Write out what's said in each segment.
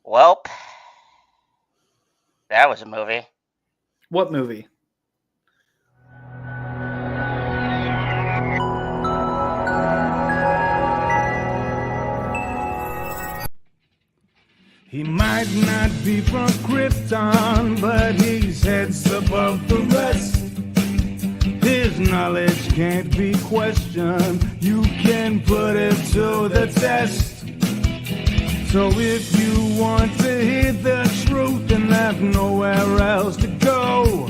Welp, that was a movie. What movie? He might not be from Krypton, but he's heads above the rest. His knowledge can't be questioned. You can put it to the test. So if you want to hear the truth and have nowhere else to go,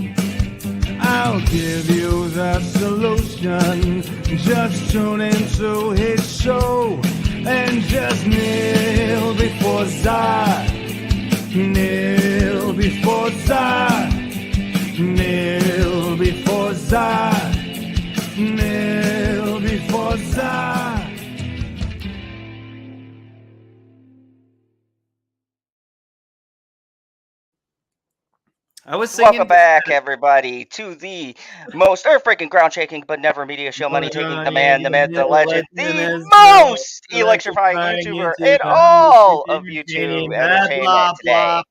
I'll give you the solution. Just tune into his show and just kneel before Zod. Kneel before Zod. Kneel before Zod. Kneel before Zod. I was singing. Welcome back, everybody, to the most earth-breaking, ground-shaking, but never media show money-taking, the man, the myth, the legend, the most electrifying YouTuber in all of YouTube entertainment today,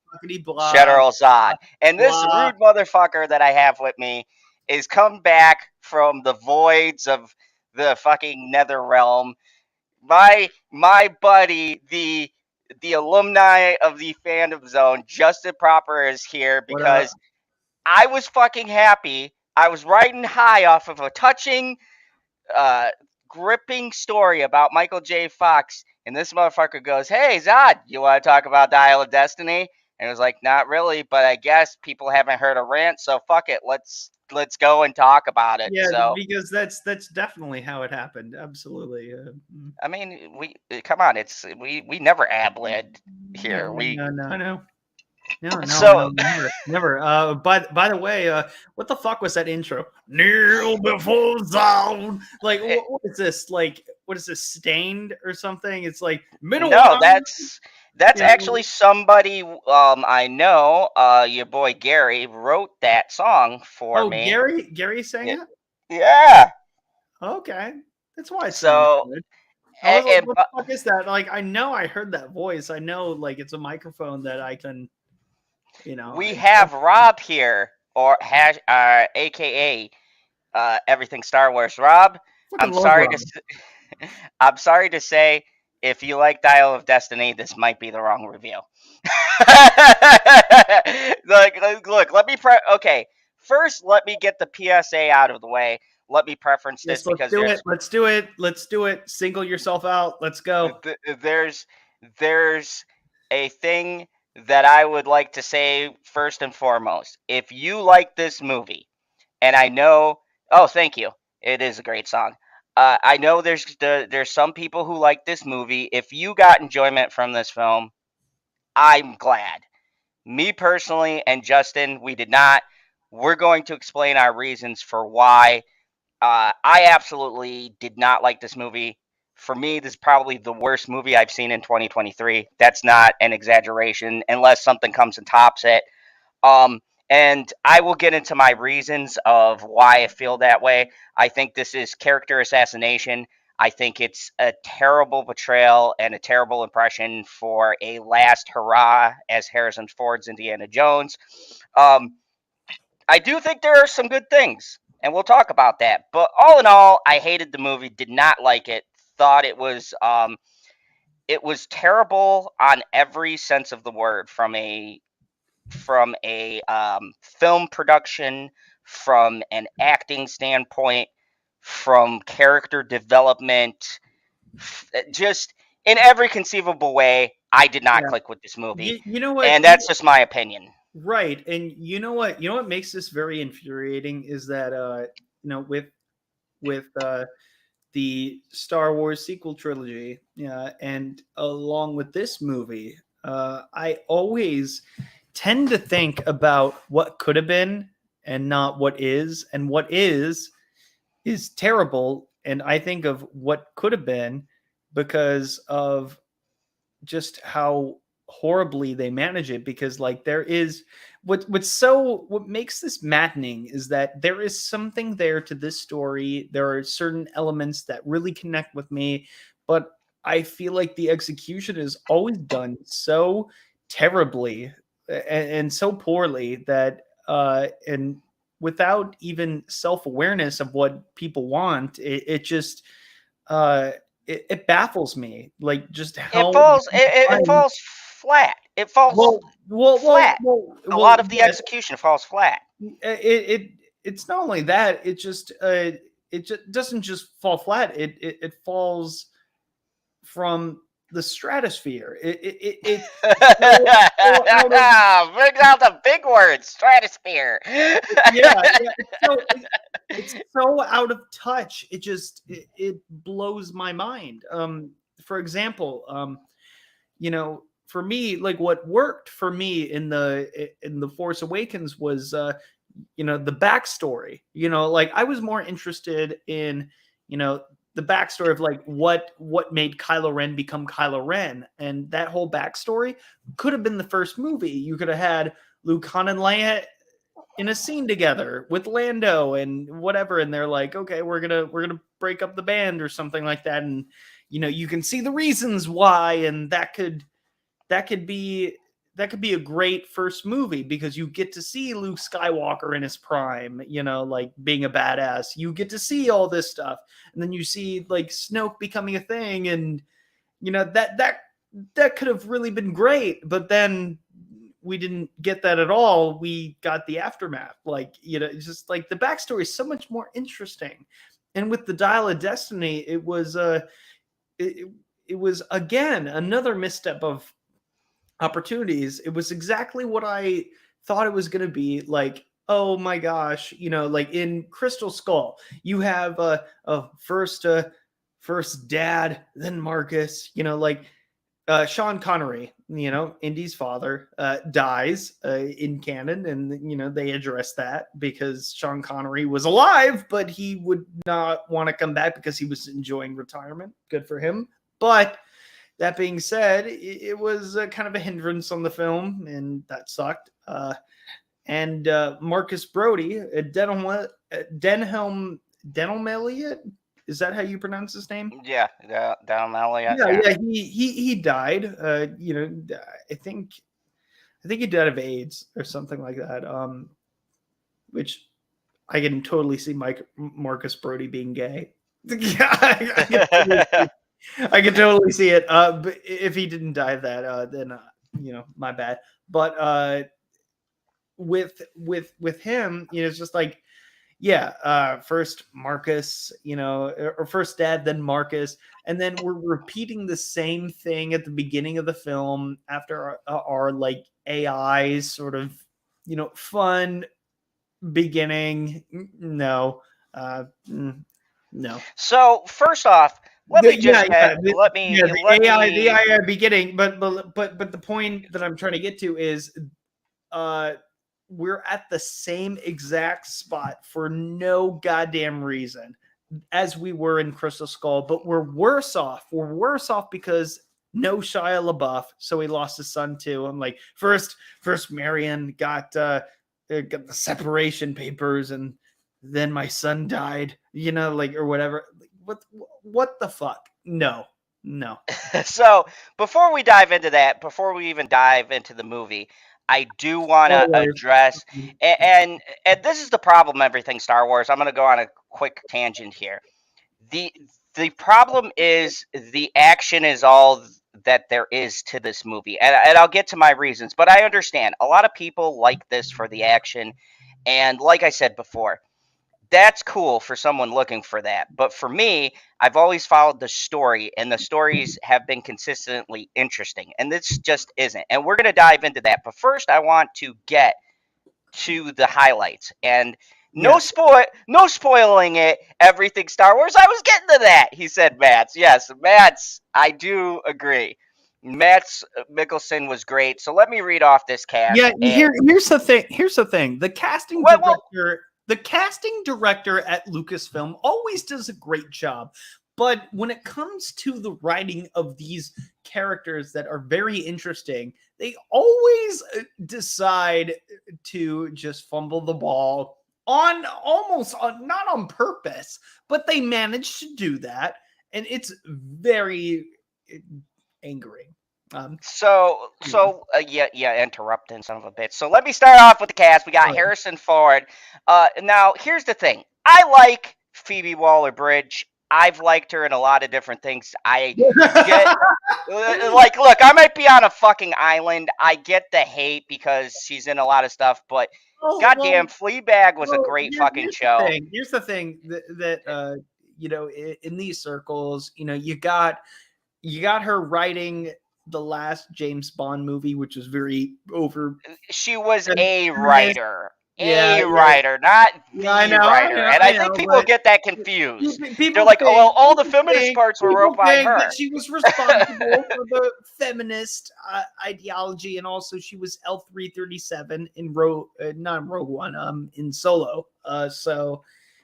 General Zod. And this rude motherfucker that I have with me is come back from the voids of the fucking nether realm. My buddy, the alumni of the fandom zone, Justin Proper, is here because I was fucking happy. I was riding high off of a touching, gripping story about Michael J. Fox, and this motherfucker goes, "Hey, Zod, you want to talk about Dial of Destiny?" And it was like, "Not really, but I guess people haven't heard a rant, so fuck it, let's go and talk about it." Yeah, so, because that's definitely how it happened. Absolutely. I mean, come on, we never ad-lib here. No, So- never. By the way, what the fuck was that intro? Kneel before Zod. Like, what is this? Like, what is this? Stained or something? It's like No, that's actually somebody I know. Your boy Gary wrote that song for me. Gary sang it. Yeah. Okay, that's why. So, I was like, what the fuck is that? Like, I know I heard that voice. I know, like, it's a microphone that I can, We have Rob here, or AKA Everything Star Wars. Rob, I'm sorry to say, if you like Dial of Destiny, this might be the wrong review. Look, let me okay. First, let me get the PSA out of the way. Let me preference this because let's do it. Single yourself out. Let's go. There's a thing that I would like to say first and foremost. If you like this movie, and I know, thank you. It is a great song. I know there's some people who like this movie. If you got enjoyment from this film, I'm glad. Me personally and Justin, we did not. We're going to explain our reasons for why. I absolutely did not like this movie. For me, this is probably the worst movie I've seen in 2023. That's not an exaggeration, unless something comes and tops it. And I will get into my reasons of why I feel that way. I think this is character assassination. I think it's a terrible portrayal and a terrible impression for a last hurrah as Harrison Ford's Indiana Jones. I do think there are some good things, and we'll talk about that. But all in all, I hated the movie, did not like it, thought it was terrible on every sense of the word, from a film production, from an acting standpoint, from character development, just in every conceivable way. I did not click with this movie. You know what? And that's just my opinion. Right. And you know what makes this very infuriating is that with the Star Wars sequel trilogy, and along with this movie, I always tend to think about what could have been and not what is, and what is terrible. And I think of what could have been because of just how horribly they manage it, because like there is what makes this maddening is that there is something there to this story. There are certain elements that really connect with me, but I feel like the execution is always done so terribly and so poorly that and without even self-awareness of what people want, it just it baffles me, like just It how falls. It falls flat. It falls flat. A lot of the yes, execution falls flat. it's not only that, it just doesn't just fall flat, it falls from the stratosphere. So out of Bring out the big words, stratosphere. yeah, yeah. It's so out of touch. It blows my mind. For example, for me, like what worked for me in the Force Awakens was the backstory. Like I was more interested in the backstory of like what made Kylo Ren become Kylo Ren, and that whole backstory could have been the first movie. You could have had Luke, Han, and Leia in a scene together with Lando and whatever, and they're like, okay, we're gonna break up the band or something like that, and you can see the reasons why, and that could be a great first movie because you get to see Luke Skywalker in his prime, like being a badass. You get to see all this stuff, and then you see like Snoke becoming a thing, and that could have really been great. But then we didn't get that at all. We got the aftermath. Like it's just like the backstory is so much more interesting. And with the Dial of Destiny, it was it was again another misstep of opportunities. It was exactly what I thought it was going to be. Like, oh my gosh, like in Crystal Skull, you have first dad, then Marcus. Like Sean Connery, Indy's father, dies in canon, and they address that because Sean Connery was alive, but he would not want to come back because he was enjoying retirement. Good for him, but that being said, it was kind of a hindrance on the film, and that sucked. And Marcus Brody, Denhelm Elliott, is that how you pronounce his name? Yeah, down Elliot. Yeah, yeah. He died. I think he died of AIDS or something like that. Which I can totally see Marcus Brody being gay. I can totally see it. But if he didn't die of that, then my bad. But with him, it's just like, yeah, first Marcus, or first dad, then Marcus, and then we're repeating the same thing at the beginning of the film after our like AI sort of fun beginning. No, no. So first off, let me just the AI beginning, but the point that I'm trying to get to is we're at the same exact spot for no goddamn reason as we were in Crystal Skull, but we're worse off. We're worse off because no Shia LaBeouf, so he lost his son too. I'm like, first Marion got the separation papers, and then my son died, like, or whatever. What the fuck? No. So before we dive into that, before we even dive into the movie, I do want to address, and this is the problem. Everything Star Wars. I'm going to go on a quick tangent here. The problem is the action is all that there is to this movie, and I'll get to my reasons. But I understand a lot of people like this for the action, and like I said before, that's cool for someone looking for that. But for me, I've always followed the story, and the stories have been consistently interesting. And this just isn't. And we're going to dive into that. But first, I want to get to the highlights. And no spoiling it. Everything Star Wars. I was getting to that. He said, Mads. Yes, Mads. I do agree. Mads Mikkelsen was great. So let me read off this cast. Yeah, here's the thing. The casting director. The casting director at Lucasfilm always does a great job. But when it comes to the writing of these characters that are very interesting, they always decide to just fumble the ball not on purpose, but they manage to do that. And it's very angering. Interrupting son of a bitch. So let me start off with the cast. We got Harrison Ford. Now here's the thing. I like Phoebe Waller-Bridge. I've liked her in a lot of different things. I get look, I might be on a fucking island. I get the hate because she's in a lot of stuff, but goddamn, Fleabag was a great fucking show. Here's the thing that in these circles, you got her writing the last James Bond movie, which was very over. She was a writer. Writer, not the writer. I think people get that confused. They're like, all the feminist parts were wrote by her. That she was responsible for the feminist ideology, and also she was L337 in not in Rogue One, in Solo. So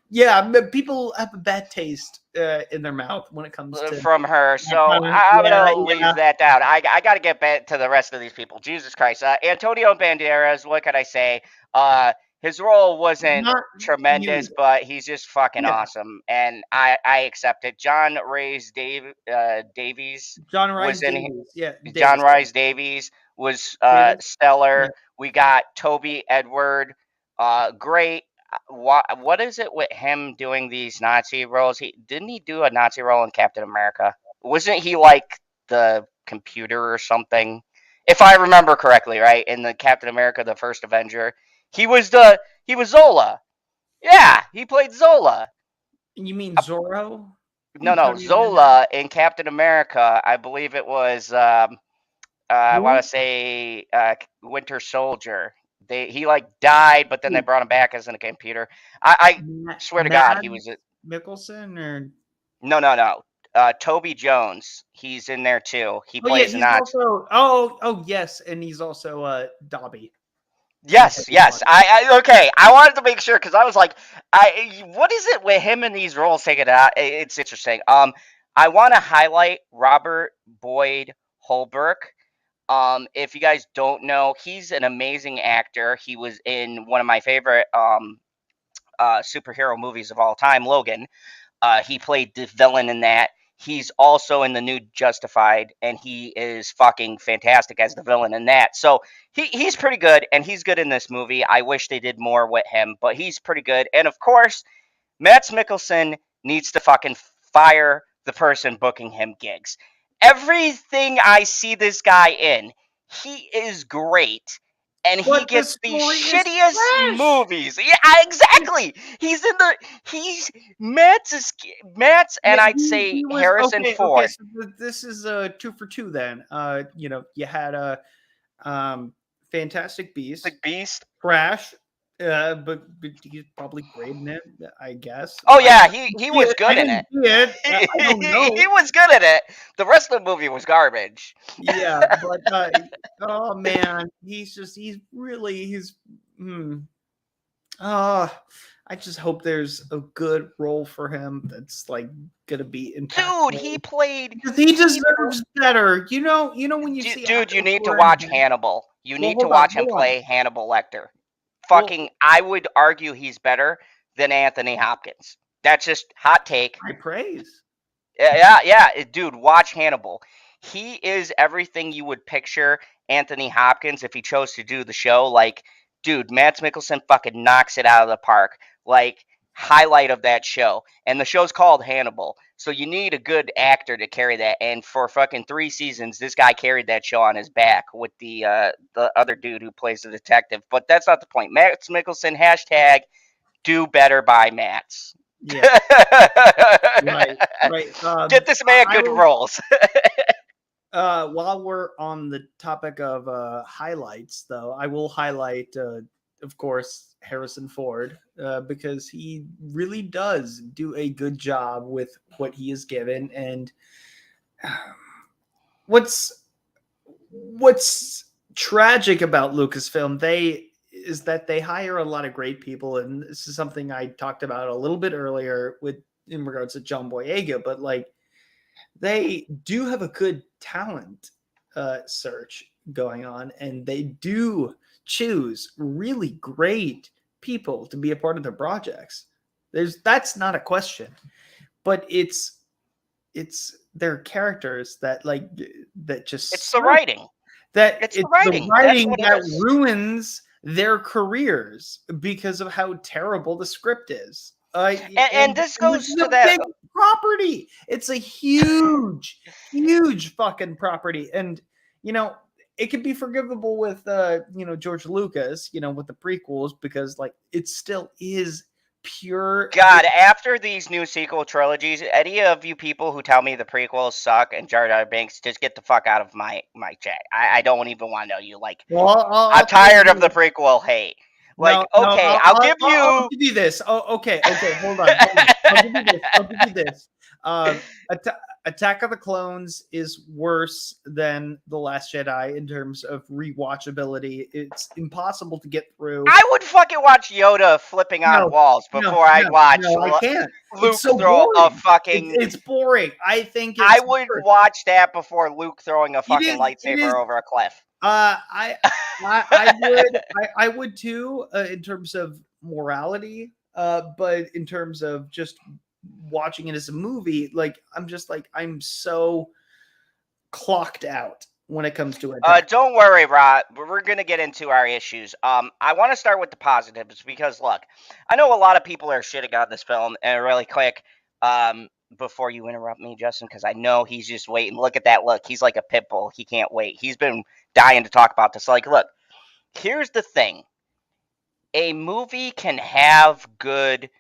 yeah, people have a bad taste in their mouth when it comes to from her. So I'm gonna leave that down. I got to get back to the rest of these people. Jesus Christ, Antonio Banderas. What can I say? His role wasn't tremendous, but he's just fucking awesome, and I accept it. John Rhys-Davies was stellar. Yeah. We got Toby Edward, great. What is it with him doing these Nazi roles? Didn't he do a Nazi role in Captain America? Wasn't he like the computer or something? If I remember correctly, right? In the Captain America, the First Avenger, he was Zola. Yeah, he played Zola. You mean Zorro? No, Zola in Captain America. I believe it was. I want to say Winter Soldier. He like died, but then they brought him back as in a computer. I swear to God, he was Mikkelsen or no. Toby Jones, he's in there too. He plays Nazi. Yes, and he's also Dobby. Yes. Okay. I wanted to make sure because I was like, what is it with him in these roles taking it out? It's interesting. I want to highlight Robert Boyd Holbrook. If you guys don't know, he's an amazing actor. He was in one of my favorite superhero movies of all time, Logan. He played the villain in that. He's also in the new Justified, and he is fucking fantastic as the villain in that. So he's pretty good, and he's good in this movie. I wish they did more with him, but he's pretty good. And of course, Mads Mikkelsen needs to fucking fire the person booking him gigs. Everything I see this guy in, he is great. And he gets the shittiest movies. Yeah, exactly. He's Mads, and I'd say Harrison Ford. Okay, so this is 2 for 2 then. You had a Fantastic Beast. Crash. But he's probably great in it, I guess. Oh yeah, he was good in it. I don't know. He was good in it. The rest of the movie was garbage. Yeah, but oh man, I just hope there's a good role for him that's like gonna be impactful. Dude, he deserves better. You know when you see. Dude, you need to watch Hannibal. You need to watch him play Hannibal Lecter. I would argue he's better than Anthony Hopkins. That's just hot take. High praise. Yeah. Dude, watch Hannibal. He is everything you would picture Anthony Hopkins if he chose to do the show. Like, dude, Mads Mikkelsen fucking knocks it out of the park. Like, highlight of that show. And the show's called Hannibal. So you need a good actor to carry that. And for fucking 3 seasons, this guy carried that show on his back with the other dude who plays the detective. But that's not the point. Mads Mikkelsen, hashtag do better by Mads. Yeah. right. Get this man good roles. While we're on the topic of highlights, though, I will highlight, of course, Harrison Ford, because he really does do a good job with what he is given. And what's tragic about Lucasfilm is that they hire a lot of great people, and this is something I talked about a little bit earlier in regards to John Boyega, but like they do have a good talent search going on, and they do choose really great people to be a part of their projects. That's not a question, but it's their characters that like that just It's the writing. It's the writing. the writing That's what that it is. ruins their careers because of how terrible the script is. And this goes it's to a that. big property. It's a huge, huge fucking property, and it could be forgivable with George Lucas, with the prequels, because like it still is pure. God, after these new sequel trilogies, any of you people who tell me the prequels suck and Jar Jar Binks, just get the fuck out of my chat. I don't even want to know you. Like, Well, I'm tired of the prequel hate. Like, okay, I'll give I'll give you this. Oh, okay, hold on. I'll give you this. Attack of the Clones is worse than The Last Jedi in terms of rewatchability. It's impossible to get through. I would fucking watch Yoda flipping on walls before I'd watch I can't. Luke so throw boring. a fucking... It's boring. I think I would watch that before Luke throwing a fucking lightsaber over a cliff. I would too, in terms of morality, but in terms of just watching it as a movie, like I'm so clocked out when it comes to it. Don't worry, Rod. We're gonna get into our issues. I want to start with the positives because look, I know a lot of people are shitting on this film, and really quick, before you interrupt me, Justin, because I know he's just waiting. Look at that look. He's like a pit bull. He can't wait. He's been dying to talk about this. Like, look, here's the thing. A movie can have good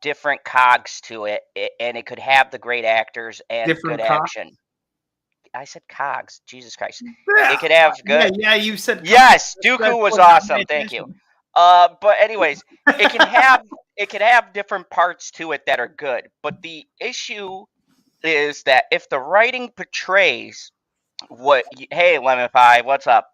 different cogs to it, and it could have the great actors and Different good cogs? action. I said cogs. Jesus Christ. It could have good... Yeah, you said yes, cogs. Dooku was awesome. Thank you. But anyways, it can have different parts to it that are good. But the issue is that if the writing portrays what... Hey, Lemon Pie, what's up?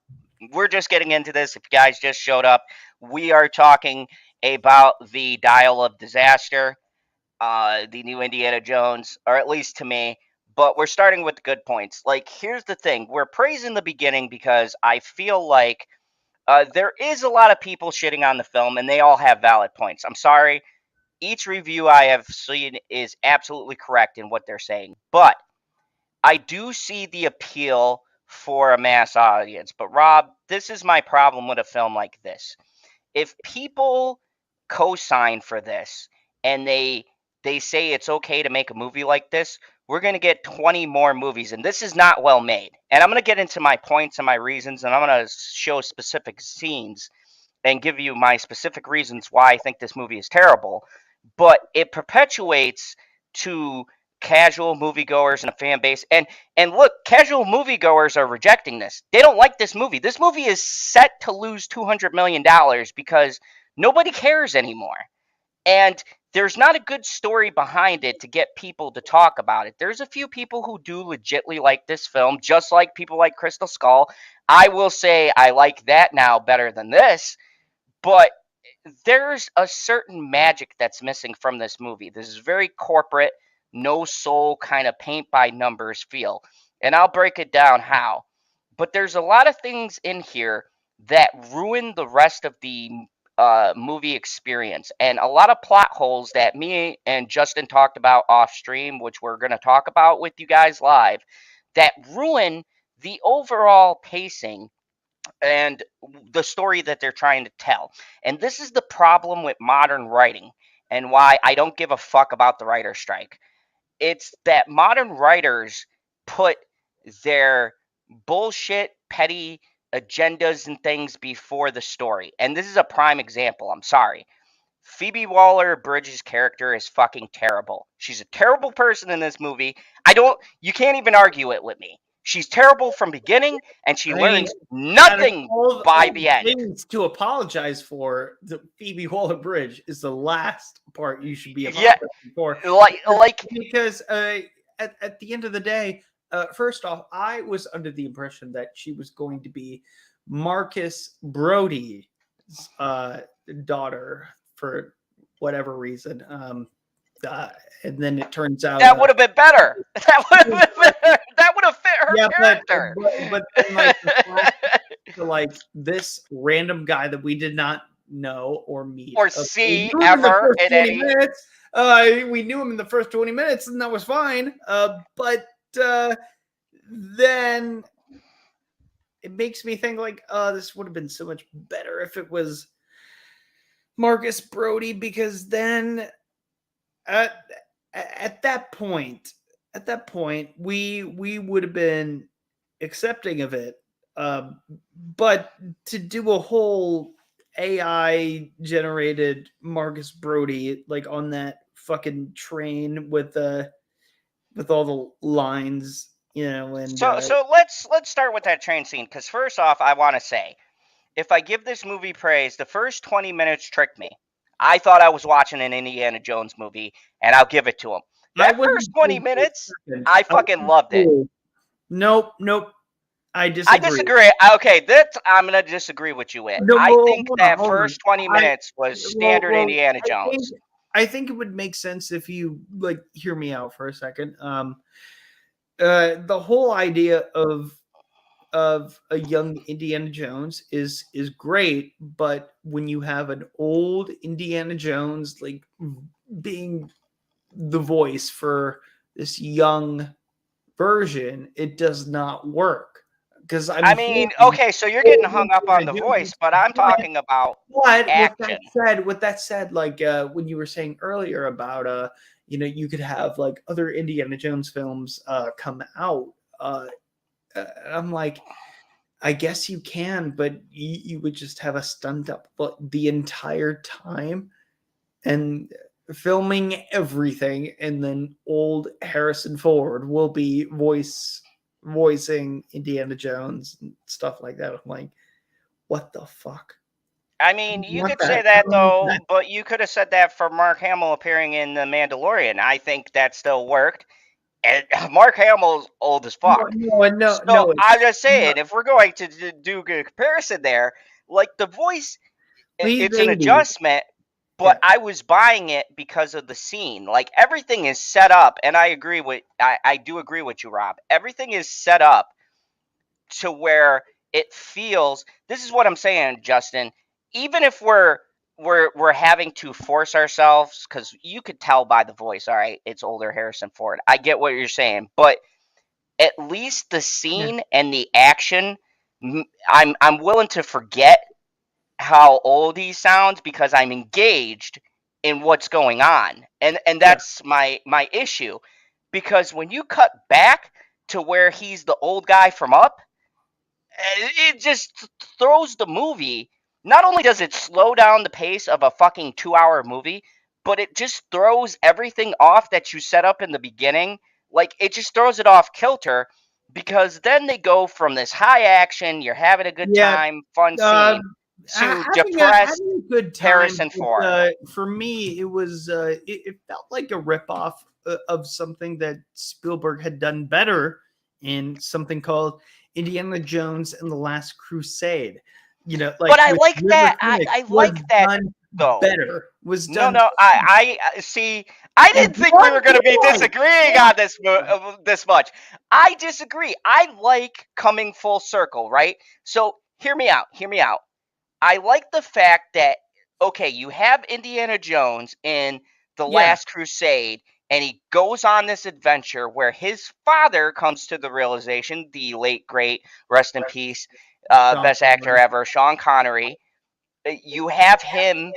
We're just getting into this. If you guys just showed up, we are talking about the Dial of Disaster, the new Indiana Jones, or at least to me. But we're starting with the good points. Like, here's the thing. We're praising the beginning because I feel like there is a lot of people shitting on the film, and they all have valid points. I'm sorry. Each review I have seen is absolutely correct in what they're saying. But I do see the appeal for a mass audience. But Rob, this is my problem with a film like this. If people co-sign for this and they say it's okay to make a movie like this, we're going to get 20 more movies, and this is not well made. And I'm going to get into my points and my reasons, and I'm going to show specific scenes and give you my specific reasons why I think this movie is terrible. But it perpetuates to casual moviegoers and a fan base. And look, casual moviegoers are rejecting this. They don't like this movie. This movie is set to lose $200 million because nobody cares anymore. And there's not a good story behind it to get people to talk about it. There's a few people who do legitimately like this film, just like people like Crystal Skull. I will say I like that now better than this, but there's a certain magic that's missing from this movie. This is very corporate, no soul kind of paint by numbers feel. And I'll break it down how. But there's a lot of things in here that ruin the rest of the movie experience, and a lot of plot holes that me and Justin talked about off stream, which we're going to talk about with you guys live, that ruin the overall pacing and the story that they're trying to tell. And this is the problem with modern writing and why I don't give a fuck about the writer's strike. It's that modern writers put their bullshit, petty agendas and things before the story. And this is a prime example. I'm sorry. Phoebe Waller-Bridge's character is fucking terrible. She's a terrible person in this movie. You can't even argue it with me. She's terrible from beginning, and she learns nothing by the end. Things to apologize for, the Phoebe Waller-Bridge is the last part you should be apologizing for. Because at the end of the day, first off, I was under the impression that she was going to be Marcus Brody's daughter for whatever reason. And then it turns out that would have been better. That would have fit her character. But then, like this random guy that we did not know or meet or see ever in any minutes. We knew him in the first 20 minutes, and that was fine. But then it makes me think like, oh, this would have been so much better if it was Marcus Brody, because then at that point, we would have been accepting of it. But to do a whole AI generated Marcus Brody like on that fucking train with all the lines, and So let's start with that train scene, because first off, I want to say, if I give this movie praise, the first 20 minutes tricked me. I thought I was watching an Indiana Jones movie, and I'll give it to him. That first 20 minutes, I fucking loved it. Nope. I I disagree. disagree. Okay, I'm gonna disagree with you with. No, I well, think hold on, that hold first on. 20 minutes was standard Indiana Jones. I think it would make sense if you like hear me out for a second. The whole idea of a young Indiana Jones is great, but when you have an old Indiana Jones like being the voice for this young version, it does not work. Because I mean, okay, so you're getting hung up on the voice, but I'm talking about the action. With that said, like when you were saying earlier about you could have like other Indiana Jones films come out. I'm like, I guess you can, but you would just have a stunt up the entire time and filming everything, and then old Harrison Ford will be voicing Indiana Jones and stuff like that. I'm like, what the fuck? I mean, you could say that though, but you could have said that for Mark Hamill appearing in The Mandalorian. I think that still worked. And Mark Hamill's old as fuck. So I'm just saying, if we're going to do a comparison there, like the voice, it's an adjustment, but I was buying it because of the scene. Like everything is set up, and I do agree with you, Rob. Everything is set up to where it feels. This is what I'm saying, Justin. Even if we're having to force ourselves, because you could tell by the voice, all right, it's older Harrison Ford. I get what you're saying, but at least the scene and the action, I'm willing to forget how old he sounds because I'm engaged in what's going on, and that's my issue. Because when you cut back to where he's the old guy from Up, it just throws the movie. Not only does it slow down the pace of a fucking 2-hour movie, but it just throws everything off that you set up in the beginning. Like, it just throws it off kilter, because then they go from this high action, you're having a good time, fun scene, to depressed Harrison Ford. For me, it was it felt like a ripoff of something that Spielberg had done better in something called Indiana Jones and the Last Crusade. But I like that. I like that though. Better was done. No. I see. I didn't think we were going to be disagreeing on this much. I disagree. I like coming full circle, right? So hear me out. I like the fact that, okay, you have Indiana Jones in The Last Crusade, and he goes on this adventure where his father comes to the realization, the late, great, rest in peace, best actor ever, Sean Connery. You have him,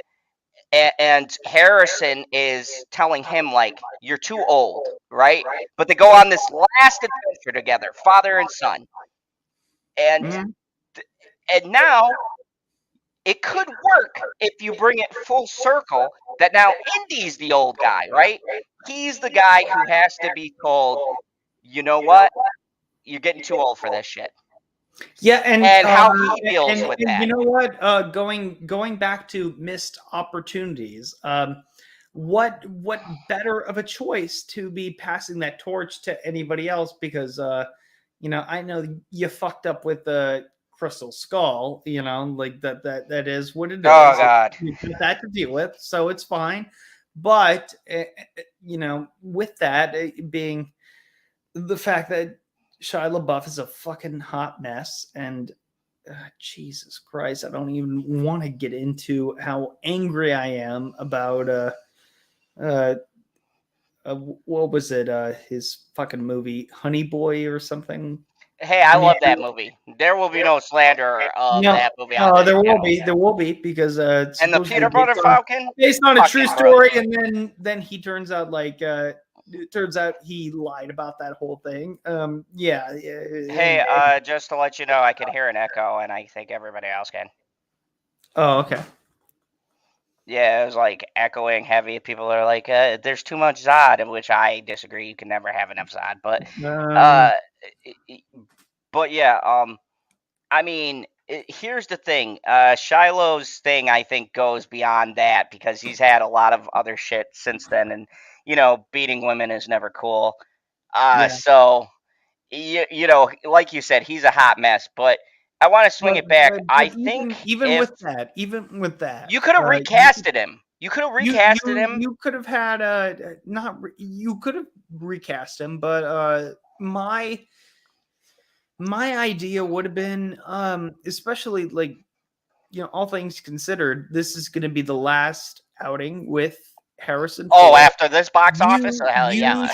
and Harrison is telling him, like, you're too old, right? But they go on this last adventure together, father and son. And now it could work if you bring it full circle that now Indy's the old guy, right? He's the guy who has to be told, you know what? You're getting too old for this shit. Yeah, and how he feels with that. You know what? Going back to missed opportunities. What better of a choice to be passing that torch to anybody else? Because I know you fucked up with the Crystal Skull. Like that is what it is. Oh God, you got that to deal with, so it's fine. But with that being the fact that Shia LaBeouf is a fucking hot mess, and Jesus Christ, I don't even want to get into how angry I am about what was it? His fucking movie, Honey Boy or something. Hey, I love that Yeah. movie. There will be no slander of No, that movie on this there will channel. be. There will be because it's And the supposedly Peter Butter Falcon? based on a true Fucking story, brilliant. and then he turns out like it turns out he lied about that whole thing. Yeah. Hey, just to let you know, I can hear an echo, and I think everybody else can. Oh, okay. Yeah, it was like echoing heavy. People are like, "There's too much Zod," in which I disagree. You can never have enough Zod, but yeah. I mean, here's the thing. Shiloh's thing, I think, goes beyond that because he's had a lot of other shit since then, and beating women is never cool. Yeah. So you know, like you said, he's a hot mess. But I want to swing it back. I think even if with that, you could have recasted him, you could have recasted him. You could have had you could have recast him, but my idea would have been especially like all things considered, this is going to be the last outing with Harrison Oh, Ford. after this box office, hell yeah!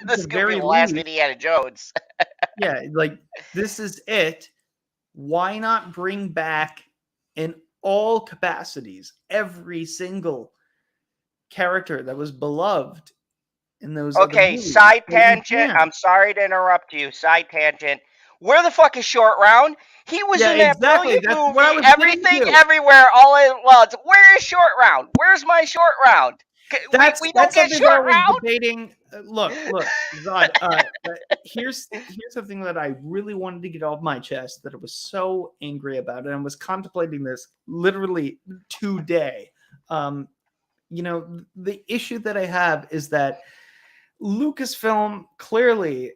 This is gonna be the last Indiana Jones. Yeah, like this is it. Why not bring back in all capacities every single character that was beloved in those other Okay, movies? side tangent. I'm sorry to interrupt you. Side tangent. Where the fuck is Short Round? He was in that brilliant movie, Everything Everywhere, All at Once. Where is Short Round? Where's my Short Round? We don't get Short Round. Debating. Look, Zod. Here's something that I really wanted to get off my chest that I was so angry about, and I was contemplating this literally today. The issue that I have is that Lucasfilm clearly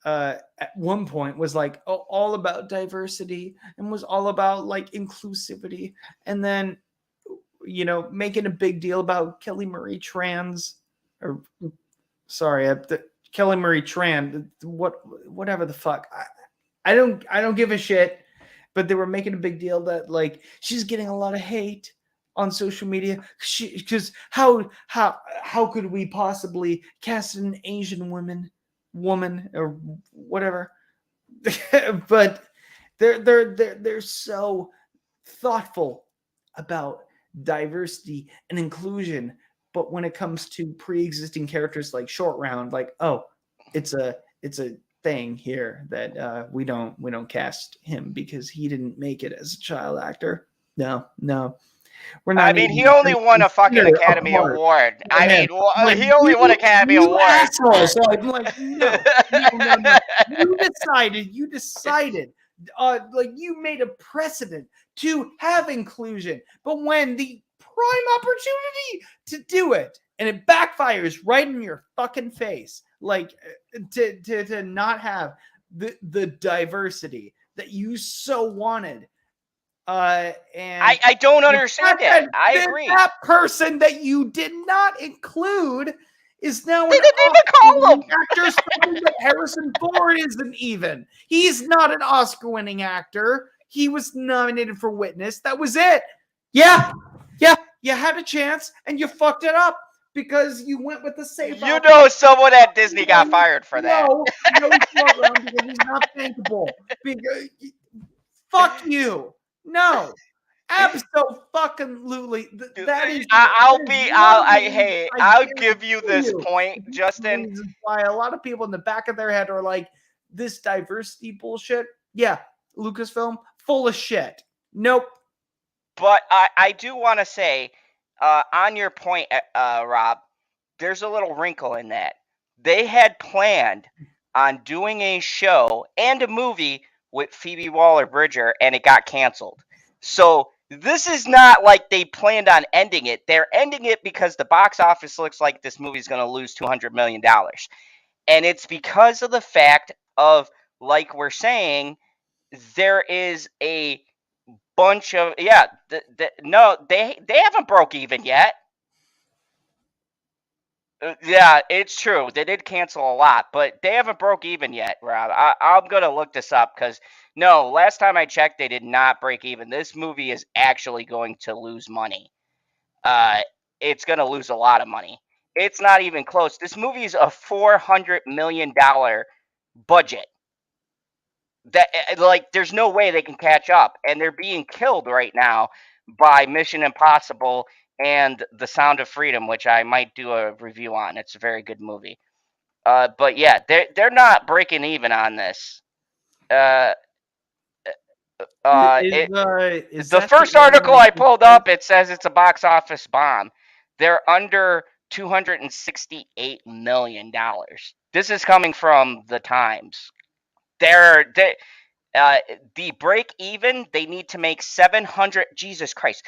at one point was like all about diversity and was all about like inclusivity, and then making a big deal about Kelly Marie Tran, whatever the fuck. I don't give a shit, but they were making a big deal that like she's getting a lot of hate on social media because how could we possibly cast an Asian woman or whatever. But they're so thoughtful about diversity and inclusion, but when it comes to pre-existing characters like Short Round, like, oh, it's a thing here that we don't cast him because he didn't make it as a child actor. No, we're not. I mean, he only won a fucking Academy Award. I mean, he only won Academy Award. Asshole. So I'm like, no. You decided, like you made a precedent to have inclusion, but when the prime opportunity to do it and it backfires right in your fucking face, like to not have the diversity that you so wanted. And I don't understand it. I agree. That person that you did not include is now they didn't even call him actor. That Harrison Ford isn't even. He's not an Oscar-winning actor. He was nominated for Witness. That was it. Yeah. You had a chance and you fucked it up because you went with the safe. Someone at Disney got fired for that. No, because he's not thinkable. Fuck you. No, absolutely. That is. I'll give you this point, Justin. Why a lot of people in the back of their head are like, this diversity bullshit. Yeah, Lucasfilm, full of shit. Nope. But I do want to say, on your point, Rob, there's a little wrinkle in that. They had planned on doing a show and a movie with Phoebe Waller-Bridge, and it got canceled. So this is not like they planned on ending it. They're ending it because the box office looks like this movie's going to lose $200 million. And it's because of the fact of, like we're saying, there is a bunch of, no, they haven't broke even yet. Yeah, it's true. They did cancel a lot, but they haven't broke even yet, Rob. I'm going to look this up because, no, last time I checked, they did not break even. This movie is actually going to lose money. It's going to lose a lot of money. It's not even close. This movie is a $400 million budget. That like, there's no way they can catch up, and they're being killed right now by Mission Impossible and The Sound of Freedom, which I might do a review on. It's a very good movie. But yeah, they're not breaking even on this. Uh, Is the that first the article one I that pulled says- up, it says it's a box office bomb. They're under $268 million. This is coming from the Times. The break even, they need to make 700. Jesus Christ.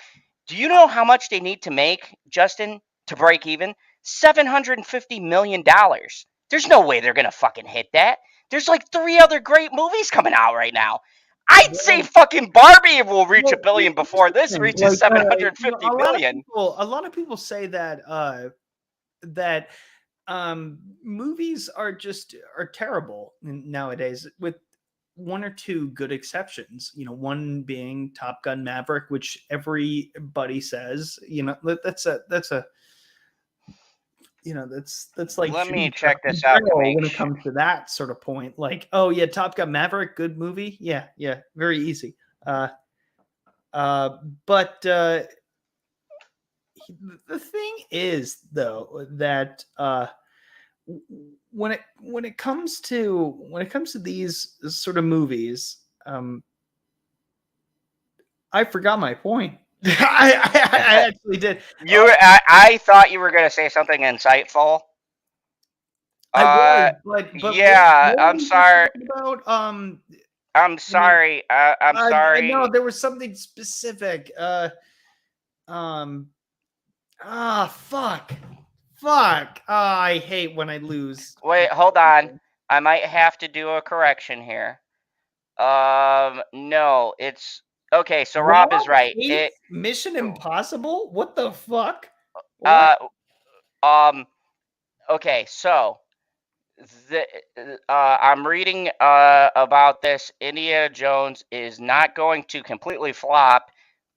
Do you know how much they need to make, Justin, to break even? $750 million. There's no way they're going to fucking hit that. There's like 3 other great movies coming out right now. I'd say fucking Barbie will reach $1 billion before this reaches 750 million. A lot of people say that that movies are terrible nowadays, with 1 or 2 good exceptions. One being Top Gun Maverick, which everybody says, that's like, let me check this out when it comes to that sort of point. Like, oh yeah, Top Gun Maverick, good movie. Yeah, very easy. But the thing is, though, that when it comes to these sort of movies, I forgot my point. I actually did. I thought you were going to say something insightful. I was, but yeah, what I'm sorry. About I'm sorry. I'm sorry. No, there was something specific. Fuck. I hate when I lose. Wait, hold on. I might have to do a correction here. No, it's okay. So Rob is right. Mission Impossible? What the fuck? What? Okay, so I'm reading about this. Indiana Jones is not going to completely flop,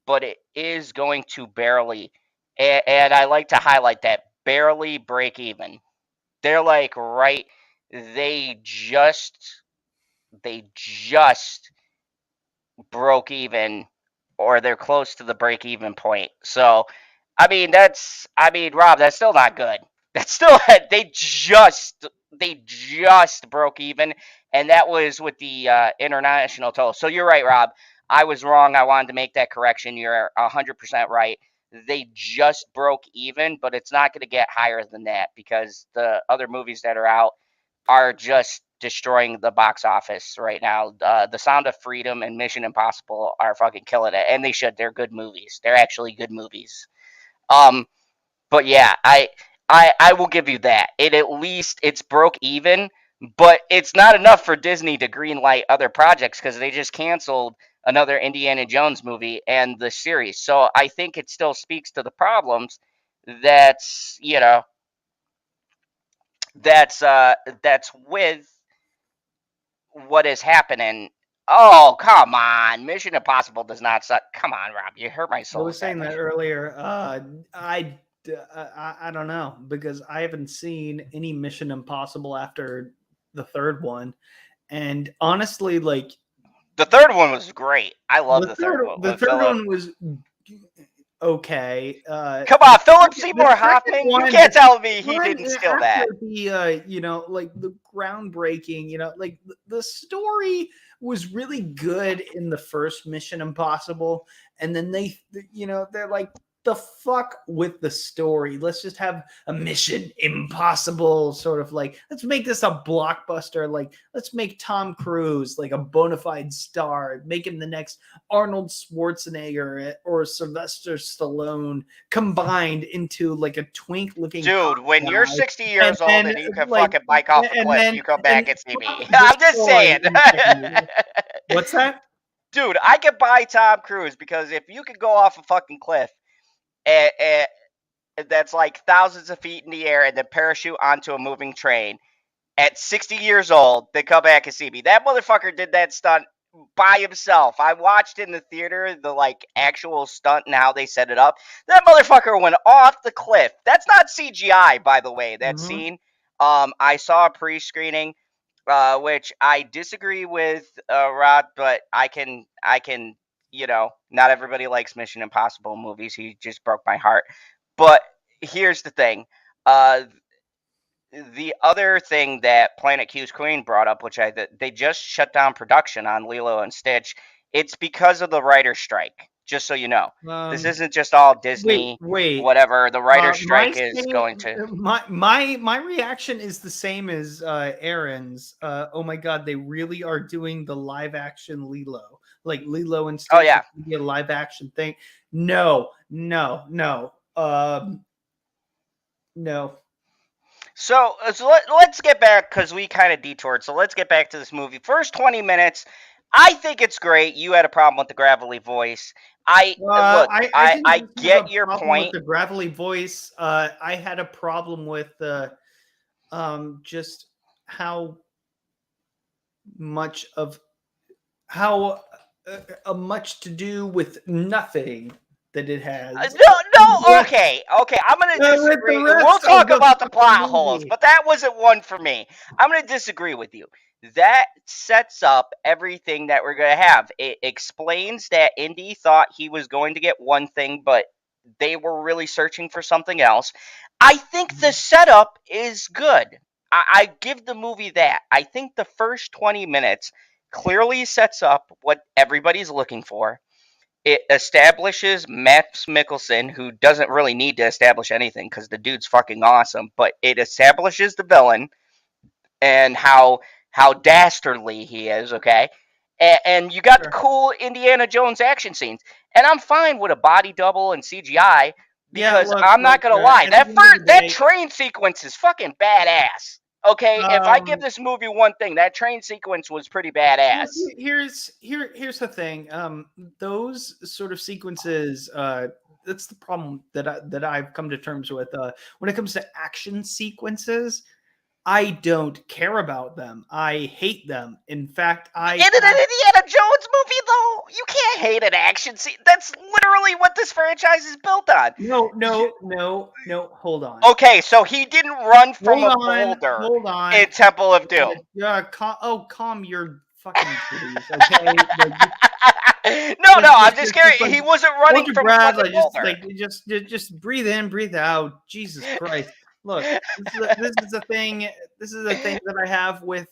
but it is going to barely, and I like to highlight that, barely break even. They're like right. They just broke even, or they're close to the break even point. So, I mean, Rob, that's still not good. That's still they just broke even, and that was with the international total. So you're right, Rob. I was wrong. I wanted to make that correction. You're 100% right. They just broke even, but it's not going to get higher than that because the other movies that are out are just destroying the box office right now. The Sound of Freedom and Mission Impossible are fucking killing it, and they should. They're good movies. They're actually good movies. But yeah, I will give you that. At least it's broke even, but it's not enough for Disney to greenlight other projects because they just canceled another Indiana Jones movie and the series. So I think it still speaks to the problems that's with what is happening. Oh, come on. Mission Impossible does not suck. Come on, Rob. You hurt my soul. I was saying that earlier. I don't know, because I haven't seen any Mission Impossible after the 3rd one. And honestly, like, the 3rd one was great. I love the 3rd one. The 3rd one was okay. Come on, Philip Seymour Hoffman. You can't tell me he didn't steal that. Like the groundbreaking, like the story was really good in the first Mission Impossible, and then they're like, the fuck with the story. Let's just have a Mission Impossible sort of like, let's make this a blockbuster. Like, let's make Tom Cruise like a bona fide star, make him the next Arnold Schwarzenegger or Sylvester Stallone combined into like a twink looking dude. When you're 60 years old and you can fucking bike off a cliff, you come back and see me. I'm just saying. What's that? Dude, I could buy Tom Cruise because if you could go off a fucking cliff that's like thousands of feet in the air and then parachute onto a moving train at 60 years old, they come back and see me. That motherfucker did that stunt by himself. I watched in the theater the like actual stunt and how they set it up. That motherfucker went off the cliff. That's not CGI, by the way. That scene. I saw a pre-screening, which I disagree with Rod, but I can not everybody likes Mission Impossible movies. He just broke my heart. But here's the thing. The other thing that Planet Q's Queen brought up, which they just shut down production on Lilo and Stitch. It's because of the writer's strike. Just so you know, this isn't just all Disney. Wait. Whatever the writer's strike is going to. My reaction is the same as Aaron's. Oh my God, they really are doing the live action Lilo, like Lilo and Stitch. Oh yeah, be a live action thing. No. So let's get back, because we kind of detoured. So let's get back to this movie. First 20 minutes, I think it's great. You had a problem with the gravelly voice. I get your point. With the gravelly voice, I had a problem with just how much much to do with nothing that it has. Okay. I'm going to disagree. We'll talk about the plot holes, but that wasn't one for me. I'm going to disagree with you. That sets up everything that we're going to have. It explains that Indy thought he was going to get one thing, but they were really searching for something else. I think the setup is good. I give the movie that. I think the first 20 minutes clearly sets up what everybody's looking for. It establishes Mads Mikkelsen, who doesn't really need to establish anything because the dude's fucking awesome, but it establishes the villain and how dastardly he is, okay? And you got the cool Indiana Jones action scenes. And I'm fine with a body double and CGI because I'm not going to lie. That train sequence is fucking badass. Okay, if I give this movie one thing, that train sequence was pretty badass. Here's the thing. Those sort of sequences, that's the problem that I've come to terms with. When it comes to action sequences, I don't care about them. I hate them. In fact, in an Indiana Jones movie, though, you can't hate an action scene. That's literally what this franchise is built on. No. Hold on. Okay, so he didn't run from a boulder in Temple of Doom. Calm your fucking titties, okay? No, I'm just curious. He wasn't running from a boulder. Just breathe in, breathe out. Jesus Christ. Look, this is a thing. This is a thing that I have with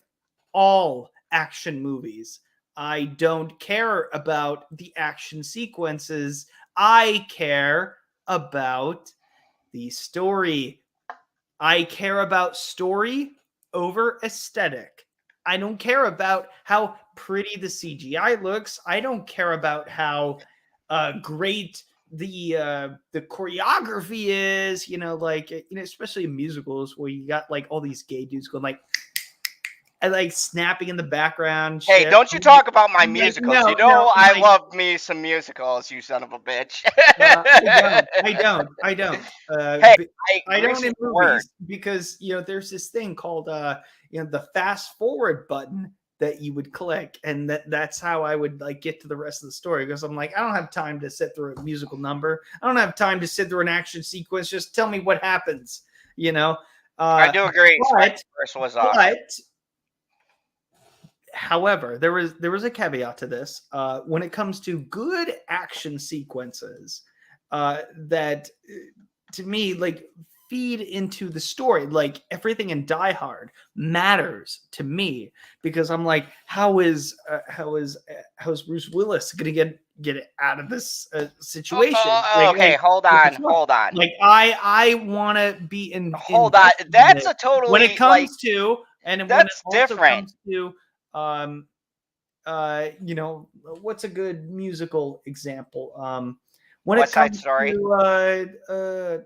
all action movies. I don't care about the action sequences. I care about the story. I care about story over aesthetic. I don't care about how pretty the CGI looks. I don't care about how great the choreography is, especially in musicals where you got like all these gay dudes going like snapping in the background. Hey, don't you talk about my musicals. I love me some musicals, you son of a bitch. I don't. Hey, I don't in movies because, there's this thing called, the fast forward button that you would click, and that's how I would get to the rest of the story, because I'm like, I don't have time to sit through a musical number. I don't have time to sit through an action sequence. Just tell me what happens. I do agree. However, there was a caveat to this. When it comes to good action sequences, that to me feed into the story. Like everything in Die Hard matters to me, because I'm like, how is Bruce Willis gonna get it out of this situation? Hold on. Like I want to be in. Hold on, that's a totally when it comes to, and that's when it also different. Comes to, what's a good musical example? When West it comes Side Story. To,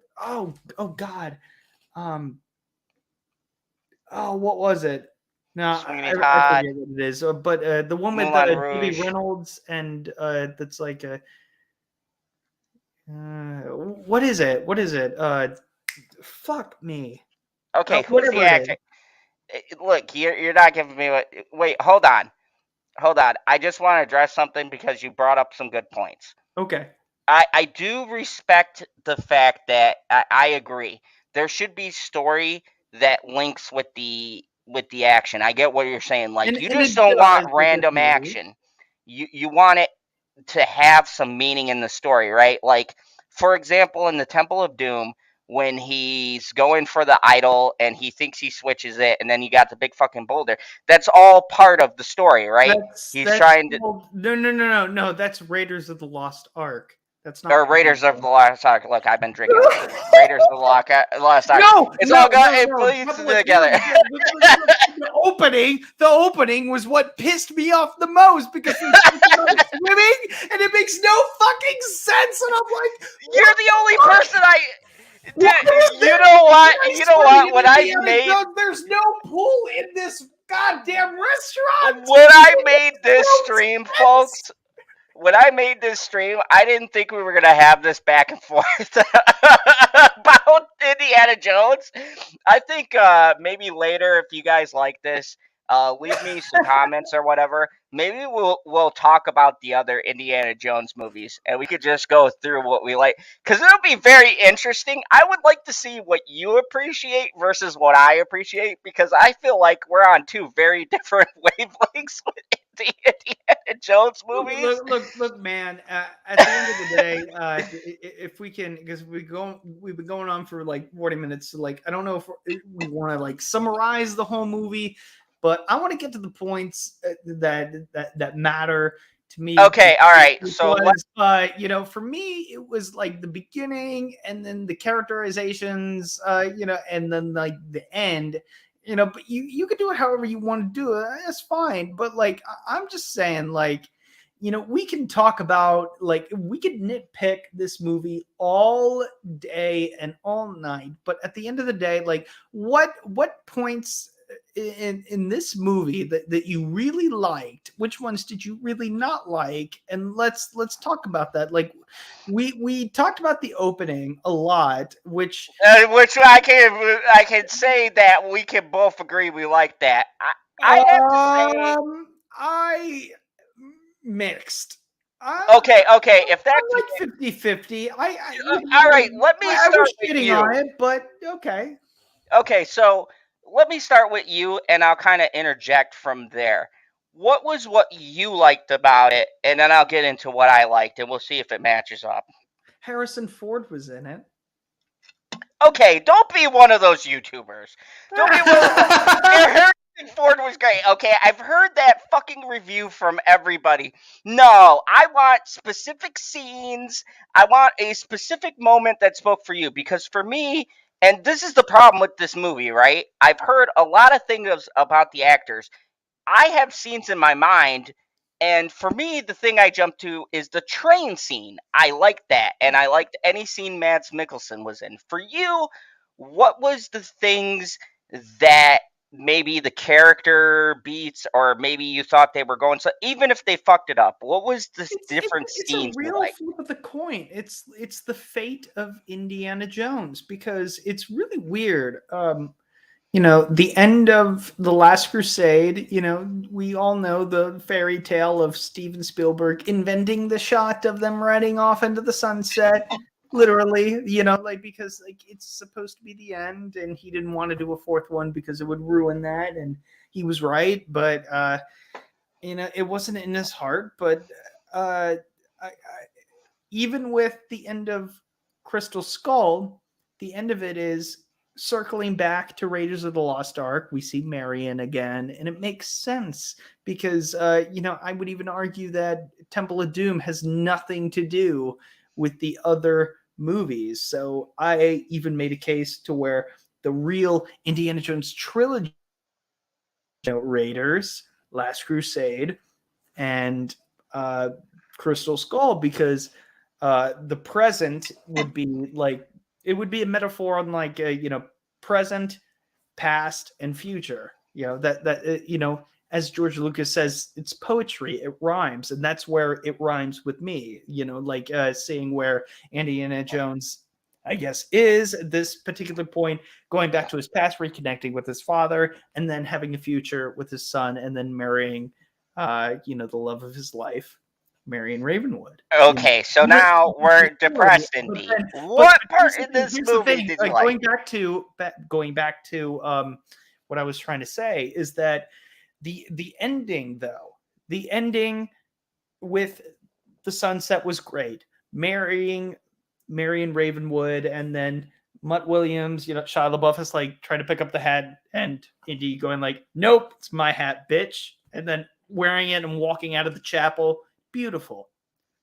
what was it? No, I forget what it is. But the one with Debbie Reynolds and that's like a what is it? Fuck me. Okay, who's the actor? Look, you're not giving me. Wait, hold on. hold on. I just want to address something because you brought up some good points. Okay. I do respect the fact that I agree. There should be story that links with the action. I get what you're saying. Like And you it just don't want does with this random movie. action. You want it to have some meaning in the story, right? Like for example, in the Temple of Doom, when he's going for the idol and he thinks he switches it, and then you got the big fucking boulder. That's all part of the story, right? He's trying to. No. That's Raiders of the Lost Ark. That's not. Or Raiders of the Lost Ark. Look, I've been drinking. Raiders of the Lost Ark. No, It's no, all got no, it no. bleeds Couple of together. The opening was what pissed me off the most because he's swimming and it makes no fucking sense. And I'm like, You're the only person I. Dude, What you know what? Christ, You know what? When I Indiana made Jones, there's no pool in this goddamn restaurant. when I made this No stream, sense. folks. When I made this stream, I didn't think we were gonna have this back and forth about Indiana Jones. I think maybe later, if you guys like this, leave me some comments or whatever. Maybe we'll talk about the other Indiana Jones movies, and we could just go through what we like, because it'll be very interesting. I would like to see what you appreciate versus what I appreciate, because I feel like we're on two very different wavelengths with the Indiana Jones movies. Look, man. At the end of the day, if we can, because we've been going on for like 40 minutes. So like, I don't know if we want to like summarize the whole movie, but I want to get to the points that matter to me. Okay, all right. So for me, it was like the beginning, and then the characterizations, and then like the end. But you could do it however you want to do it. That's fine. But like, I'm just saying, like, we can talk about, like, we could nitpick this movie all day and all night. But at the end of the day, like, what points in this movie that you really liked? Which ones did you really not like? And let's talk about that. Like, we talked about the opening a lot, which I can say that we can both agree we like that. I have to say, I mixed. okay. If that's I like 50-50. all right, let me I start was with shitting you. on it, but okay. Okay, so let me start with you, and I'll kind of interject from there. What was what you liked about it, and then I'll get into what I liked, and we'll see if it matches up. Harrison Ford was in it. Okay, don't be one of those YouTubers. Don't be one of those. Harrison Ford was great. Okay, I've heard that fucking review from everybody. No, I want specific scenes. I want a specific moment that spoke for you. Because for me, and this is the problem with this movie, right? I've heard a lot of things about the actors. I have scenes in my mind, and for me, the thing I jump to is the train scene. I liked that, and I liked any scene Mads Mikkelsen was in. For you, what was the things that maybe the character beats, or maybe you thought they were going so? Even if they fucked it up, what was the different scenes? It's a real flip of the coin. It's the fate of Indiana Jones, because it's really weird. The end of The Last Crusade, we all know the fairy tale of Steven Spielberg inventing the shot of them riding off into the sunset, literally, because like it's supposed to be the end, and he didn't want to do a fourth one because it would ruin that, and he was right, but it wasn't in his heart. But even with the end of Crystal Skull, the end of it is circling back to Raiders of the Lost Ark. We see Marion again, and it makes sense because, I would even argue that Temple of Doom has nothing to do with the other movies. So I even made a case to where the real Indiana Jones trilogy, Raiders, Last Crusade, and Crystal Skull, because the present would be like, it would be a metaphor on like present, past, and future. As George Lucas says, it's poetry. It rhymes, and that's where it rhymes with me. Seeing where Indiana Jones, I guess, is at this particular point, going back to his past, reconnecting with his father, and then having a future with his son, and then marrying the love of his life, Marion Ravenwood. Okay, so now we're depressed, But Indy. then- What but part in this here's the movie thing, did you going like? back to what I was trying to say is that the ending, though, the ending with the sunset was great. Marrying Marion Ravenwood, and then Mutt Williams, Shia LaBeouf is like trying to pick up the hat, and Indy going like, "Nope, it's my hat, bitch," and then wearing it and walking out of the chapel. Beautiful,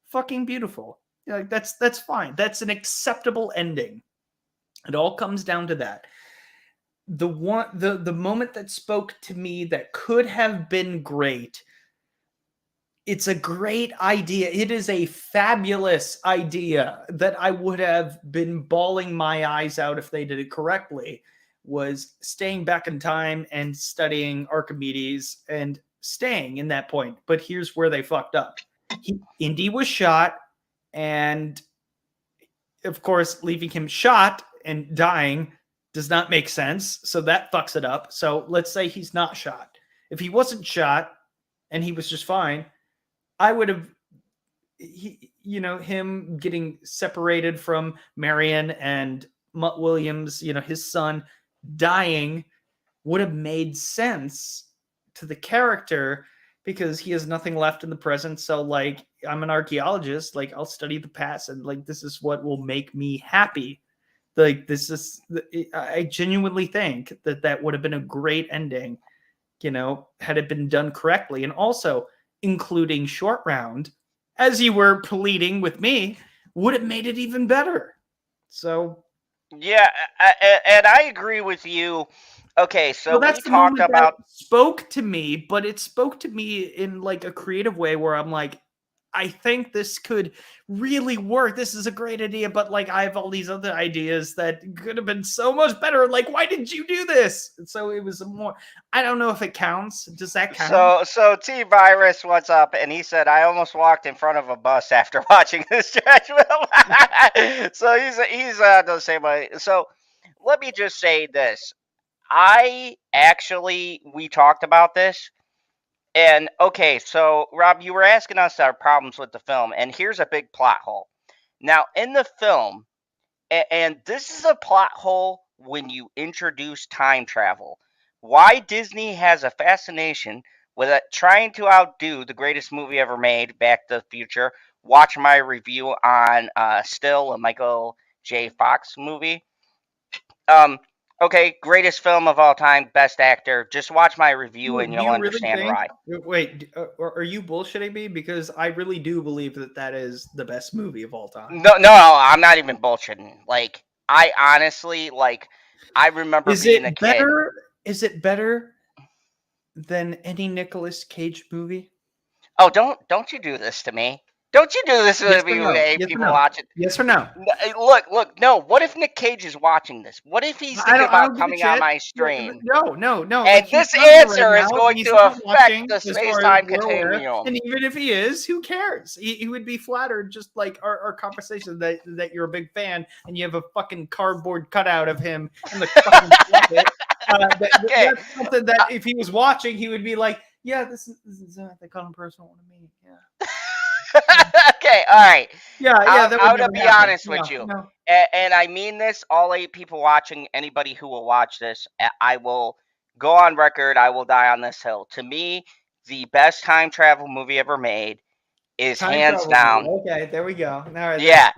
fucking beautiful. Like that's fine. That's an acceptable ending. It all comes down to that. The moment that spoke to me that could have been great. It's a great idea. It is a fabulous idea that I would have been bawling my eyes out if they did it correctly, was staying back in time and studying Archimedes and staying in that point. But here's where they fucked up. Indy was shot, and of course, leaving him shot and dying does not make sense. So that fucks it up. So let's say he's not shot. If he wasn't shot and he was just fine, I would have, him getting separated from Marion and Mutt Williams, his son dying would have made sense to the character because he has nothing left in the present. So, like, I'm an archaeologist. Like, I'll study the past, and like, this is what will make me happy. Like, I genuinely think that would have been a great ending, had it been done correctly. And also, including Short Round, as you were pleading with me, would have made it even better. So yeah, and I agree with you. Okay, so that's we talked about spoke to me, but it spoke to me in like a creative way where I'm like, I think this could really work. This is a great idea, but like I have all these other ideas that could have been so much better. Like, why didn't you do this? And so it was more. I don't know if it counts. Does that count? So T Virus, what's up? And he said, I almost walked in front of a bus after watching this stretch film. So he's the same way. So let me just say this. We talked about this. And okay, so Rob, you were asking us our problems with the film, and here's a big plot hole. Now, in the film, and this is a plot hole when you introduce time travel. Why Disney has a fascination with trying to outdo the greatest movie ever made, Back to the Future. Watch my review on Still, a Michael J. Fox movie. Okay, greatest film of all time, best actor. Just watch my review and you'll understand why. Wait, are you bullshitting me? Because I really do believe that is the best movie of all time. No, I'm not even bullshitting. Like, I honestly, I remember being a kid. Is it better than any Nicolas Cage movie? Oh, don't you do this to me. Don't you do this to me when people watch it. Yes or no? Look, no. What if Nick Cage is watching this? What if he's thinking about coming on my stream? No. And this answer is going to affect the space-time continuum. And even if he is, who cares? He would be flattered, just like our conversation that you're a big fan and you have a fucking cardboard cutout of him in the fucking closet. That's something that if he was watching, he would be like, yeah, this is the kind of person I want to meet. Yeah. Okay, all right. Yeah. I'm going to be honest with you. No. And I mean this, all 8 people watching, anybody who will watch this, I will go on record, I will die on this hill. To me, the best time travel movie ever made is hands down. Okay, there we go. Right, yeah,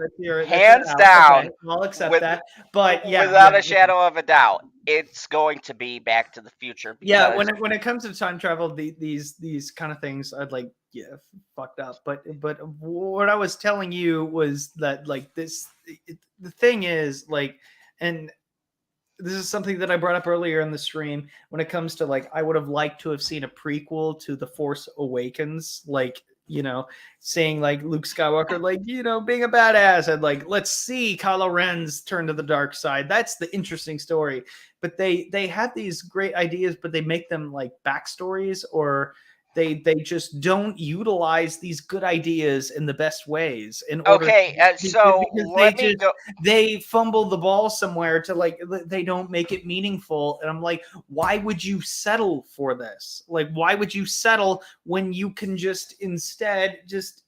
hands down. Okay, I'll accept that. But yeah, without a shadow of a doubt, it's going to be Back to the Future. Yeah, when it comes to time travel, these kind of things, I'd like fucked up. But what I was telling you was that like this, the thing is like, and this is something that I brought up earlier in the stream. When it comes to like, I would have liked to have seen a prequel to The Force Awakens, like. Saying like Luke Skywalker, like, being a badass and like, let's see Kylo Ren's turn to the dark side. That's the interesting story. But they have these great ideas, but they make them like backstories or They just don't utilize these good ideas in the best ways in order so because let me go. they fumble the ball somewhere to like they don't make it meaningful. And I'm like, why would you settle for this? Like, why would you settle when you can just instead just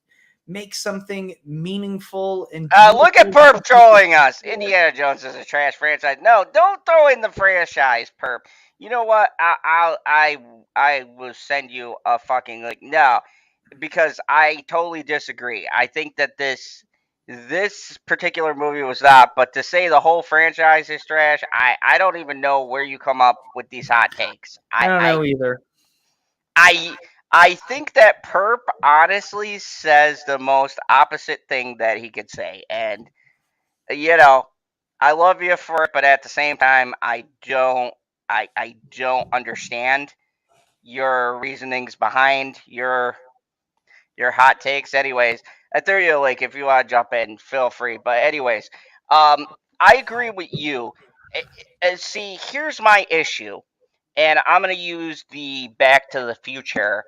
make something meaningful and Look at Perp trolling us. Indiana Jones is a trash franchise. No, don't throw in the franchise, Perp. You know what? I will send you a fucking link. No, because I totally disagree. I think that this particular movie was not, but to say the whole franchise is trash, I don't even know where you come up with these hot takes. I don't know either. I think that Perp honestly says the most opposite thing that he could say. And, you know, I love you for it, but at the same time, I don't understand your reasonings behind your hot takes. Anyways, I threw you a link if you want to jump in, feel free. But anyways, I agree with you. See, here's my issue, and I'm going to use the Back to the Future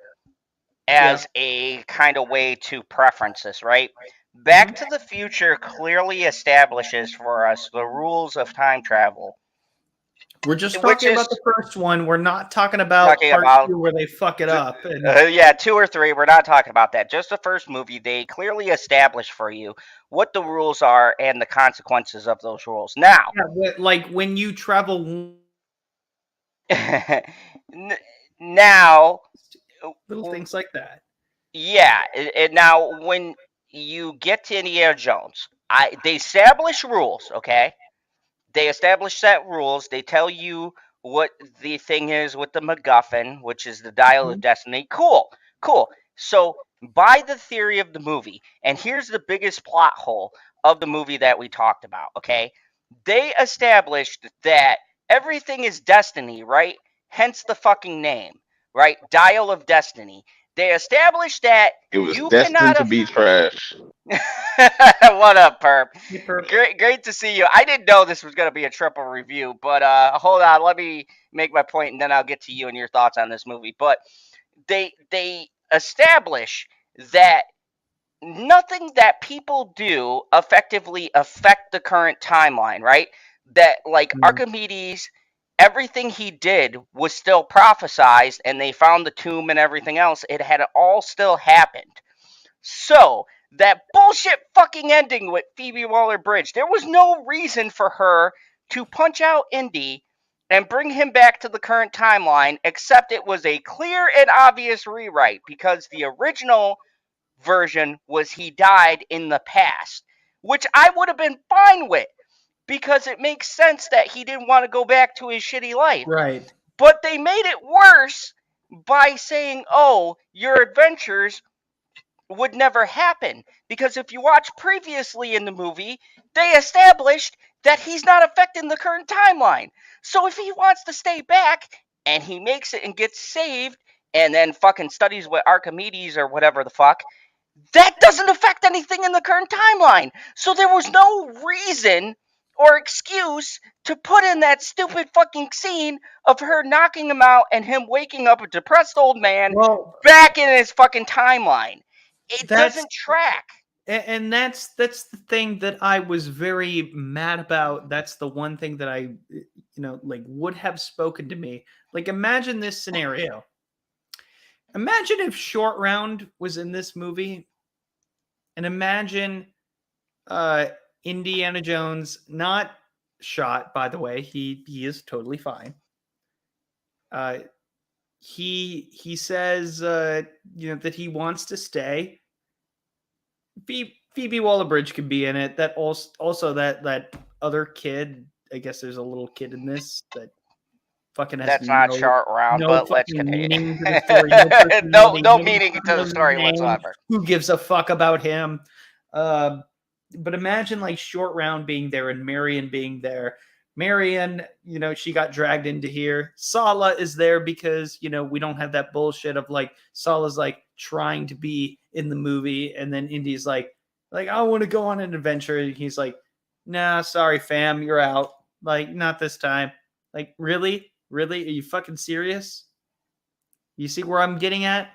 as a kind of way to preference this, right? Back to the Future clearly establishes for us the rules of time travel. We're just talking about the first one. We're not talking about part 2 where they fuck it up. Yeah, 2 or 3. We're not talking about that. Just the first movie, they clearly establish for you what the rules are and the consequences of those rules. Now, like when you travel, now little things like that. Yeah, and now when you get to Indiana Jones, they establish rules, okay? They establish set rules. They tell you what the thing is with the MacGuffin, which is the Dial of Destiny. Cool. So, by the theory of the movie, and here's the biggest plot hole of the movie that we talked about, okay? They established that everything is destiny, right? Hence the fucking name, right? Dial of Destiny. They established that it was destined to be trash. What up, Perp? Hey, Perp. Great to see you. I didn't know this was going to be a triple review, but hold on. Let me make my point, and then I'll get to you and your thoughts on this movie. But they establish that nothing that people do effectively affect the current timeline, right? That, like, Archimedes, everything he did was still prophesized, and they found the tomb and everything else. It had all still happened. So, that bullshit fucking ending with Phoebe Waller-Bridge, there was no reason for her to punch out Indy and bring him back to the current timeline, except it was a clear and obvious rewrite, because the original version was he died in the past, which I would have been fine with, because it makes sense that he didn't want to go back to his shitty life. Right. But they made it worse by saying, oh, your adventures would never happen. Because if you watch previously in the movie, they established that he's not affecting the current timeline. So if he wants to stay back and he makes it and gets saved and then fucking studies with Archimedes or whatever the fuck, that doesn't affect anything in the current timeline. So there was no reason or excuse to put in that stupid fucking scene of her knocking him out and him waking up a depressed old man back in his fucking timeline. It doesn't track. And that's the thing that I was very mad about. That's the one thing that I, like, would have spoken to me. Like, imagine this scenario. Imagine if Short Round was in this movie, and imagine Indiana Jones, not shot, by the way. He is totally fine. He says that he wants to stay. Phoebe Waller-Bridge could be in it. That also that other kid. I guess there's a little kid in this that fucking has That's not Short Round, but let's continue. No meaning to the story whatsoever. Who gives a fuck about him? But imagine like Short Round being there and Marion being there. Marion, she got dragged into here. Sallah is there because, we don't have that bullshit of like Sallah's like trying to be in the movie. And then Indy's like, I want to go on an adventure. And he's like, nah, sorry, fam, you're out. Like, not this time. Like, really? Really? Are you fucking serious? You see where I'm getting at?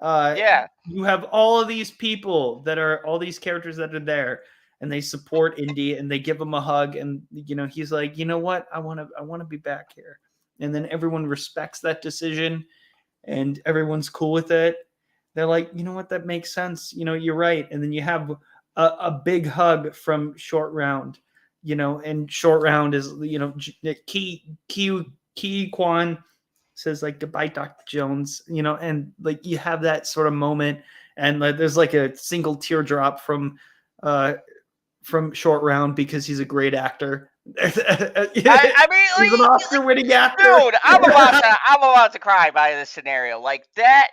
Yeah. You have all of these people that are all these characters that are there, and they support Indy and they give him a hug, and he's like, you know what, I want to be back here, and then everyone respects that decision, and everyone's cool with it. They're like, you know what, that makes sense. You're right. And then you have a big hug from Short Round, and Short Round is, Ki Kwan says like, goodbye, Dr. Jones, and like you have that sort of moment, and like, there's like a single teardrop from Short Round because he's a great actor. I mean, he's an Oscar-winning actor. Dude, I'm about to cry by this scenario. Like that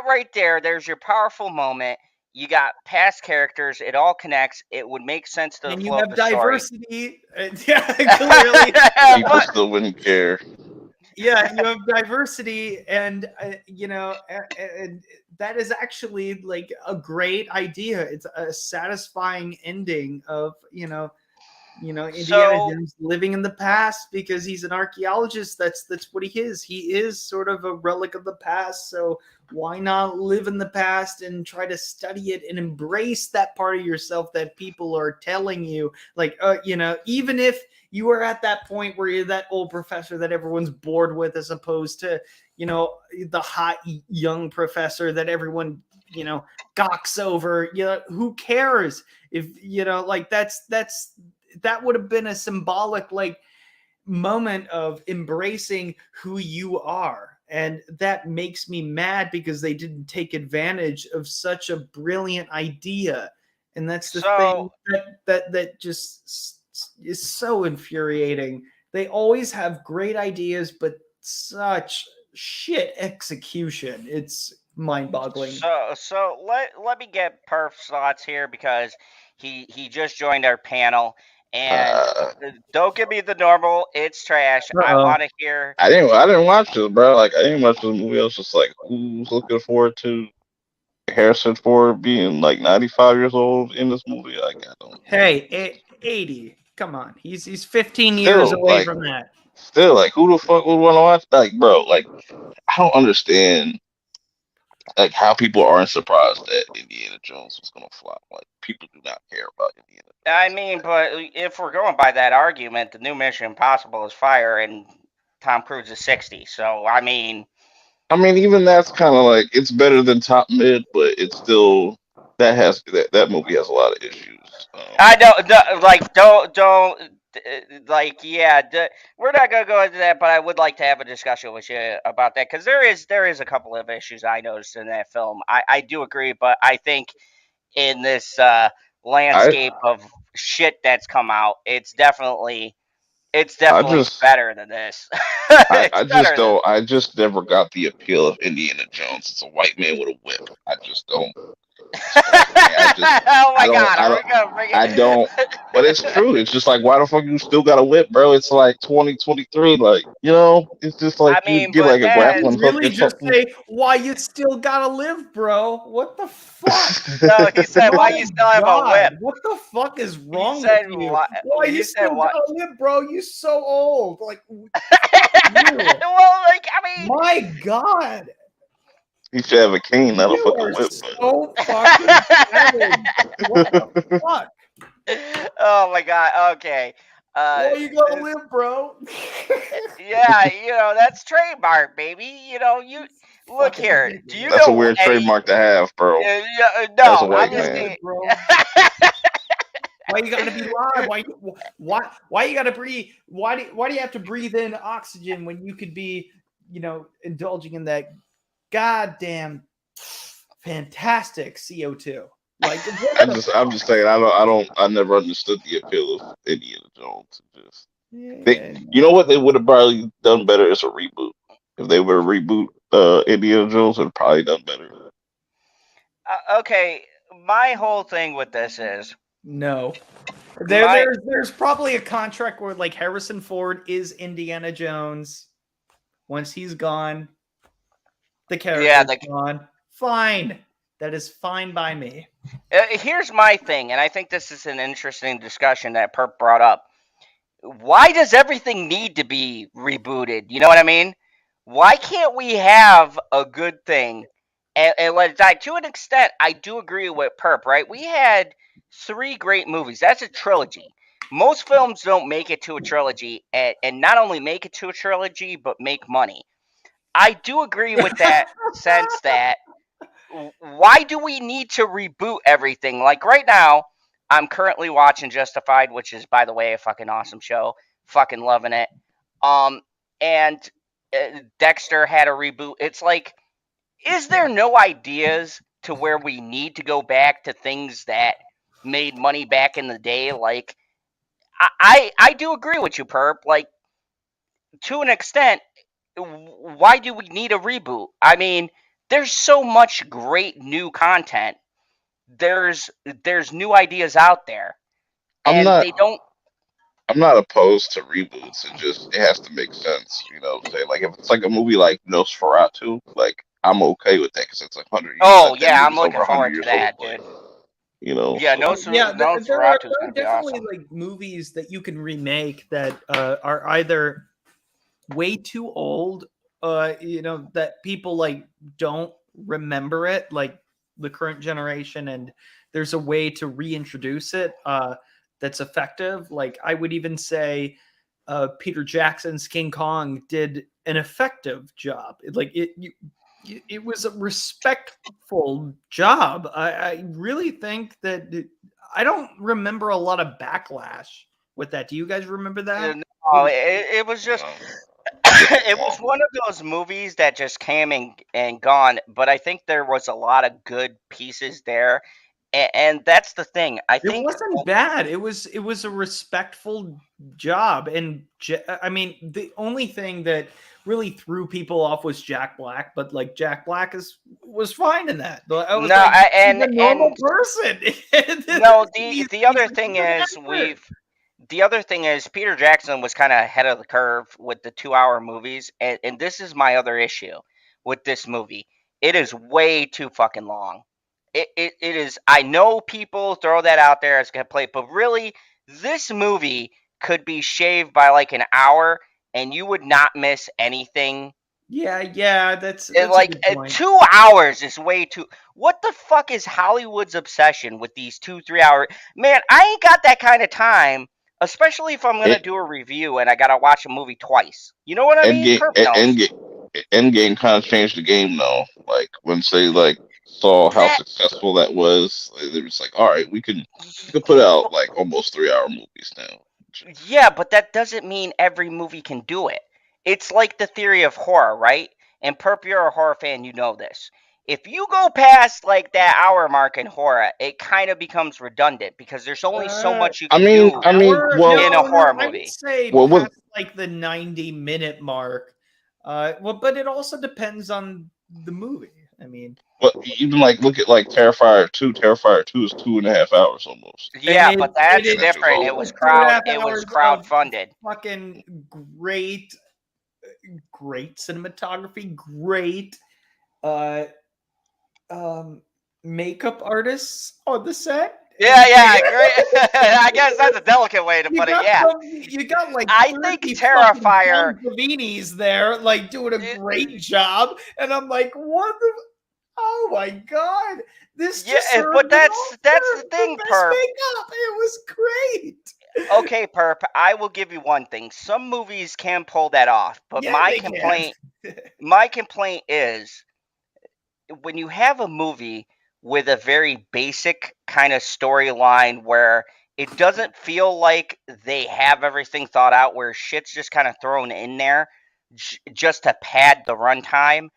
right there. There's your powerful moment. You got past characters. It all connects. It would make sense to the flow of the diversity. Yeah, clearly. People still wouldn't care. Yeah, you have diversity, and and that is actually like a great idea. It's a satisfying ending of Indiana Jones living in the past because he's an archaeologist. That's what he is. He is sort of a relic of the past. So why not live in the past and try to study it and embrace that part of yourself that people are telling you, like, even if you are at that point where you're that old professor that everyone's bored with, as opposed to, the hot young professor that everyone, gawks over. Who cares if, like that would have been a symbolic like moment of embracing who you are. And that makes me mad because they didn't take advantage of such a brilliant idea. And that's the thing that just is so infuriating. They always have great ideas, but such shit execution. It's mind-boggling. So let me get Perf's thoughts here, because he just joined our panel. And don't give me the normal, it's trash. I want to hear. I didn't watch this, bro. Like, I didn't watch this movie. I was just like, who's looking forward to Harrison Ford being like 95 years old in this movie? Like, I don't. Hey, 80. Come on, he's 15 years away from that. Still, like, who the fuck would want to watch? Like, bro, like, I don't understand. Like, how people aren't surprised that Indiana Jones was gonna flop. Like, people do not care about Indiana Jones. I mean, but if we're going by that argument, the new Mission Impossible is fire, and Tom Cruise is 60. So I mean, even that's kind of like, it's better than Top Mid, but it's still that movie has a lot of issues. I don't like, yeah, we're not gonna go into that, but I would like to have a discussion with you about that, because there is a couple of issues I noticed in that film. I do agree, but I think in this landscape of shit that's come out, it's definitely better than this. I just never got the appeal of Indiana Jones. It's a white man with a whip. I just don't. Oh my god! I don't. But it's true. It's just like, why the fuck you still got a whip, bro? It's like 2023. Like, it's just like, you get like a grappling hook. Really, just say why you still gotta live, bro. What the fuck? No, he said why you still have a whip. What the fuck is wrong with you? Why you still gotta live, bro? You so old. Like, well, like, I mean, my god. He should have a cane, not a fucking whip. So fucking savage. What the fuck? Oh my god. Okay. Well, you gotta live, bro. Yeah, that's trademark, baby. You look here. Do you That's know a weird trademark to have, bro. No, that's a white man. Bro. Why you gotta be live? Why you gotta breathe? Why do you have to breathe in oxygen when you could be, indulging in that goddamn fantastic CO2? Like, I'm just saying, I never understood the appeal of Indiana Jones. You know what they would have probably done better is a reboot. If they were to reboot Indiana Jones, would have probably done better. Okay, my whole thing with this is no. There's probably a contract where like Harrison Ford is Indiana Jones. Once he's gone, the character's gone. Fine. That is fine by me. Here's my thing, and I think this is an interesting discussion that Perp brought up. Why does everything need to be rebooted? You know what I mean? Why can't we have a good thing and let it die. To an extent, I do agree with Perp, right? We had 3 great movies. That's a trilogy. Most films don't make it to a trilogy, and not only make it to a trilogy, but make money. I do agree with that sense that why do we need to reboot everything? Like right now, I'm currently watching Justified, which is, by the way, a fucking awesome show. Fucking loving it. And Dexter had a reboot. It's like, is there no ideas to where we need to go back to things that made money back in the day? Like, I do agree with you, Perp. Like, to an extent, why do we need a reboot? I mean, there's so much great new content. There's new ideas out there, I'm and not they don't. I'm not opposed to reboots. It has to make sense. You know what I'm saying? Like if it's like a movie like Nosferatu, like I'm okay with that because it's like 100. Oh That yeah, I'm movie's over looking 100 forward to years old. that, Like dude. Yeah, so Yeah, Nosferatu is there gonna are be definitely awesome. like movies that you can remake that are either way too old, that people like don't remember it, like the current generation, and there's a way to reintroduce it that's effective. Like I would even say Peter Jackson's King Kong did an effective job. It was a respectful job. I really think that I don't remember a lot of backlash with that. Do you guys remember that? No, it was just it was one of those movies that just came and gone. But I think there was a lot of good pieces there, and that's the thing. I It think wasn't bad. It was a respectful job, and I mean, the only thing that really threw people off was Jack Black, but like Jack Black was fine in that. I was no, like, he's a normal and person. no. He's The other a thing good is actor. the other thing is Peter Jackson was kind of ahead of the curve with the 2-hour movies, and this is my other issue with this movie. It is way too fucking long. It is. I know people throw that out there as a complaint, but really, this movie could be shaved by like an hour, and you would not miss anything. Yeah, that's And a like good point. 2 hours is way too. What the fuck is Hollywood's obsession with these 2-3 hour? Man, I ain't got that kind of time. Especially if I'm gonna it do a review and I gotta watch a movie twice. You know what I mean? Endgame Perp knows. Endgame kind of changed the game though. Like when they like saw how That successful that was, they were just like, all right, we could put out like almost 3 hour movies now. Yeah, but that doesn't mean every movie can do it. It's like the theory of horror, right? And Perp, you're a horror fan, you know this. If you go past like that hour mark in horror, it kind of becomes redundant because there's only so Uh, much you can do in a horror I would movie. say well, past like the 90-minute mark. But it also depends on the movie. I mean, but even like look at like Terrifier 2. Terrifier 2 is 2.5 hours almost. and Yeah, but that's it That shit was different. is over. 2.5 It was hours of crowdfunded. fucking great cinematography, great uh makeup artists on the set. Yeah, great. I guess that's a delicate way to You put it. got Yeah, you got like I 30 think fucking Terrifier. Tom Savinis there, like doing a great job, and I'm like, what the? Oh my god, this Yeah, deserved but an that's the Oscar for thing, best Perp. makeup. It was great. Okay, Perp. I will give you one thing. Some movies can pull that off, but Yeah, they can. my complaint is when you have a movie with a very basic kind of storyline where it doesn't feel like they have everything thought out, where shit's just kind of thrown in there just to pad the runtime.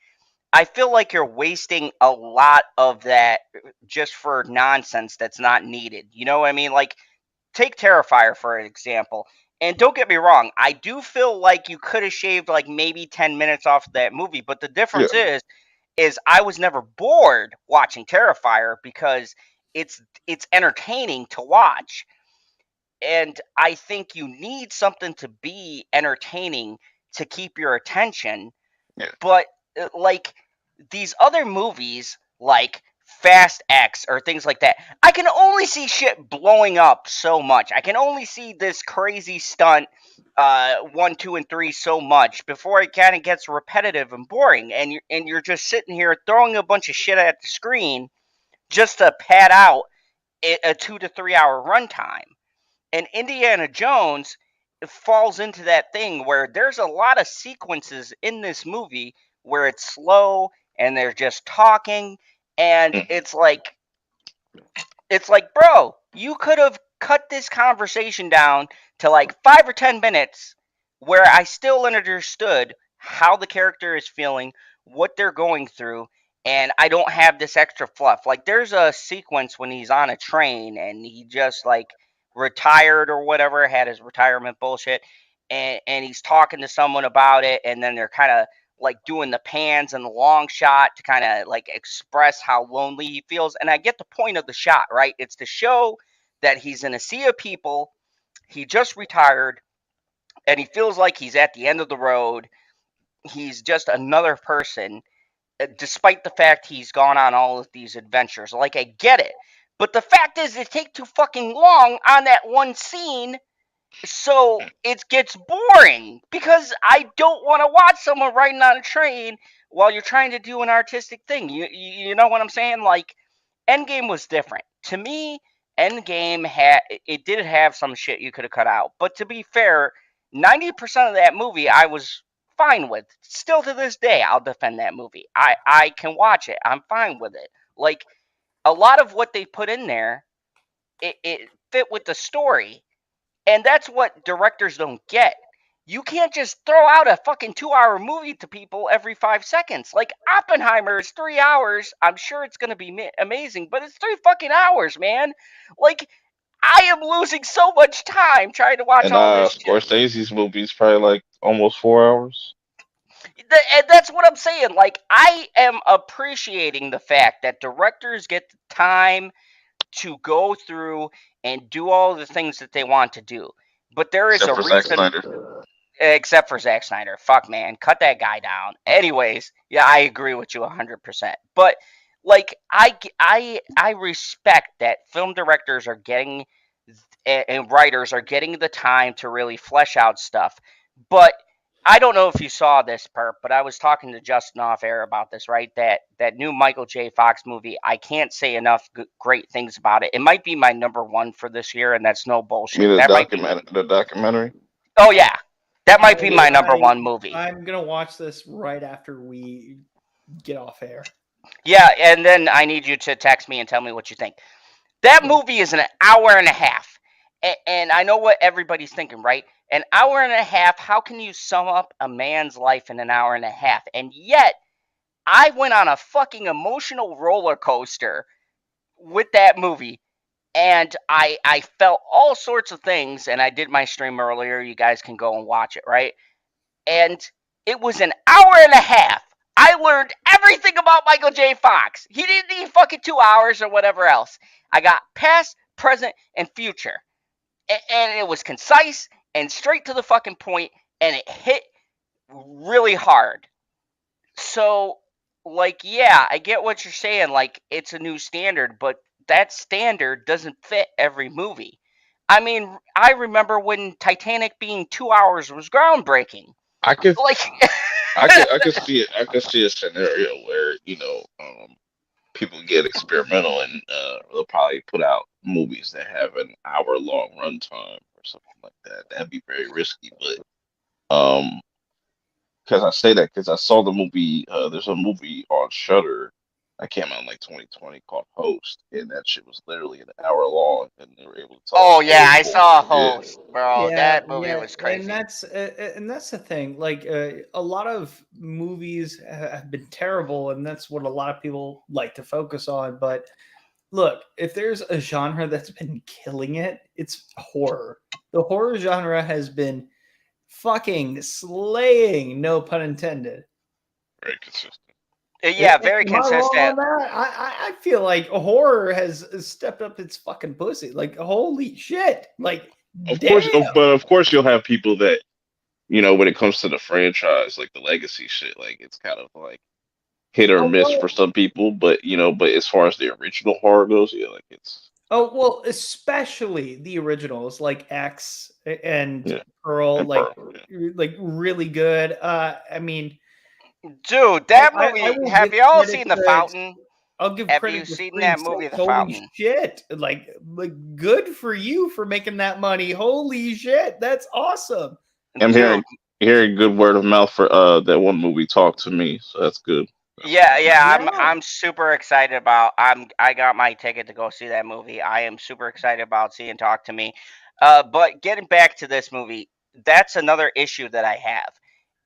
I feel like you're wasting a lot of that just for nonsense that's not needed. You know what I mean? Like, take Terrifier for an example. And don't get me wrong, I do feel like you could have shaved like maybe 10 minutes off of that movie, but the Yeah, difference is I was never bored watching Terrifier because it's entertaining to watch. And I think you need something to be entertaining to keep your attention. yeah. But like these other movies like Fast X or things like that. I can only see shit blowing up so much. I can only see this crazy stunt 1, 2, and 3 so much before it kind of gets repetitive and boring, and you're just sitting here throwing a bunch of shit at the screen just to pad out a 2 to 3 hour runtime. And Indiana Jones falls into that thing where there's a lot of sequences in this movie where it's slow and they're just talking, and it's like, bro, you could have cut this conversation down to like 5 or 10 minutes where I still understood how the character is feeling, what they're going through, and I don't have this extra fluff. Like, there's a sequence when he's on a train and he just like retired or whatever, had his retirement bullshit, and he's talking to someone about it, and then they're kind of like doing the pans and the long shot to kind of like express how lonely he feels. And I get the point of the shot, right? It's to show that he's in a sea of people, he just retired, and he feels like he's at the end of the road. He's just another person, despite the fact he's gone on all of these adventures. Like, I get it. But the fact is, it takes too fucking long on that one scene, so it gets boring, because I don't want to watch someone riding on a train while you're trying to do an artistic thing. You know what I'm saying? Like, Endgame was different. To me, Endgame it did have some shit you could have cut out. But to be fair, 90% of that movie I was fine with. Still to this day, I'll defend that movie. I can watch it. I'm fine with it. Like, a lot of what they put in there, it fit with the story. And that's what directors don't get. You can't just throw out a fucking 2-hour movie to people every 5 seconds. Like, Oppenheimer is 3 hours. I'm sure it's going to be amazing, but it's 3 fucking hours, man. Like, I am losing so much time trying to watch And all this shit. Scorsese's movie's probably like almost 4 hours. And that's what I'm saying. Like, I am appreciating the fact that directors get the time to go through and do all the things that they want to do. But there is Except a for Zack reason. Snyder. Except for Zack Snyder. Fuck, man. Cut that guy down. Anyways, yeah, I agree with you 100%. But, like, I respect that film directors are getting, and writers are getting the time to really flesh out stuff. But I don't know if you saw this, Perp, but I was talking to Justin off air about this, right? That new Michael J. Fox movie, I can't say enough great things about it. It might be my number one for this year, and that's no bullshit. You mean That might be. the documentary? Oh, yeah. That might be my number one movie. I'm going to watch this right after we get off air. Yeah, and then I need you to text me and tell me what you think. That movie is an hour and a half. And I know what everybody's thinking, right? An hour and a half, how can you sum up a man's life in an hour and a half? And yet, I went on a fucking emotional roller coaster with that movie. And I felt all sorts of things, and I did my stream earlier. You guys can go and watch it, right? And it was an hour and a half. I learned everything about Michael J. Fox. He didn't need fucking 2 hours or whatever else. I got past, present, and future. And it was concise and straight to the fucking point, and it hit really hard. So, like, yeah, I get what you're saying. Like, it's a new standard, but that standard doesn't fit every movie. I mean, I remember when Titanic being 2 hours was groundbreaking. I could Like, I could see it. I could see a scenario where people get experimental and they'll probably put out movies that have an hour-long runtime or something like that. That'd be very risky, but because I say that because I saw the movie. There's a movie on Shudder that came out in like 2020 called Host, and that shit was literally an hour long, and they were able to tell. oh yeah, I saw Host, bro. That movie was crazy. And that's the thing. Like, a lot of movies have been terrible, and that's what a lot of people like to focus on. But look, if there's a genre that's been killing it, it's horror. The horror genre has been fucking slaying, no pun intended. Very consistent. Yeah, very consistent. I feel like horror has stepped up its fucking pussy. Like, holy shit! Like, of course, you'll have people that when it comes to the franchise, like the legacy shit, like it's kind of like hit or Oh miss well, for some people, but but as far as the original horror goes, yeah, like it's especially the originals like X and yeah, Pearl, and Pearl. Yeah. like really good. I mean, Dude, that I movie. will Have give you all credit seen The to Fountain? I'll give Have credit you to seen Scream that movie, Six. The Holy Fountain? shit! Like good for you for making that money. Holy shit, that's awesome. I'm Dude, hearing good word of mouth for that one movie, Talk to Me, so that's good. yeah, yeah, Yeah, I'm super excited about. I got my ticket to go see that movie. I am super excited about seeing Talk to Me. But getting back to this movie, that's another issue that I have.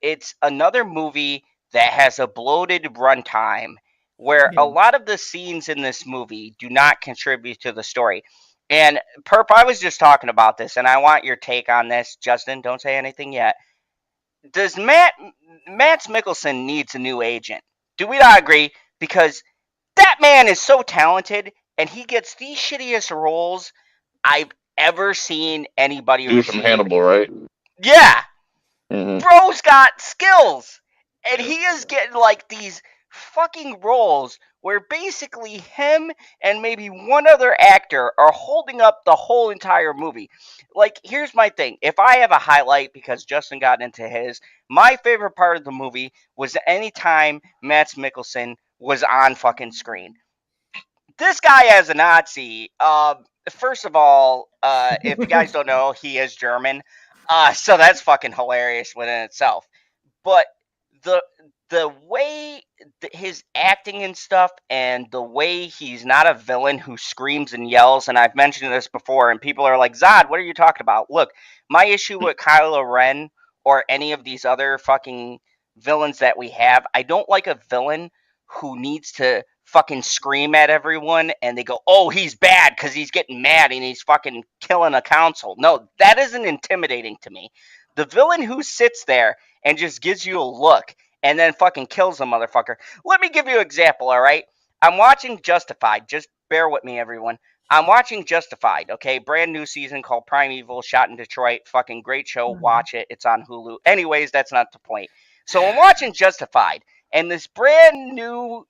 It's another movie that has a bloated runtime where yeah. a lot of the scenes in this movie do not contribute to the story. And Perp, I was just talking about this, and I want your take on this. Justin, don't say anything yet. Does Mads Mikkelsen needs a new agent? Do we not agree? Because that man is so talented, and he gets the shittiest roles I've ever seen anybody Dude from receive. Hannibal, right? Yeah, Hmm. bro's got skills, and Yeah. he is getting like these fucking roles where basically him and maybe one other actor are holding up the whole entire movie. Like, here's my thing. If I have a highlight, because Justin got into his, my favorite part of the movie was anytime Mads Mikkelsen was on fucking screen. This guy as a Nazi, first of all, if you guys don't know, he is German. So that's fucking hilarious within itself. But the the way his acting and stuff, and the way he's not a villain who screams and yells, and I've mentioned this before, and people are like, Zod, what are you talking about? Look, my issue with Kylo Ren or any of these other fucking villains that we have, I don't like a villain who needs to fucking scream at everyone and they go, oh, he's bad because he's getting mad and he's fucking killing a council. No, that isn't intimidating to me. The villain who sits there and just gives you a look and then fucking kills the motherfucker. Let me give you an example, all right? I'm watching Justified. Just bear with me, everyone. I'm watching Justified, okay? Brand new season called Primeval, shot in Detroit. Fucking great show. Watch it. It's on Hulu. Anyways, that's not the point. So I'm watching Justified, and this brand new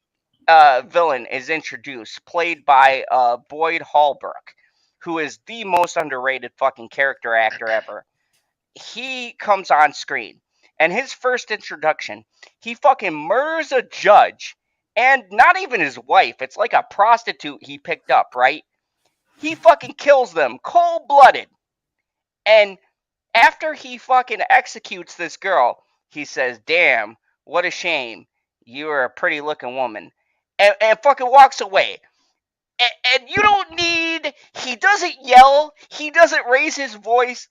villain is introduced, played by Boyd Holbrook, who is the most underrated fucking character actor ever. He comes on screen, and his first introduction, he fucking murders a judge, and not even his wife. It's like a prostitute he picked up, right? He fucking kills them cold blooded, and after he fucking executes this girl, he says, "Damn, what a shame. You are a pretty looking woman," and fucking walks away. And you don't need. He doesn't yell. He doesn't raise his voice.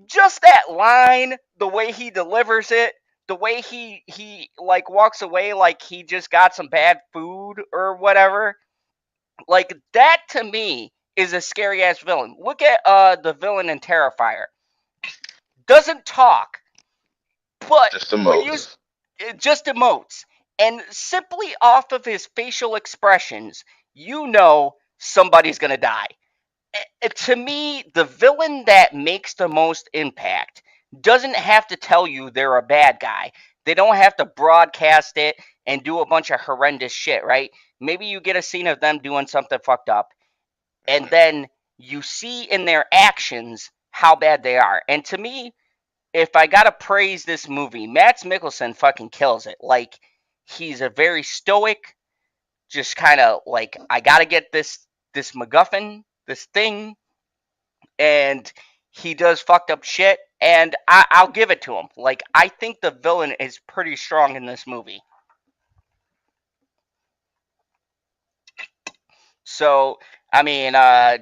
Just that line, the way he delivers it, the way he like walks away like he just got some bad food or whatever. Like that to me is a scary ass villain. Look at the villain in Terrifier. Doesn't talk, but Just the when you most. it just emotes, and simply off of his facial expressions, you know somebody's gonna die. To me, the villain that makes the most impact doesn't have to tell you they're a bad guy. They don't have to broadcast it and do a bunch of horrendous shit, right? Maybe you get a scene of them doing something fucked up, and then you see in their actions how bad they are. And to me, if I gotta praise this movie, Mads Mikkelsen fucking kills it. Like, he's a very stoic, just kind of like, I gotta get this MacGuffin, this thing, and he does fucked up shit, and I'll give it to him. Like, I think the villain is pretty strong in this movie. So, I mean,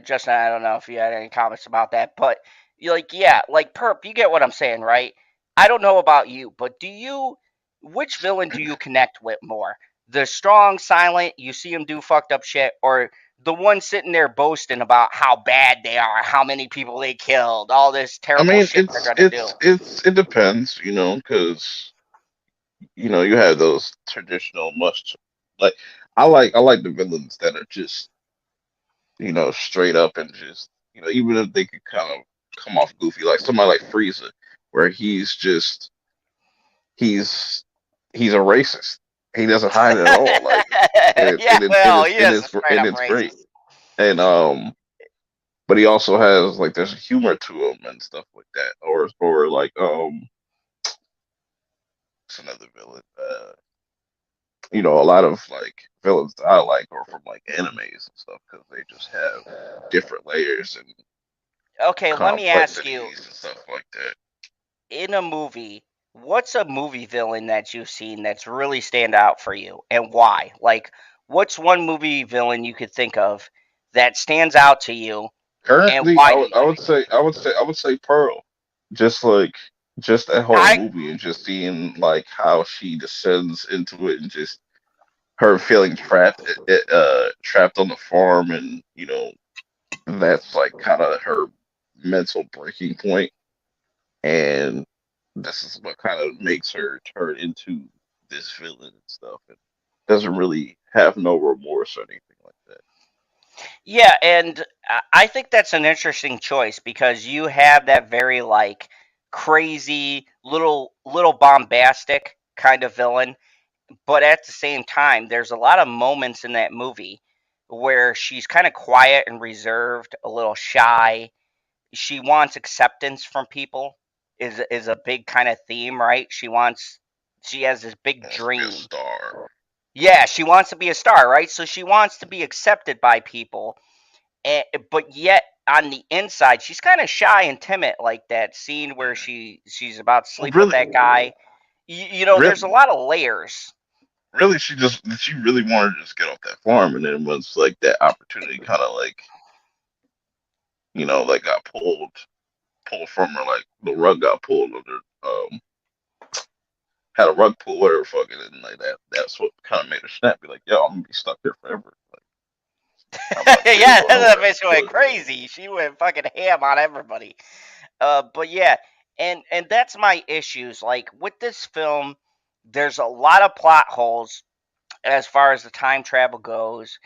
Justin, I don't know if you had any comments about that, but like, yeah, like Perp, you get what I'm saying, right? I don't know about you, but which villain do you connect with more? The strong, silent, you see him do fucked up shit, or the one sitting there boasting about how bad they are, how many people they killed, all this I terrible mean, shit they're gonna do? it depends, because you have those traditional must like I like the villains that are just straight up and just even if they could kind of come off goofy, like somebody like Frieza, where he's just he's he's a racist. he doesn't hide it at all. Like, Yeah, well, he has straight and up it's great. racist. And but he also has like there's humor to him and stuff like that. Or like what's another villain? A lot of like villains that I like are from like animes and stuff because they just have different layers and Okay, let me ask you, complexities and stuff like that. in a movie, what's a movie villain that you've seen that's really stand out for you, and why? Like, what's one movie villain you could think of that stands out to you, and Currently, why do you like it? I would say Pearl. Just like just that whole I movie and just seeing like how she descends into it and just her feeling trapped trapped on the farm and that's like kind of her mental breaking point and this is what kind of makes her turn into this villain and stuff and doesn't really have no remorse or anything like that. Yeah, and I think that's an interesting choice because you have that very like crazy little bombastic kind of villain, but at the same time there's a lot of moments in that movie where she's kind of quiet and reserved, a little shy. She wants acceptance from people is a big kind of theme, right? She has this big Wants to be a dream. star. Yeah, she wants to be a star, right? So she wants to be accepted by people, but yet on the inside she's kind of shy and timid, like that scene where she's about to sleep with Really, that guy. There's a really, lot of layers. really, she really wanted to just get off that farm, and then once like that opportunity kind of like like got pulled from her, like the rug got pulled, or had a rug pull, whatever, fucking, and like that's what kind of made her snap, be like, yo, I'm gonna be stuck here forever. Like I'm not gonna be able to Yeah, go that nowhere. bitch went crazy. She went fucking ham on everybody. But yeah, and that's my issues. Like with this film, there's a lot of plot holes as far as the time travel goes.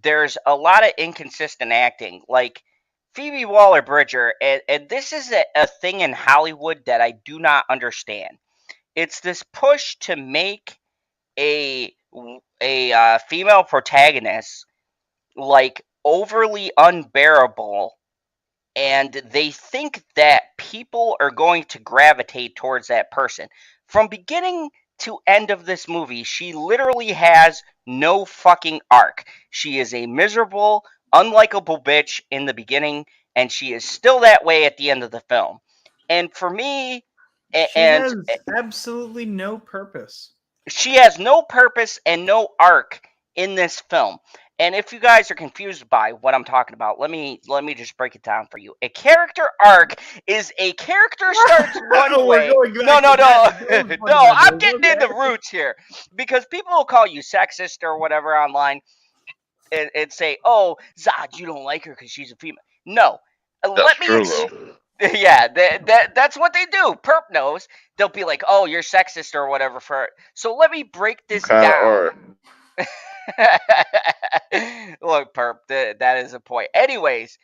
There's a lot of inconsistent acting. Like Phoebe Waller-Bridge, and this is a thing in Hollywood that I do not understand. It's this push to make a female protagonist like overly unbearable, and they think that people are going to gravitate towards that person. From beginning to end of this movie, she literally has no fucking arc. She is a miserable, unlikable bitch in the beginning, and she is still that way at the end of the film. And for me, She and has absolutely no purpose. she has no purpose and no arc in this film. And if you guys are confused by what I'm talking about, let me just break it down for you. A character arc is a character starts one Oh, we're way. going back No, no, to no, those no. I'm fundamentals. getting into Okay. roots here because people will call you sexist or whatever online and say, "Oh, Zod, you don't like her because she's a female." No, That's let me true though. yeah, that's what they do. Perp knows. They'll be like, "Oh, you're sexist or whatever." So let me break You this kind of down. are. Look, Perp, that is a point. Anyways,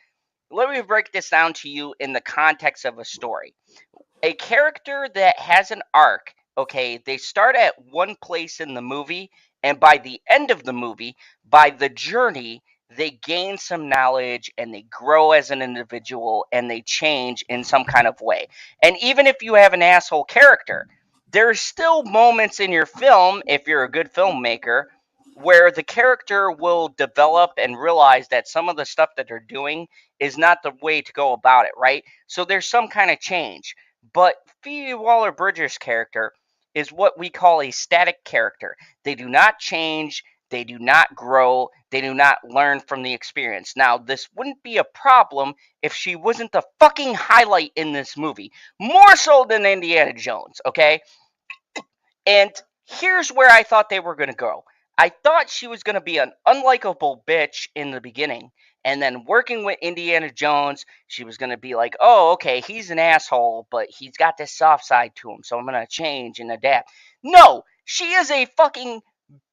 let me break this down to you in the context of a story. A character that has an arc, okay, they start at one place in the movie, and by the end of the movie, by the journey, they gain some knowledge and they grow as an individual and they change in some kind of way. And even if you have an asshole character, there's still moments in your film, if you're a good filmmaker, where the character will develop and realize that some of the stuff that they're doing is not the way to go about it, right? So there's some kind of change. But Phoebe Waller-Bridge's character is what we call a static character. They do not change, they do not grow, they do not learn from the experience. Now, this wouldn't be a problem if she wasn't the fucking highlight in this movie, more so than Indiana Jones, okay? And here's where I thought they were going to go. I thought she was going to be an unlikable bitch in the beginning. And then working with Indiana Jones, she was going to be like, oh, okay, he's an asshole, but he's got this soft side to him, so I'm going to change and adapt. No, she is a fucking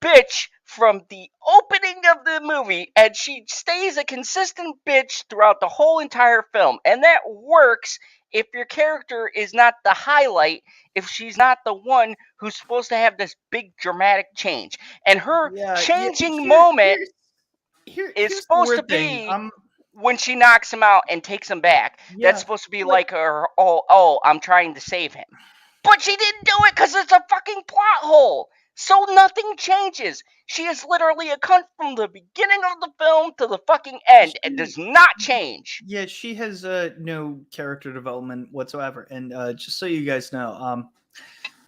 bitch from the opening of the movie, and she stays a consistent bitch throughout the whole entire film. And that works if your character is not the highlight, if she's not the one who's supposed to have this big dramatic change. And her changing moment is here's supposed the to weird thing. be when she knocks him out and takes him back. That's supposed to be like her, oh, I'm trying to save him. But she didn't do it because it's a fucking plot hole. So nothing changes. She is literally a cunt from the beginning of the film to the fucking end. It does not change. Yeah, she has no character development whatsoever. And just so you guys know,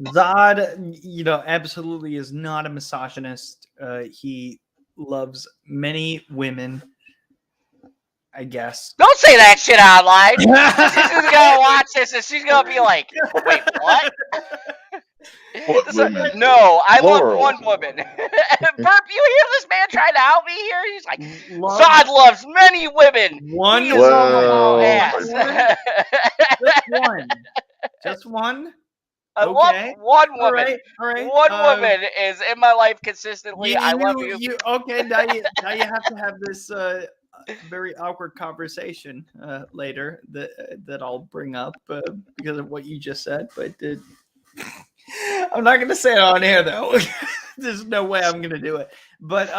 Zod, absolutely is not a misogynist. He loves many women, I guess. Don't say that shit out loud. She's gonna watch this and she's gonna be like, wait, what? No, I love one woman. Burp, you hear this man trying to out me here? He's like, Zod loves many women. One is on my ass. Just one. I love one woman. All right. One woman is in my life consistently. I love you. Okay, now you have to have this very awkward conversation later that I'll bring up because of what you just said. But I'm not going to say it on air though. There's no way I'm going to do it. But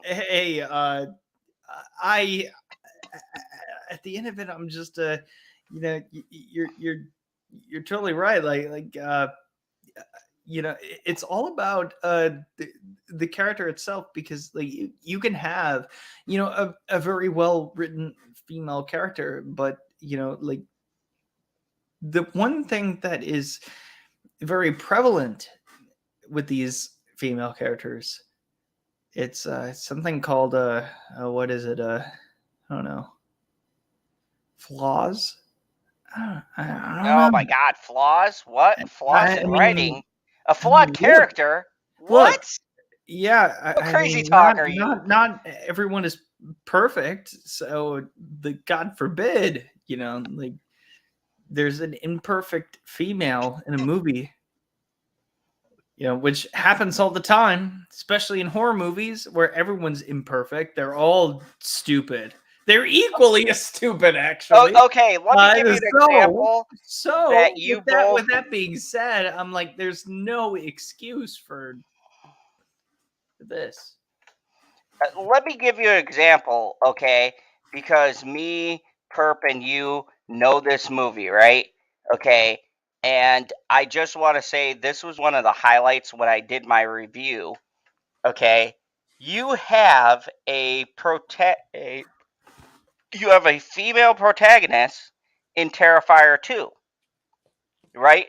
hey, I at the end of it, I'm just you're totally right. It's all about the character itself, because like you can have a very well written female character, but like the one thing that is very prevalent with these female characters, it's something called what is it? I don't know. Flaws. I don't know. My God, flaws? What? Flaws in writing? A flawed character? What? Look, yeah. What crazy talk are you? Not everyone is perfect, so God forbid, like there's an imperfect female in a movie, which happens all the time, especially in horror movies where everyone's imperfect. They're all stupid. They're equally as stupid, actually. Okay, let me give you an example. So, that with that being said, I'm like, there's no excuse for this. Let me give you an example, okay? Because me, Perp, and you know this movie, right? Okay, and I just want to say this was one of the highlights when I did my review. Okay, you have a female protagonist in Terrifier 2, right?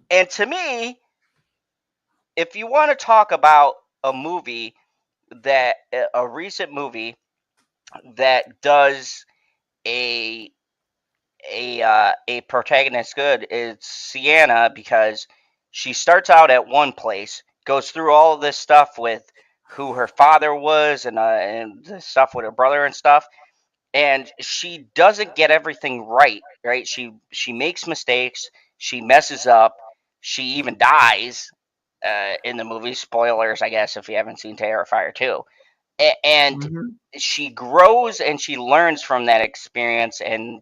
And to me, if you want to talk about a recent movie that does a protagonist good, it's Sienna, because she starts out at one place, goes through all of this stuff with who her father was and the stuff with her brother and stuff. And she doesn't get everything right? She makes mistakes. She messes up. She even dies in the movie. Spoilers, I guess, if you haven't seen Terrifier 2. And she grows and she learns from that experience and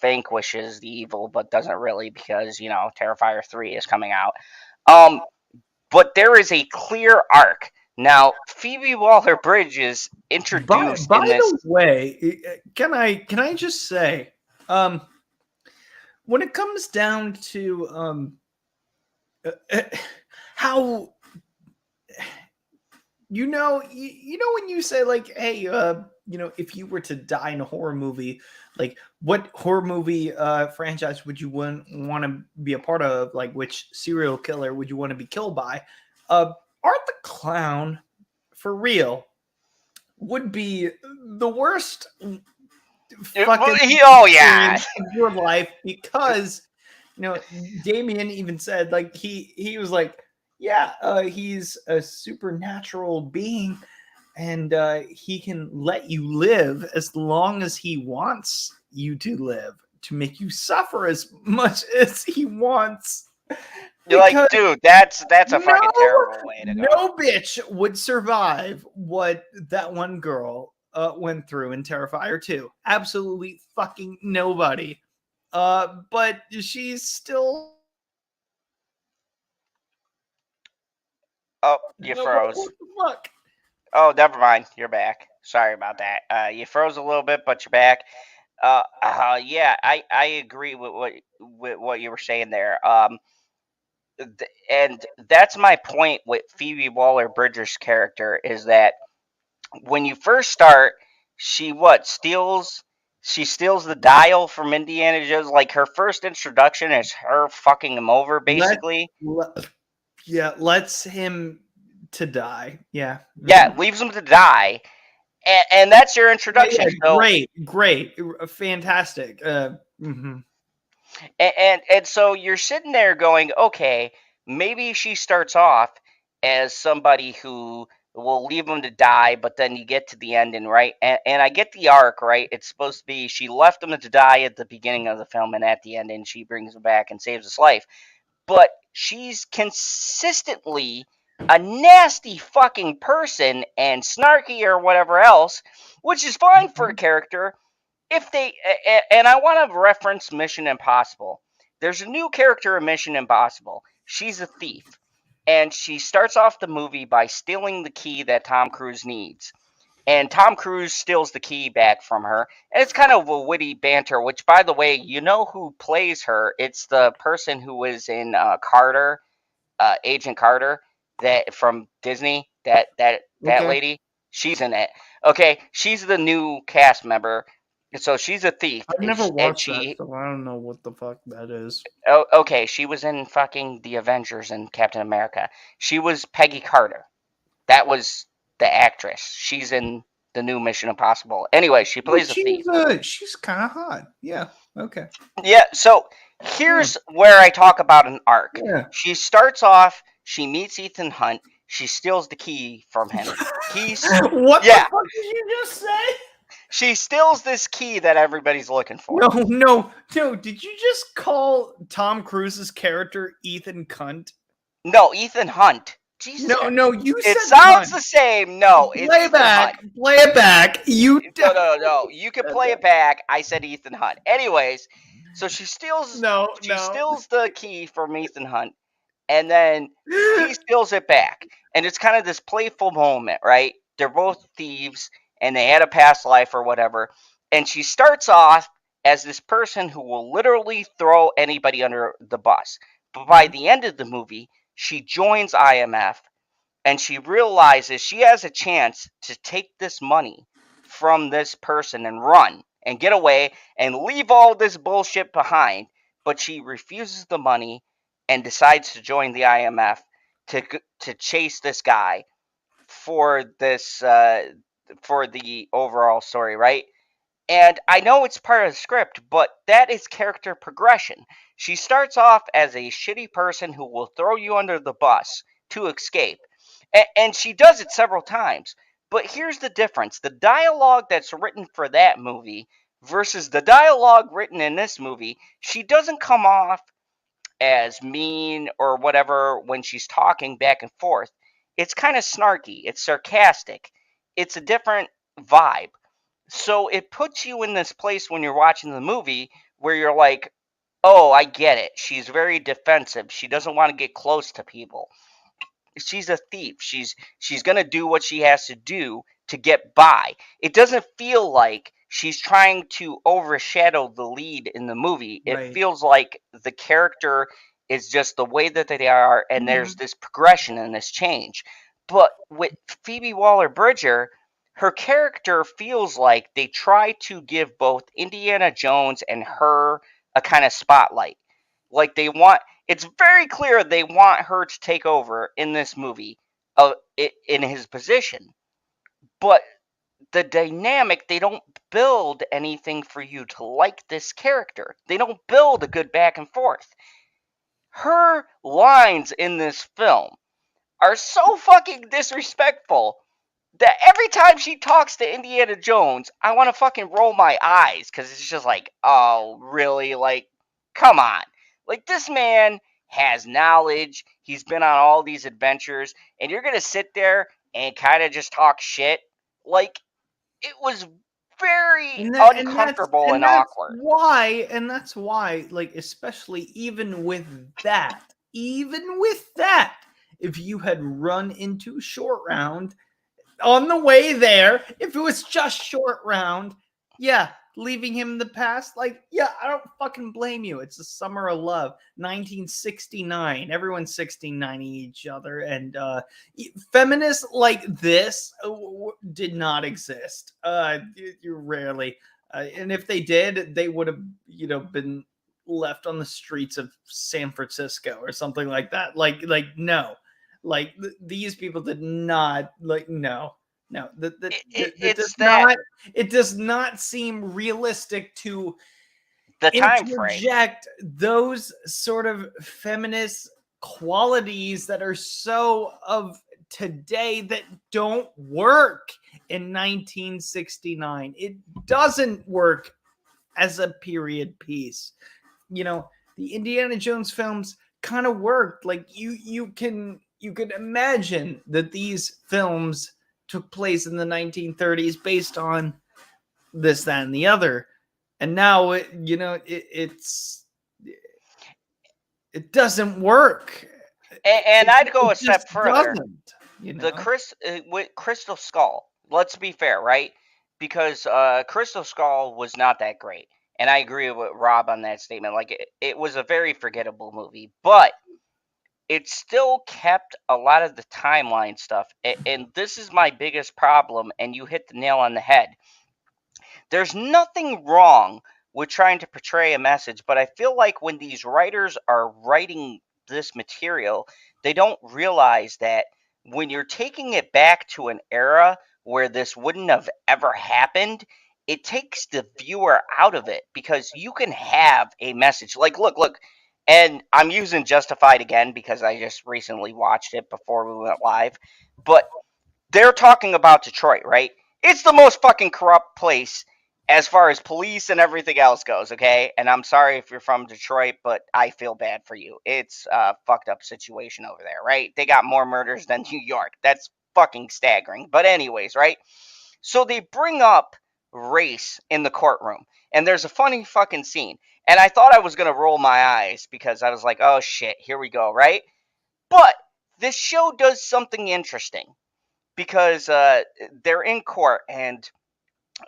vanquishes the evil, but doesn't really, because, Terrifier 3 is coming out. But there is a clear arc. Now, Phoebe Waller-Bridge is introduced by in this. the way, can I just say, when it comes down to how when you say like, hey, if you were to die in a horror movie, like what horror movie franchise would you want to be a part of? Like, which serial killer would you want to be killed by? Art the Clown, for real, would be the worst fucking experience of your life, because Damien even said, like, he was like, he's a supernatural being, and he can let you live as long as he wants you to live, to make you suffer as much as he wants. You're like, dude, that's a fucking terrible way to go. No bitch would survive what that one girl went through in Terrifier 2. Absolutely fucking nobody. But she's still. Oh, you froze. What the fuck? Oh, never mind. You're back. Sorry about that. You froze a little bit, but you're back. Yeah, I agree with what you were saying there. And that's my point with Phoebe Waller-Bridge's character is that when you first start, she steals the dial from Indiana Jones. Like her first introduction is her fucking him over, basically. Let's him to die. Yeah. Yeah, leaves him to die, and that's your introduction. Yeah, So, great, fantastic. and so you're sitting there going, okay, maybe she starts off as somebody who will leave him to die, but then you get to the ending, right? And I get the arc, right? It's supposed to be she left him to die at the beginning of the film, and at the end, and she brings him back and saves his life. But she's consistently a nasty fucking person and snarky or whatever else, which is fine for a character. If they and I want to reference Mission Impossible. There's a new character in Mission Impossible. She's a thief, and she starts off the movie by stealing the key that Tom Cruise needs. And Tom Cruise steals the key back from her. And it's kind of a witty banter, which, by the way, you know who plays her? It's the person who was in Carter, Agent Carter, that from Disney. That Okay. lady, she's in it. Okay, she's the new cast member. So she's a thief. I've never and watched she, that, so I don't know what the fuck that is. Oh, okay, she was in fucking the Avengers and Captain America. She was Peggy Carter. That was the actress. She's in the new Mission Impossible. Anyway, she plays a thief. She's kind of hot. Yeah. Okay. Yeah, so here's where I talk about an arc. Yeah. She starts off, she meets Ethan Hunt, she steals the key from him. What Yeah. the fuck did you just say? She steals this key that everybody's looking for. No. Did you just call Tom Cruise's character Ethan Cunt? No, Ethan Hunt. Jesus. No, you said it sounds Cunt. the same. No, it's Play Ethan Hunt. Play it back. No. You can play it back. I said Ethan Hunt. Anyways, so she steals steals the key from Ethan Hunt, and then he steals it back. And it's kind of this playful moment, right? They're both thieves, and they had a past life or whatever. And she starts off as this person who will literally throw anybody under the bus. But by the end of the movie, she joins IMF, and she realizes she has a chance to take this money from this person and run and get away and leave all this bullshit behind. But she refuses the money and decides to join the IMF to chase this guy for this for the overall story, right? And I know it's part of the script, but that is character progression. She starts off as a shitty person who will throw you under the bus to escape. And she does it several times. But here's the difference. The dialogue that's written for that movie versus the dialogue written in this movie, she doesn't come off as mean or whatever when she's talking back and forth. It's kind of snarky. It's sarcastic. It's a different vibe. So it puts you in this place when you're watching the movie where you're like, oh, I get it. She's very defensive. She doesn't want to get close to people. She's a thief. She's going to do what she has to do to get by. It doesn't feel like she's trying to overshadow the lead in the movie. It Right. feels like the character is just the way that they are, and there's this progression and this change. But with Phoebe Waller-Bridge, her character feels like they try to give both Indiana Jones and her a kind of spotlight. Like it's very clear they want her to take over in this movie in his position. But the dynamic, they don't build anything for you to like this character. They don't build a good back and forth. Her lines in this film are so fucking disrespectful that every time she talks to Indiana Jones, I want to fucking roll my eyes because it's just like, oh, really? Like, come on. Like, this man has knowledge. He's been on all these adventures, and you're going to sit there and kind of just talk shit? Like, it was very uncomfortable and awkward. That's why, like, especially even with that, if you had run into Short Round on the way there, if it was just Short Round, yeah, leaving him in the past, like, yeah, I don't fucking blame you. It's the summer of love, 1969. Everyone's 69ing each other, and feminists like this did not exist. You rarely, and if they did, they would have, been left on the streets of San Francisco or something like that. Like no. Like these people did not, like, no, it does not seem realistic to the time frame. Interject those sort of feminist qualities that are so of today that don't work in 1969. It doesn't work as a period piece. The Indiana Jones films kind of worked. Like you can imagine that these films took place in the 1930s based on this, that, and the other. And now it doesn't work. And I'd go a step further. With Crystal Skull, let's be fair, right? Because Crystal Skull was not that great. And I agree with Rob on that statement. Like, it was a very forgettable movie, but it still kept a lot of the timeline stuff. And this is my biggest problem, and you hit the nail on the head. There's nothing wrong with trying to portray a message, but I feel like when these writers are writing this material, they don't realize that when you're taking it back to an era where this wouldn't have ever happened, it takes the viewer out of it, because you can have a message. Like, look, and I'm using Justified again because I just recently watched it before we went live, but they're talking about Detroit, right? It's the most fucking corrupt place as far as police and everything else goes, okay? And I'm sorry if you're from Detroit, but I feel bad for you. It's a fucked up situation over there, right? They got more murders than New York. That's fucking staggering. But anyways, right? So they bring up race in the courtroom, and there's a funny fucking scene. And I thought I was going to roll my eyes because I was like, oh shit, here we go, right? But this show does something interesting because they're in court, and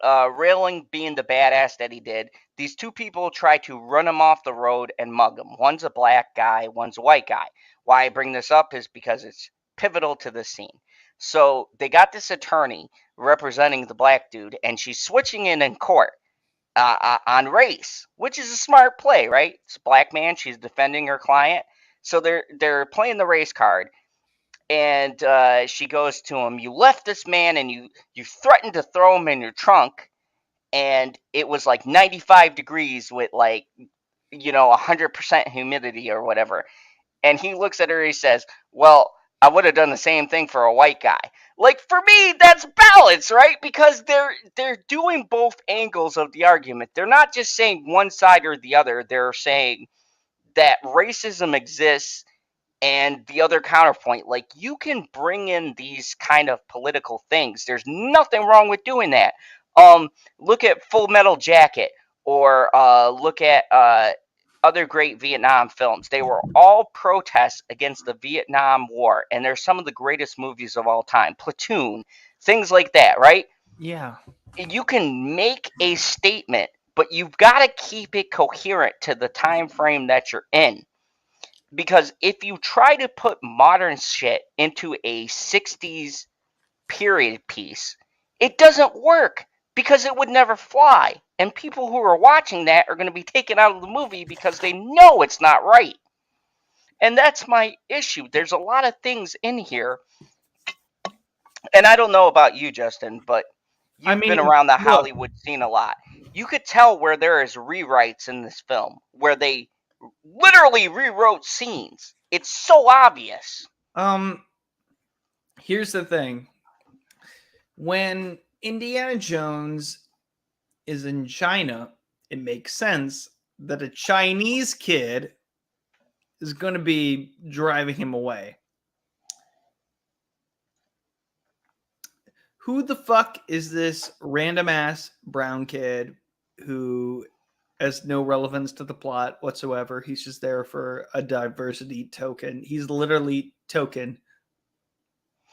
Railing being the badass that he did, these two people try to run him off the road and mug him. One's a black guy, one's a white guy. Why I bring this up is because it's pivotal to this scene. So they got this attorney representing the black dude, and she's switching in court on race, which is a smart play, right? It's a black man, she's defending her client. So they're playing the race card. And she goes to him, you left this man and you threatened to throw him in your trunk, and it was like 95 degrees with 100% humidity or whatever. And he looks at her, he says, well, I would have done the same thing for a white guy. Like, for me, that's balance, right? Because they're doing both angles of the argument. They're not just saying one side or the other. They're saying that racism exists, and the other counterpoint. Like, you can bring in these kind of political things. There's nothing wrong with doing that. Look at Full Metal Jacket, or look at other great Vietnam films. They were all protests against the Vietnam War, and they're some of the greatest movies of all time. Platoon, things like that, right? Yeah. You can make a statement, but you've got to keep it coherent to the time frame that you're in. Because if you try to put modern shit into a 60s period piece, it doesn't work, because it would never fly. And people who are watching that are going to be taken out of the movie because they know it's not right. And that's my issue. There's a lot of things in here. And I don't know about you, Justin, but you've been around the Hollywood scene a lot. You could tell where there is rewrites in this film, where they literally rewrote scenes. It's so obvious. Here's the thing. When Indiana Jones is in China, it makes sense that a Chinese kid is going to be driving him away. who the fuck is this random ass brown kid who has no relevance to the plot whatsoever? He's just there for a diversity token. He's literally Token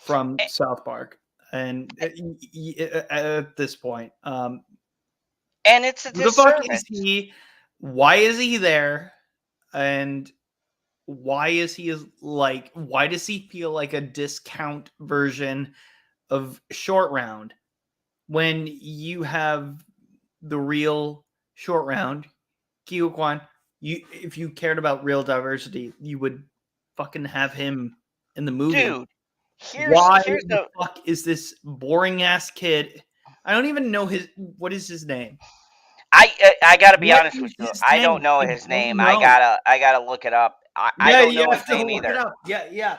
from South Park. And at this point, and it's a who the fuck disservice. is he? Why is he there? And why is he like? Why does he feel like a discount version of Short Round when you have the real Short Round, Kyo Kwan? If you cared about real diversity, you would fucking have him in the movie. Dude, Why here's the fuck is this boring ass kid? I don't even know what is his name. I gotta be What honest with is you. his I name? don't know I his don't name. know. I gotta look it up. I don't know his name look either. it up. Yeah.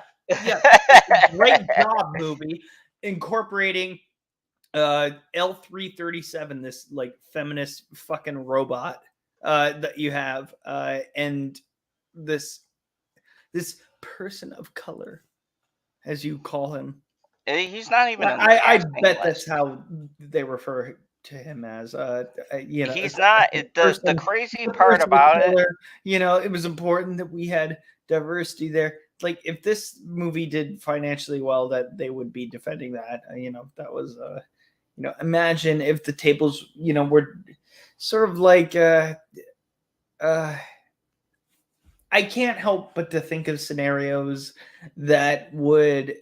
Great job, movie, incorporating L337, this like feminist fucking robot that you have, and this person of color, as you call him. He's not even. I bet that's how they refer to him as. He's not. The crazy part about it. It was important that we had diversity there. Like, if this movie did financially well, that they would be defending that. That was. Imagine if the tables, were sort of like. I can't help but to think of scenarios that would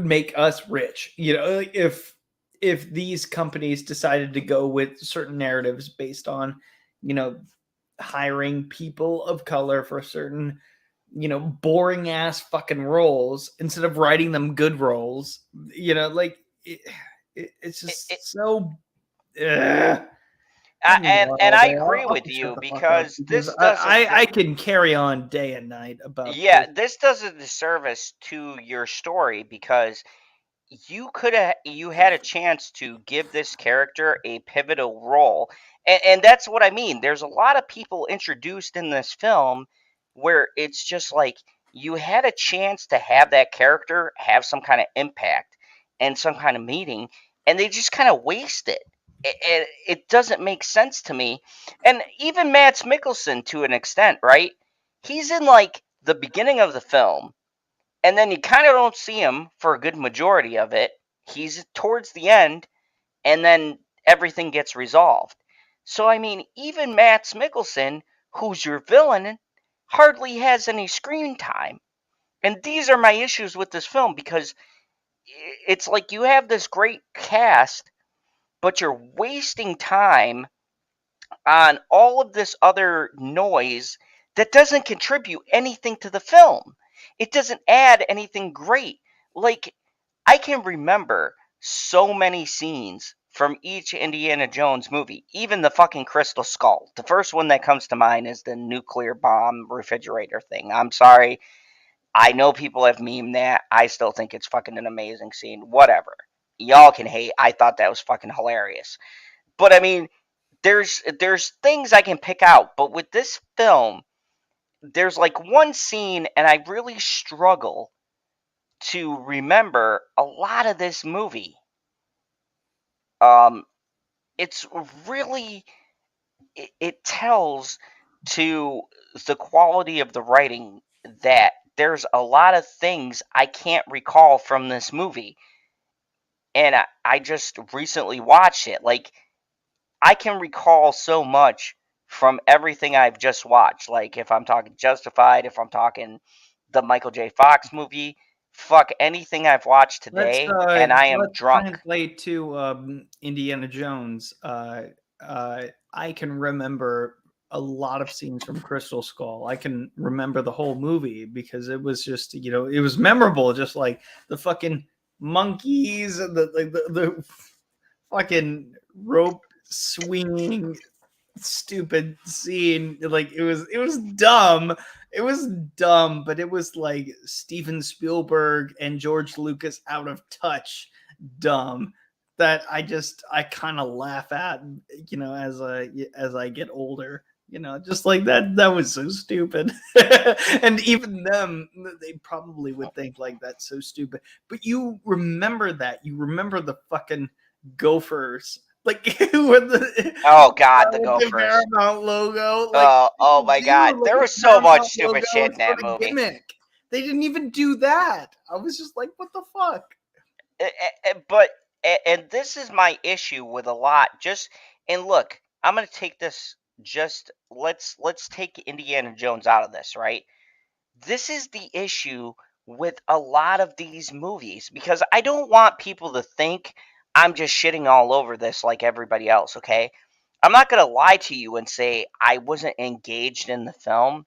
make us rich. If these companies decided to go with certain narratives based on, hiring people of color for certain, boring ass fucking roles instead of writing them good roles, it's just so. And I agree with you because this does. I can carry on day and night about. Yeah, this does a disservice to your story because you had a chance to give this character a pivotal role, and that's what I mean. There's a lot of people introduced in this film where it's just like you had a chance to have that character have some kind of impact and some kind of meaning, and they just kind of waste it. It doesn't make sense to me. And even Mads Mikkelsen, to an extent, right? He's in like the beginning of the film, and then you kind of don't see him for a good majority of it. He's towards the end, and then everything gets resolved. So, I mean, even Mads Mikkelsen, who's your villain, hardly has any screen time. And these are my issues with this film because it's like you have this great cast, but you're wasting time on all of this other noise that doesn't contribute anything to the film. It doesn't add anything great. Like, I can remember so many scenes from each Indiana Jones movie, even the fucking Crystal Skull. The first one that comes to mind is the nuclear bomb refrigerator thing. I'm sorry. I know people have memed that. I still think it's fucking an amazing scene. Whatever. Y'all can hate. I thought that was fucking hilarious. But I mean, there's things I can pick out, but with this film, there's like one scene, and I really struggle to remember a lot of this movie. It's really it tells to the quality of the writing that there's a lot of things I can't recall from this movie, and I just recently watched it. Like, I can recall so much from everything I've just watched. Like, if I'm talking Justified, if I'm talking the Michael J. Fox movie, fuck anything I've watched today, and I am drunk. Translate to Indiana Jones. I can remember a lot of scenes from Crystal Skull. I can remember the whole movie because it was just, it was memorable. Just like the fucking monkeys and the fucking rope swinging stupid scene. Like, it was dumb. It was dumb, but it was like Steven Spielberg and George Lucas out of touch dumb that I kind of laugh at, as I get older. just like that. That was so stupid. And even them, they probably would think like that's so stupid. But you remember that. You remember the fucking Gophers. Like with the Oh God, the with the Gophers. Paramount logo. Like Oh my God, like there a was so much Paramount stupid logo shit in that sort of movie. gimmick. They didn't even do that. I was just like, what the fuck? But and this is my issue with a lot. And look, I'm gonna take this. Let's take Indiana Jones out of this, right? This is the issue with a lot of these movies because I don't want people to think I'm just shitting all over this like everybody else. Okay, I'm not gonna lie to you and say I wasn't engaged in the film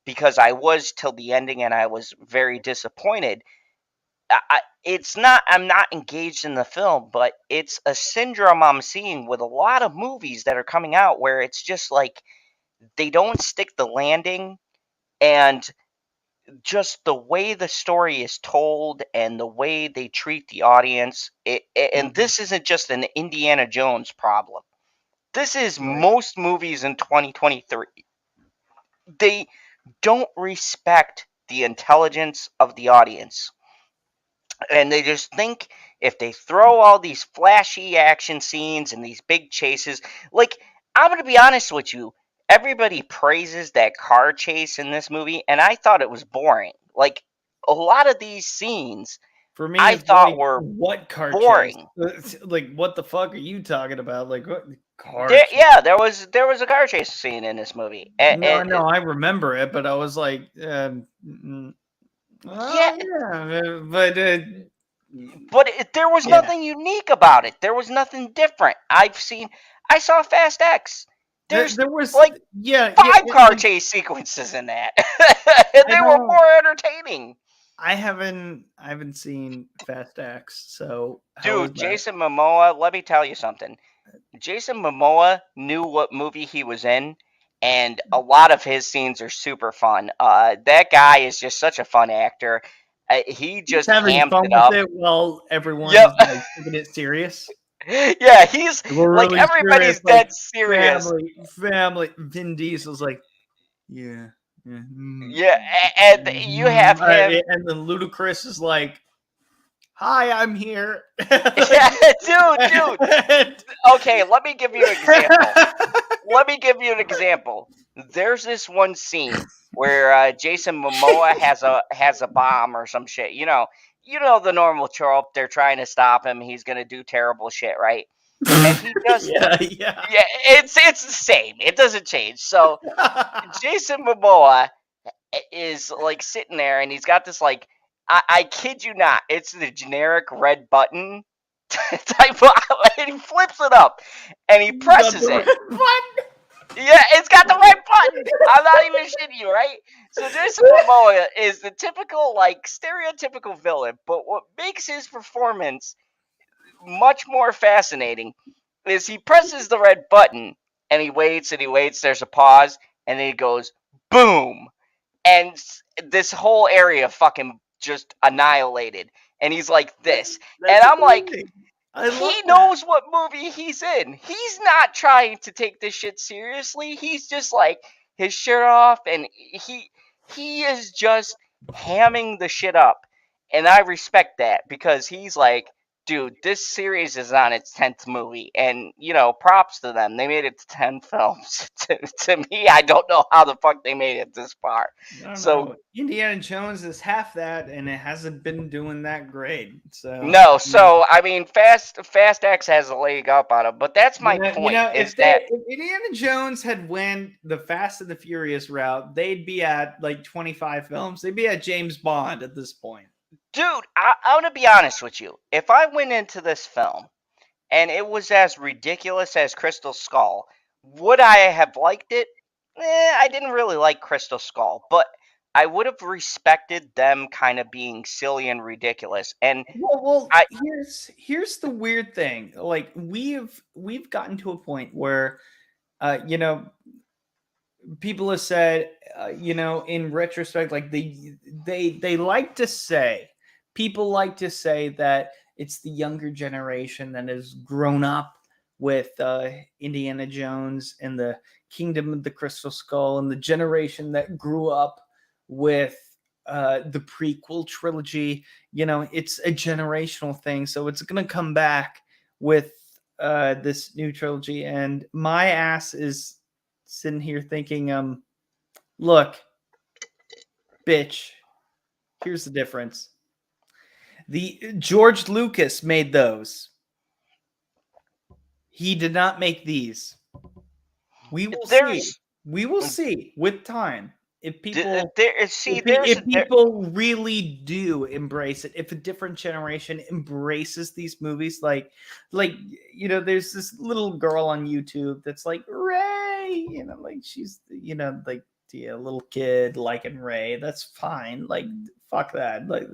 because I was till the ending and I was very disappointed. It's not I'm not engaged in the film, but it's a syndrome I'm seeing with a lot of movies that are coming out where it's just like they don't stick the landing, and just the way the story is told and the way they treat the audience. And this isn't just an Indiana Jones problem. This is most movies in 2023. They don't respect the intelligence of the audience. And they just think if they throw all these flashy action scenes and these big chases, like, I'm going to be honest with you, everybody praises that car chase in this movie, and I thought it was boring. Like, a lot of these scenes For me, I it's thought like, were what car boring. chase? Like, what the fuck are you talking about? Like, what car There, chase? yeah, there was a car chase scene in this movie. No, I remember it, but I was like, Yeah, but but there was Yeah. nothing unique about it. There was nothing different. I saw Fast X. There's there was like yeah, 5 car chase sequences in that, and they were more entertaining. I haven't seen Fast X, so how is Dude, that? Jason Momoa, let me tell you something. Jason Momoa knew what movie he was in, and a lot of his scenes are super fun. That guy is just such a fun actor. He just having hams fun it with up. it while everyone's Yep. like taking it serious. Yeah, he's We're like really everybody's serious, dead like, serious. Family. Vin Diesel's like, yeah. Yeah, and you have him. And then Ludacris is like, hi, I'm here. Yeah, dude. Okay, let me give you an example. There's this one scene where Jason Momoa has a bomb or some shit. You know the normal trope. They're trying to stop him. He's gonna do terrible shit, right? And he just yeah. It's the same. It doesn't change. So Jason Momoa is like sitting there, and he's got this like I kid you not, it's the generic red button type of, and he flips it up and he presses it. Yeah, it's got the right button. I'm not even shitting you, right? So Jason Momoa is the typical, like, stereotypical villain, but what makes his performance much more fascinating is he presses the red button and he waits and he waits. There's a pause, and then he goes boom, and this whole area fucking just annihilated. And he's like this, and I'm like, he knows what movie he's in. He's not trying to take this shit seriously. He's just like his shirt off, and he is just hamming the shit up. And I respect that because he's like, dude, this series is on its 10th movie, and props to them. They made it to 10 films. To me, I don't know how the fuck they made it this far. So Indiana Jones is half that, and it hasn't been doing that great. So no, so I mean, Fast X has a leg up on him, but that's my point. If Indiana Jones had went the Fast and the Furious route, they'd be at like 25 films. They'd be at James Bond at this point. Dude, I'm going to be honest with you. If I went into this film and it was as ridiculous as Crystal Skull, would I have liked it? I didn't really like Crystal Skull, but I would have respected them kind of being silly and ridiculous. And here's the weird thing. Like, we've gotten to a point where, people have said, in retrospect, like they like to say, people like to say that it's the younger generation that has grown up with Indiana Jones and the Kingdom of the Crystal Skull, and the generation that grew up with the prequel trilogy. It's a generational thing, so it's going to come back with this new trilogy. And my ass is sitting here thinking, look, bitch, here's the difference. The George Lucas made those. He did not make these. We will see. We will see with time if people if people really do embrace it. If a different generation embraces these movies, like there's this little girl on YouTube that's like Ray, like she's like a little kid liking Ray. That's fine. Like fuck that. Like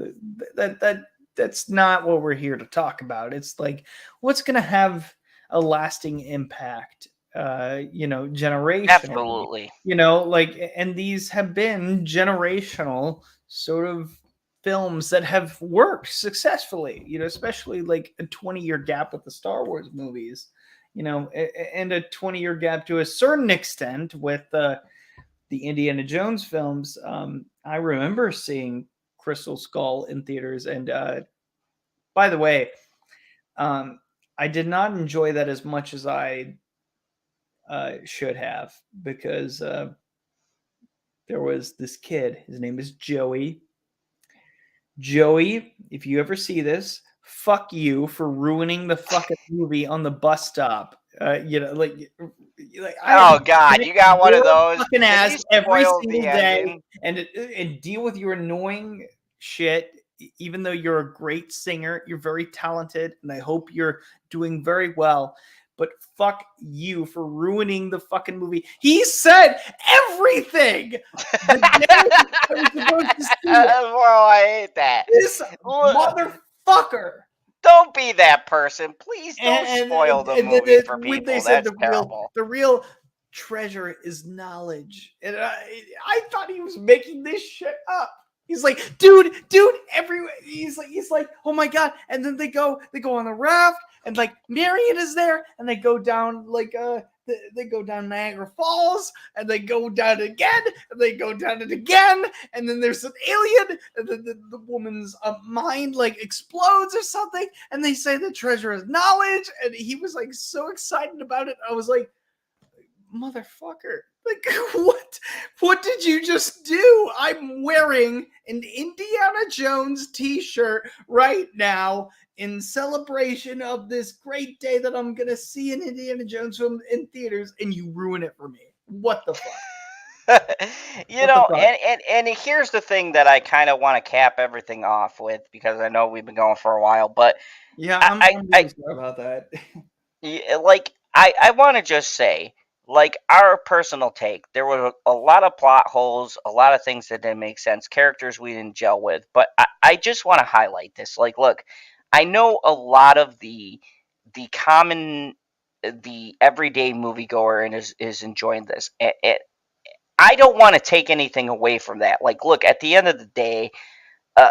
that's not what we're here to talk about. It's like what's gonna have a lasting impact, generationally. Absolutely. And these have been generational sort of films that have worked successfully, especially like a 20-year gap with the Star Wars movies, and a 20-year gap to a certain extent with the Indiana Jones films. I remember seeing Crystal Skull in theaters, and by the way, I did not enjoy that as much as I should have, because there was this kid. His name is Joey. Joey, if you ever see this, fuck you for ruining the fucking movie on the bus stop. Oh God, you got one of those fucking ass every single day, and deal with your annoying shit. Even though you're a great singer, you're very talented, and I hope you're doing very well. But fuck you for ruining the fucking movie. He said everything the day I was supposed to see it. Well, I hate that. This motherfucker. Don't be that person. Please don't spoil the movie for people. They said that's terrible. The real treasure is knowledge. And I thought he was making this shit up. He's like, dude, everywhere. He's like, oh my God. And then they go on the raft, and like Marion is there, and they go down they go down Niagara Falls, and they go down again, and they go down it again, and then there's an alien, and then the woman's mind like explodes or something, and they say the treasure is knowledge, and he was like so excited about it. I was like, motherfucker, like what did you just do? I'm wearing an Indiana Jones t-shirt right now in celebration of this great day that I'm gonna see an Indiana Jones film in theaters, and you ruin it for me. What the fuck? And here's the thing that I kind of want to cap everything off with, because I know we've been going for a while, but yeah, I'm sorry about that. I want to just say, like, our personal take, there were a lot of plot holes, a lot of things that didn't make sense, characters we didn't gel with, but I just want to highlight this. Like, look, I know a lot of the everyday moviegoer and is enjoying this. I don't want to take anything away from that. Like, look, at the end of the day,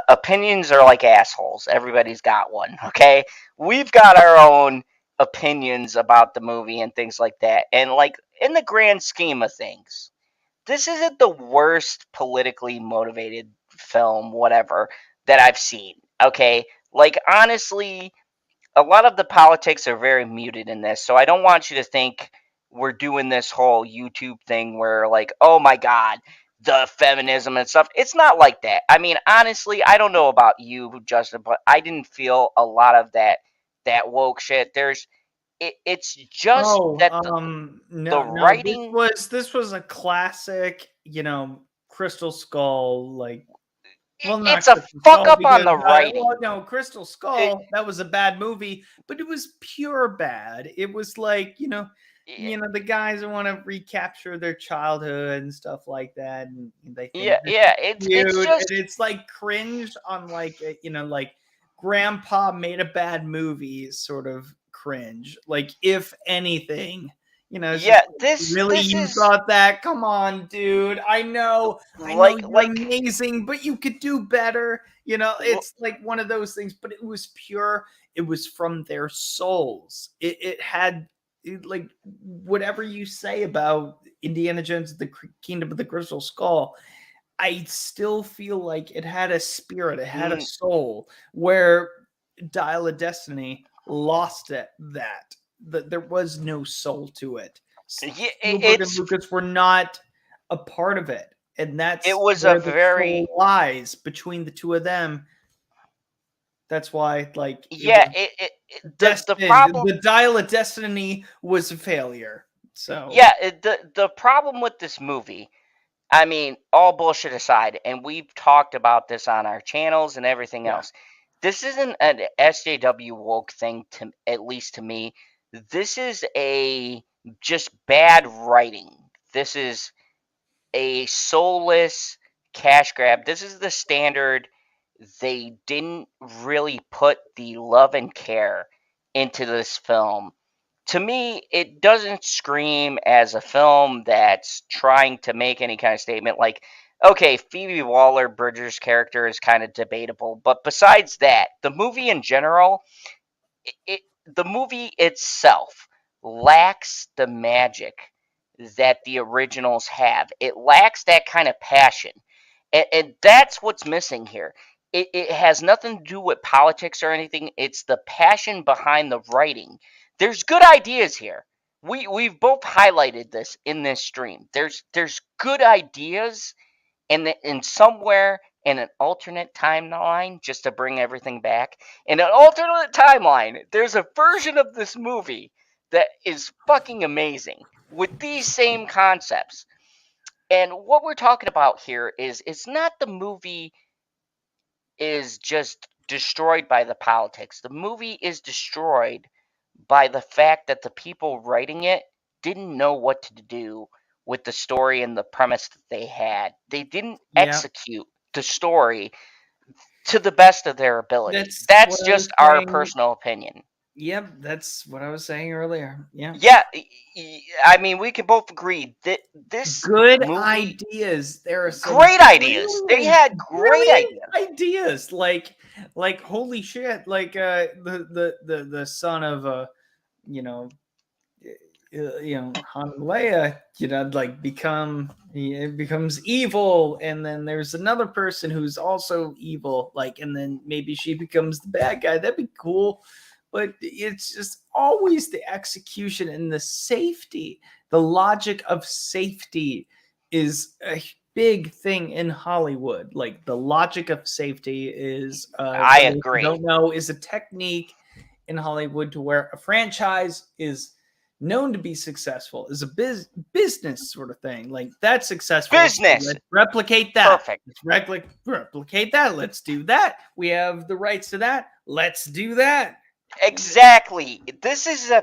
opinions are like assholes. Everybody's got one, okay? We've got our own opinions about the movie and things like that. And, like, in the grand scheme of things, this isn't the worst politically motivated film, whatever, that I've seen, okay? Like, honestly, a lot of the politics are very muted in this, so I don't want you to think we're doing this whole YouTube thing where, like, oh my God, the feminism and stuff. It's not like that. I mean, honestly, I don't know about you, Justin, but I didn't feel a lot of that woke shit. It's just that the writing this was a classic, Crystal Skull, like, well, it's a fuck up on the writing. Crystal Skull, that was a bad movie, but it was pure bad. It was like, the guys want to recapture their childhood and stuff like that, and they think it's like cringe on like like grandpa made a bad movie sort of cringe. Like, if anything, you thought that? Come on, dude. I know you're amazing, but you could do better. It's like one of those things. But it was pure. It was from their souls. It had like whatever you say about Indiana Jones, the Kingdom of the Crystal Skull, I still feel like it had a spirit, it had a soul, where Dial of Destiny lost that there was no soul to it. Spielberg and Lucas were not a part of it, and that's where the soul lies between the two of them. That's why, like, the Dial of Destiny was a failure. So the problem with this movie, I mean, all bullshit aside, and we've talked about this on our channels and everything else. This isn't an SJW woke thing, at least to me. This is a just bad writing. This is a soulless cash grab. This is the standard. They didn't really put the love and care into this film. To me, it doesn't scream as a film that's trying to make any kind of statement. Like, okay, Phoebe Waller-Bridge's character is kind of debatable, but besides that, the movie in general, the movie itself lacks the magic that the originals have. It lacks that kind of passion. And that's what's missing here. It has nothing to do with politics or anything. It's the passion behind the writing. There's good ideas here. We've both highlighted this in this stream. There's good ideas, and in somewhere in an alternate timeline, just to bring everything back, in an alternate timeline, there's a version of this movie that is fucking amazing with these same concepts. And what we're talking about here is it's not the movie is just destroyed by the politics. The movie is destroyed by the fact that the people writing it didn't know what to do with the story and the premise that they had. They didn't execute the story to the best of their ability. That's just our personal opinion. Yep, that's what I was saying earlier. Yeah. Yeah, I mean, we can both agree that this good movie, ideas. There are some great ideas. They had great ideas. Like holy shit! Like the son of Han and Leia, like becomes evil, and then there's another person who's also evil, like, and then maybe she becomes the bad guy. That'd be cool. But it's just always the execution and the safety. The logic of safety is a big thing in Hollywood. Like, the logic of safety is, I agree. I don't know, is a technique in Hollywood to where a franchise is known to be successful, is a business sort of thing. Like, that's successful. Business. Let's replicate that. Perfect. Let's replicate that. Let's do that. We have the rights to that. Let's do that. Exactly. This is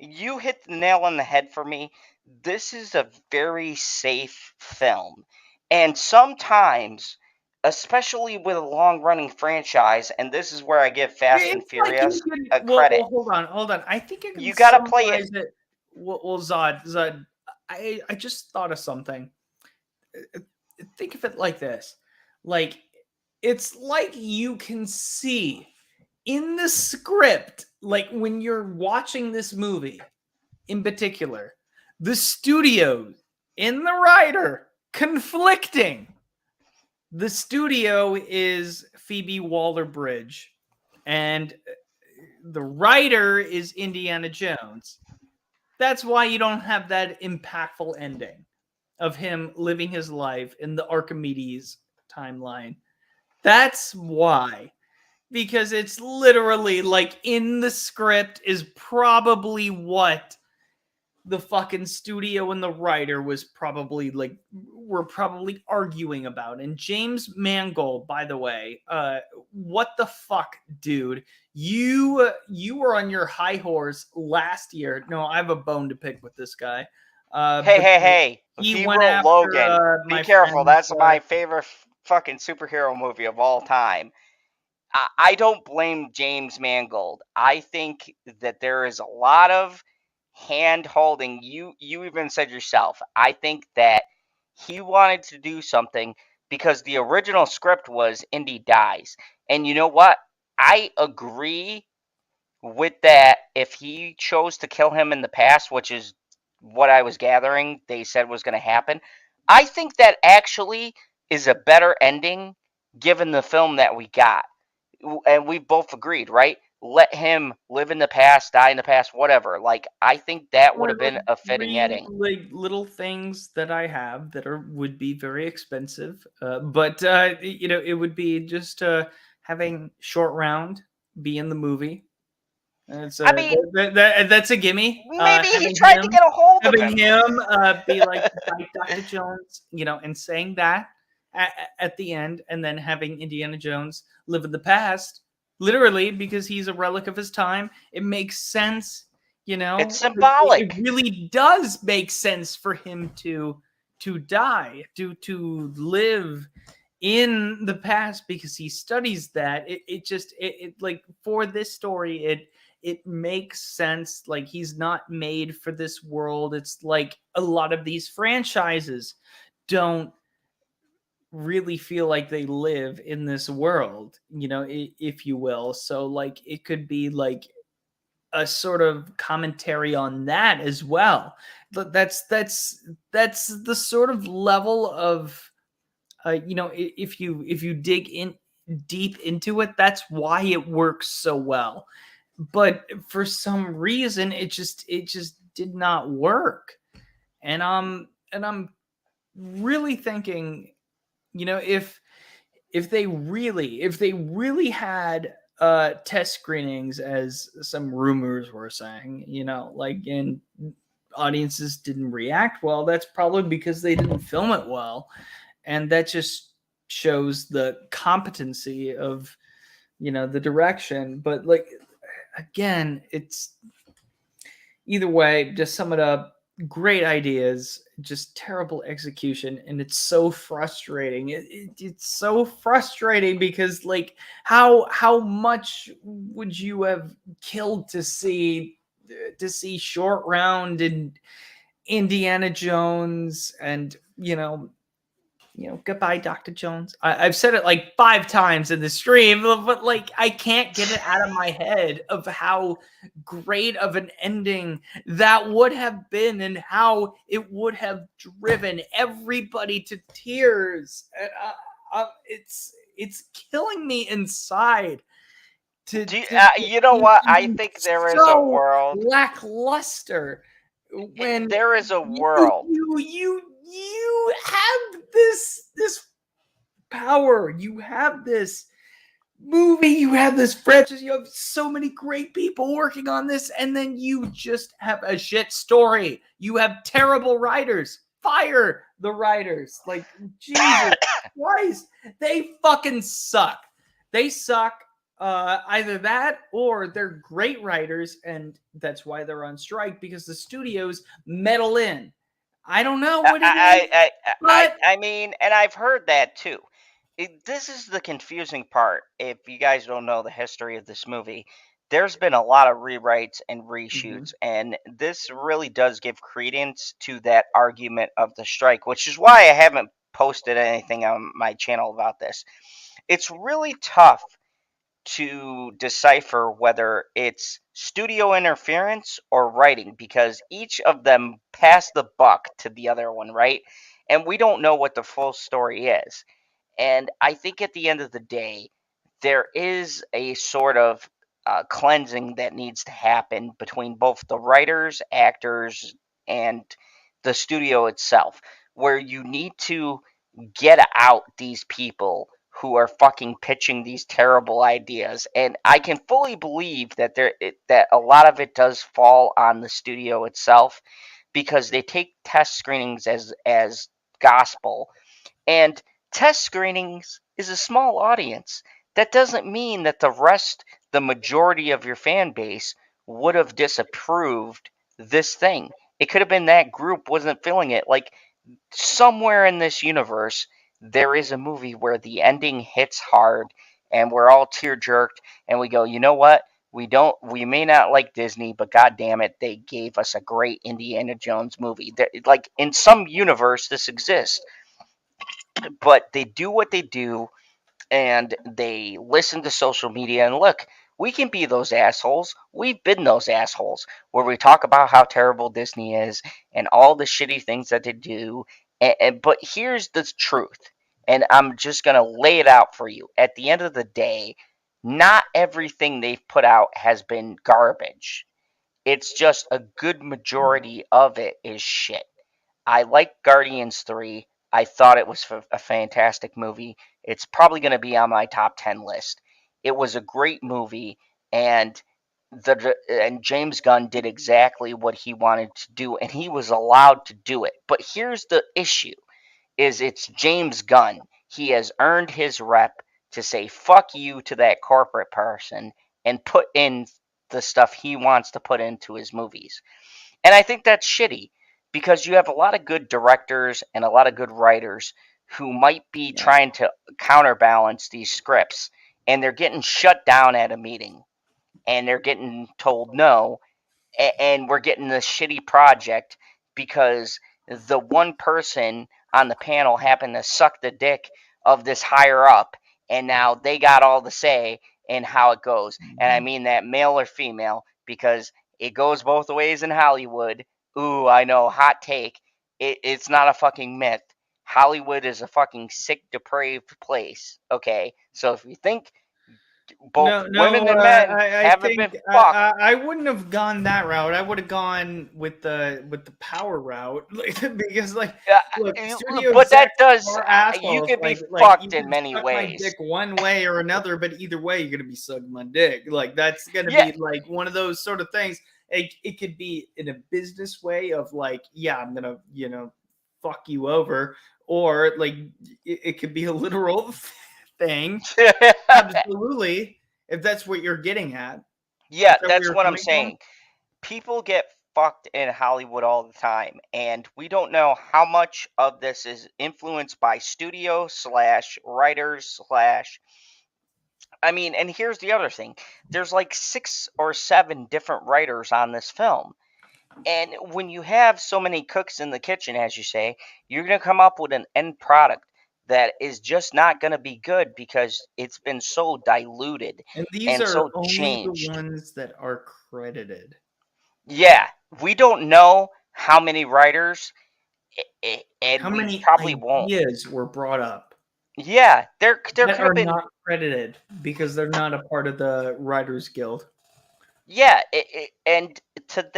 you hit the nail on the head for me. This is a very safe film. And sometimes, especially with a long-running franchise, and this is where I give Fast and Furious a credit. Well, hold on. I think you got to play it. Well, Zod, I just thought of something. Think of it like this. Like, it's like you can see in the script, like when you're watching this movie in particular, the studios and the writer conflicting. The studio is Phoebe Waller-Bridge, and the writer is Indiana Jones. That's why you don't have that impactful ending of him living his life in the Archimedes timeline. That's why. Because it's literally like in the script is probably what the fucking studio and the writer were probably arguing about. And James Mangold, by the way, what the fuck, dude? You were on your high horse last year. No, I have a bone to pick with this guy. Hey! He went after Logan. Be careful. That's my favorite fucking superhero movie of all time. I don't blame James Mangold. I think that there is a lot of hand-holding. You even said yourself. I think that he wanted to do something because the original script was Indy dies. And you know what? I agree with that, if he chose to kill him in the past, which is what I was gathering they said was going to happen, I think that actually is a better ending given the film that we got. And we both agreed, right? Let him live in the past, die in the past, whatever. Like, I think that would have been a fitting ending. Like little things that I have that would be very expensive, but it would be just having Short Round be in the movie. That's I mean, that's a gimme. maybe he tried to get a hold of Having him. him be like Dr. Jones, and saying that at the end, and then having Indiana Jones live in the past, literally because he's a relic of his time. It makes sense, It's symbolic. It really does make sense for him to die, to live in the past because he studies that. It like for this story, it makes sense. Like, he's not made for this world. It's like a lot of these franchises don't really feel like they live in this world, if you will. So like it could be like a sort of commentary on that as well. But that's the sort of level of if you dig in deep into it, that's why it works so well. But for some reason it just did not work. And I'm really thinking, if they really had test screenings, as some rumors were saying, like, and audiences didn't react well, that's probably because they didn't film it well. And that just shows the competency of the direction. But like, again, it's either way, just sum it up, great ideas, just terrible execution, and it's so frustrating. It's so frustrating because, like, how much would you have killed to see Short Round and Indiana Jones, and goodbye, Dr. Jones. I've said it like 5 times in the stream, but like I can't get it out of my head of how great of an ending that would have been, and how it would have driven everybody to tears. And it's killing me inside. You know what? I think there is a world. Lackluster. When there is a world. You have this power, you have this movie, you have this franchise, you have so many great people working on this, and then you just have a shit story. You have terrible writers. Fire the writers. Like, Jesus Christ, they fucking suck. They suck. Either that or they're great writers, and that's why they're on strike, because the studios meddle in. I don't know what it is. I mean, and I've heard that too. This is the confusing part. If you guys don't know the history of this movie, there's been a lot of rewrites and reshoots, and this really does give credence to that argument of the strike, which is why I haven't posted anything on my channel about this. It's really tough to decipher whether it's studio interference or writing, because each of them pass the buck to the other one, right? And we don't know what the full story is. And I think at the end of the day, there is a sort of cleansing that needs to happen between both the writers, actors, and the studio itself, where you need to get out these people who are fucking pitching these terrible ideas. And I can fully believe that that a lot of it does fall on the studio itself, because they take test screenings as gospel. And test screenings is a small audience. That doesn't mean that the majority of your fan base would have disapproved this thing. It could have been that group wasn't feeling it. Like, somewhere in this universe, there is a movie where the ending hits hard and we're all tear jerked and we go, you know what? We may not like Disney, but god damn it, they gave us a great Indiana Jones movie. Like, in some universe this exists. But they do what they do, and they listen to social media, and look, We can be those assholes. We've been those assholes where we talk about how terrible Disney is and all the shitty things that they do. But here's the truth, and I'm just going to lay it out for you. At the end of the day, not everything they've put out has been garbage. It's just a good majority of it is shit. I like Guardians 3. I thought it was a fantastic movie. It's probably going to be on my top 10 list. It was a great movie, and James Gunn did exactly what he wanted to do, and he was allowed to do it. But here's the issue, is it's James Gunn. He has earned his rep to say fuck you to that corporate person and put in the stuff he wants to put into his movies. And I think that's shitty because you have a lot of good directors and a lot of good writers who might be trying to counterbalance these scripts, and they're getting shut down at a meeting and they're getting told no, and we're getting this shitty project because the one person on the panel happened to suck the dick of this higher up, and now they got all the say in how it goes. And I mean that male or female, because it goes both ways in Hollywood. Ooh, I know, hot take. It's not a fucking myth. Hollywood is a fucking sick, depraved place. Okay, so if you think both women and men haven't been fucked, I wouldn't have gone that route. I would have gone with the power route, because look, studio but that does assholes. you can be like, fucked you in can many suck my ways. dick one way or another, but either way, you're gonna be sucking my dick. Like that's gonna be like one of those sort of things. It could be in a business way of like, yeah, I'm gonna fuck you over, or like it could be a literal thing. Absolutely, if that's what you're getting at. Yeah, that's what I'm saying. People get fucked in Hollywood all the time, and we don't know how much of this is influenced by studio / writers / I mean, and here's the other thing. There's like 6 or 7 different writers on this film. And when you have so many cooks in the kitchen, as you say, you're going to come up with an end product that is just not going to be good because it's been so diluted and these and are so only changed. the ones that are credited. Yeah, we don't know how many writers, and how we many probably won't. ideas were brought up Yeah, there that could are have been. not credited because they're not a part of the Writers Guild. Yeah, and to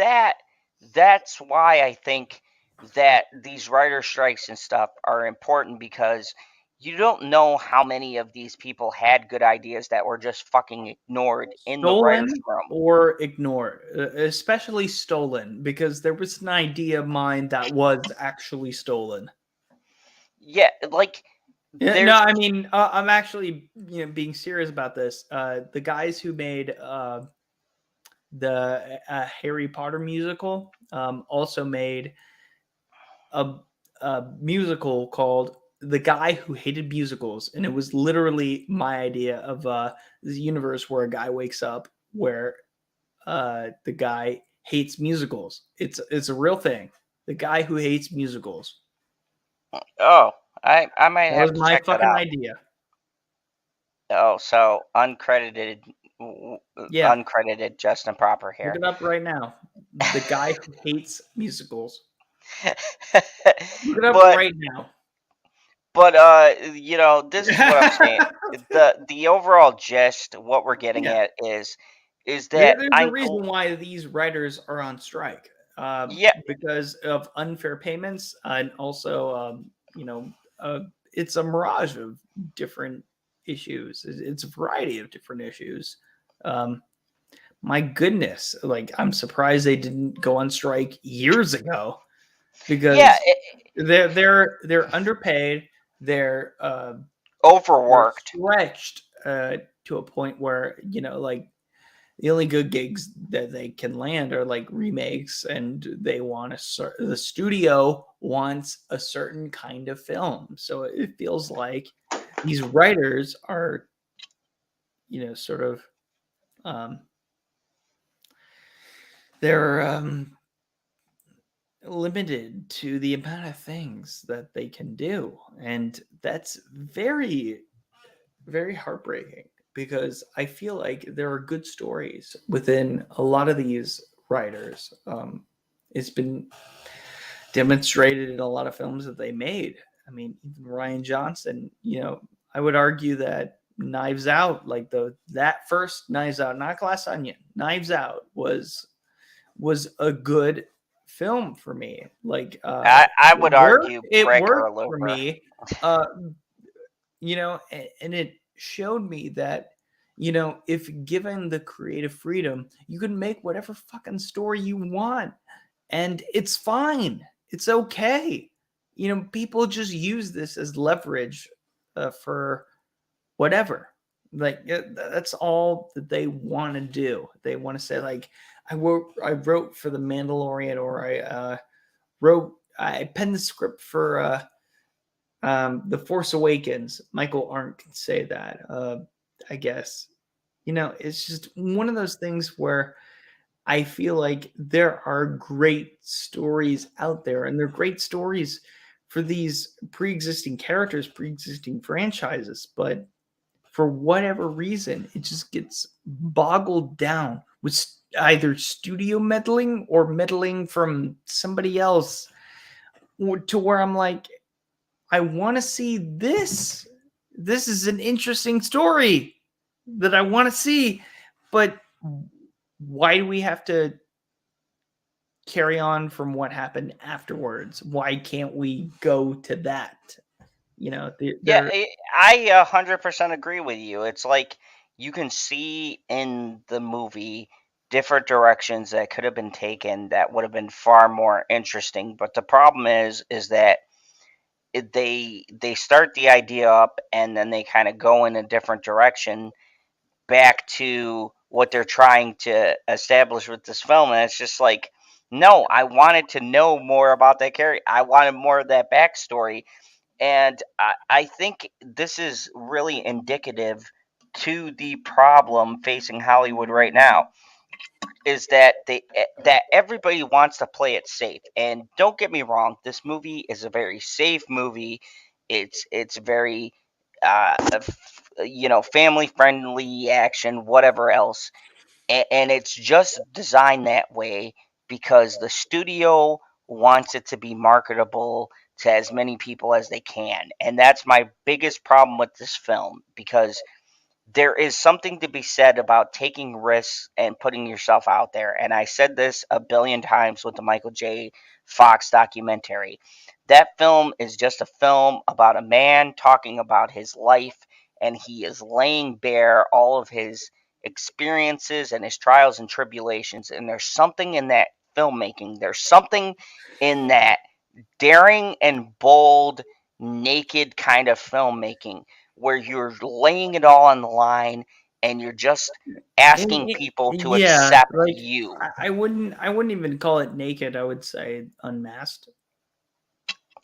that's why I think that these writer strikes and stuff are important, because you don't know how many of these people had good ideas that were just fucking ignored in the writer's room. Or ignored, especially stolen, because there was an idea of mine that was actually stolen. Yeah, like no, I mean, I'm actually being serious about this. The guys who made the Harry Potter musical also made a musical called The Guy Who Hated Musicals, and it was literally my idea of this universe where a guy wakes up where the guy hates musicals. It's a real thing. The Guy Who Hates Musicals. Oh, I might have to check that out. That was my fucking idea. Oh, so uncredited, uncredited Justin Proper here. Look it up right now. The Guy Who Hates Musicals. Look it up right now. But this is what I'm saying. The overall gist, what we're getting at is that there's a reason why these writers are on strike. Because of unfair payments, and also it's a mirage of different issues. It's a variety of different issues. My goodness, like I'm surprised they didn't go on strike years ago, because they're underpaid, they're overworked, stretched to a point where like the only good gigs that they can land are like remakes, and they want the studio wants a certain kind of film. So it feels like these writers are, sort of, they're limited to the amount of things that they can do. And that's very, very heartbreaking, because I feel like there are good stories within a lot of these writers. It's been demonstrated in a lot of films that they made. I mean, even Rian Johnson, I would argue that Knives Out, like that first Knives Out, not Glass Onion, Knives Out was a good film for me. Like I would argue it Brick or worked for Looper. me. And it showed me that if given the creative freedom, you can make whatever fucking story you want, and it's fine. It's okay. People just use this as leverage for whatever. Like that's all that they want to do. They want to say like, I wrote for The Mandalorian, or I penned the script for The Force Awakens. Michael Arndt can say that. I guess it's just one of those things where I feel like there are great stories out there, and they're great stories for these pre-existing characters, pre-existing franchises, but for whatever reason, it just gets boggled down with either studio meddling or meddling from somebody else, to where I'm like, I want to see this. This is an interesting story that I want to see, but why do we have to carry on from what happened afterwards? Why can't we go to that? Yeah, I 100% agree with you. It's like you can see in the movie different directions that could have been taken that would have been far more interesting. But the problem is that they start the idea up and then they kind of go in a different direction back to what they're trying to establish with this film, and it's just like, no, I wanted to know more about that character. I wanted more of that backstory. And I think this is really indicative to the problem facing Hollywood right now, is that that everybody wants to play it safe. And don't get me wrong, this movie is a very safe movie. It's very family friendly action, whatever else, and it's just designed that way because the studio wants it to be marketable to as many people as they can. And that's my biggest problem with this film, because there is something to be said about taking risks and putting yourself out there. And I said this a billion times with the Michael J. Fox documentary. That film is just a film about a man talking about his life, and he is laying bare all of his experiences and his trials and tribulations. And there's something in that filmmaking, there's something in that daring and bold, naked kind of filmmaking where you're laying it all on the line and you're just asking people to Yeah, accept like you. I wouldn't even call it naked. I would say unmasked.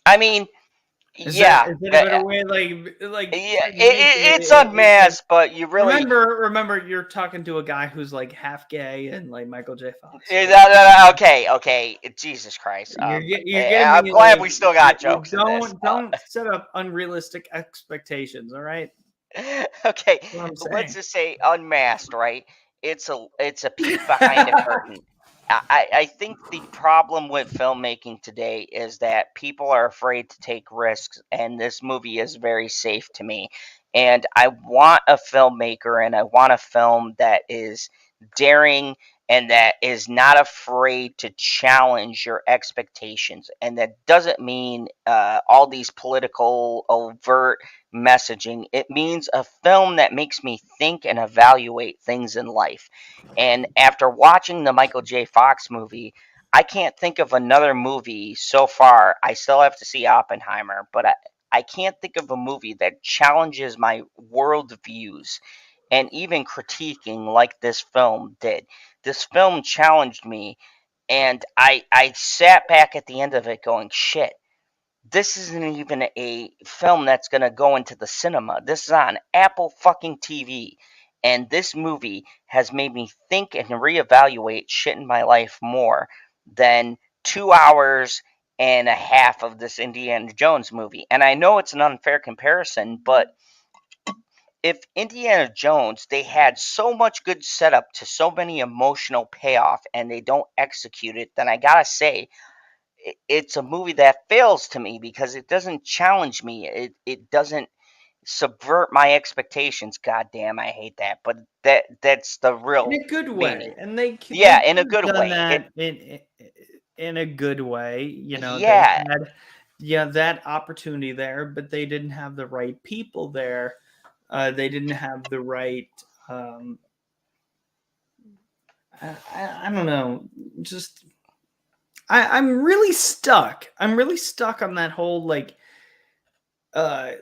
I mean, Is yeah, that a better way? yeah, Naked. it's unmasked, but you really Remember, you're talking to a guy who's like half gay and like Michael J. Fox. okay. Jesus Christ. You're getting I'm me glad like, we still got jokes in this. don't set up unrealistic expectations. All right. Okay, That's what I'm let's saying. just say unmasked, right? It's a peek behind a curtain. I think the problem with filmmaking today is that people are afraid to take risks, and this movie is very safe to me. And I want a filmmaker, and I want a film that is daring and that is not afraid to challenge your expectations. And that doesn't mean all these political overt messaging. It means a film that makes me think and evaluate things in life. And after watching the Michael J. Fox movie, I can't think of another movie so far. I still have to see Oppenheimer, but I can't think of a movie that challenges my worldviews and even critiquing like this film did. This film challenged me, and I sat back at the end of it going, shit, this isn't even a film that's going to go into the cinema. This is on Apple fucking TV. And this movie has made me think and reevaluate shit in my life more than 2 hours and a half of this Indiana Jones movie. And I know it's an unfair comparison, but if Indiana Jones, they had so much good setup to so many emotional payoff and they don't execute it, then I gotta say it's a movie that fails to me because it doesn't challenge me. It doesn't subvert my expectations. God damn, I hate that, but that's the real in a good meaning. way, and they Yeah, could in a have good done way. that in a good way. You know, they Yeah, had that opportunity there, but they didn't have the right people there. They didn't have the right. I don't know. Just I'm really stuck. I'm really stuck on that whole like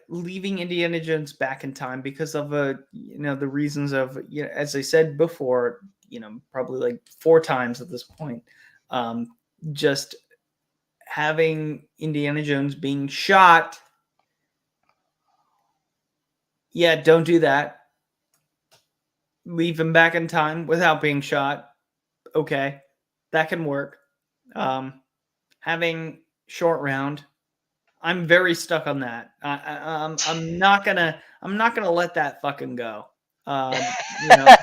leaving Indiana Jones back in time because of the reasons of, as I said before, probably like 4 times at this point, just having Indiana Jones being shot. Yeah, don't do that. Leave him back in time without being shot. Okay, that can work. Having short round, I'm very stuck on that. I'm not gonna let that fucking go. You know,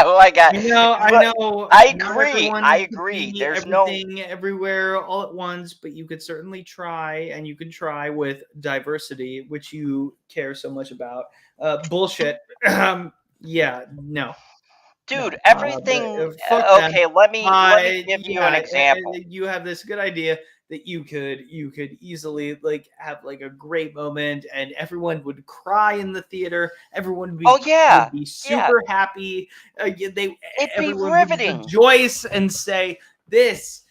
oh my god, I but know. I Not agree. I everyone could agree. be There's no. everything everywhere all at once, but you could certainly try, and you can try with diversity, which you care so much about. Bullshit. Yeah, no, Dude, but, everything. fuck that. Okay, let me give you an example. You have this good idea that you could easily like have like a great moment, and everyone would cry in the theater. Everyone Oh would yeah, be yeah. super happy. It'd be Everyone would riveting. rejoice and say, "This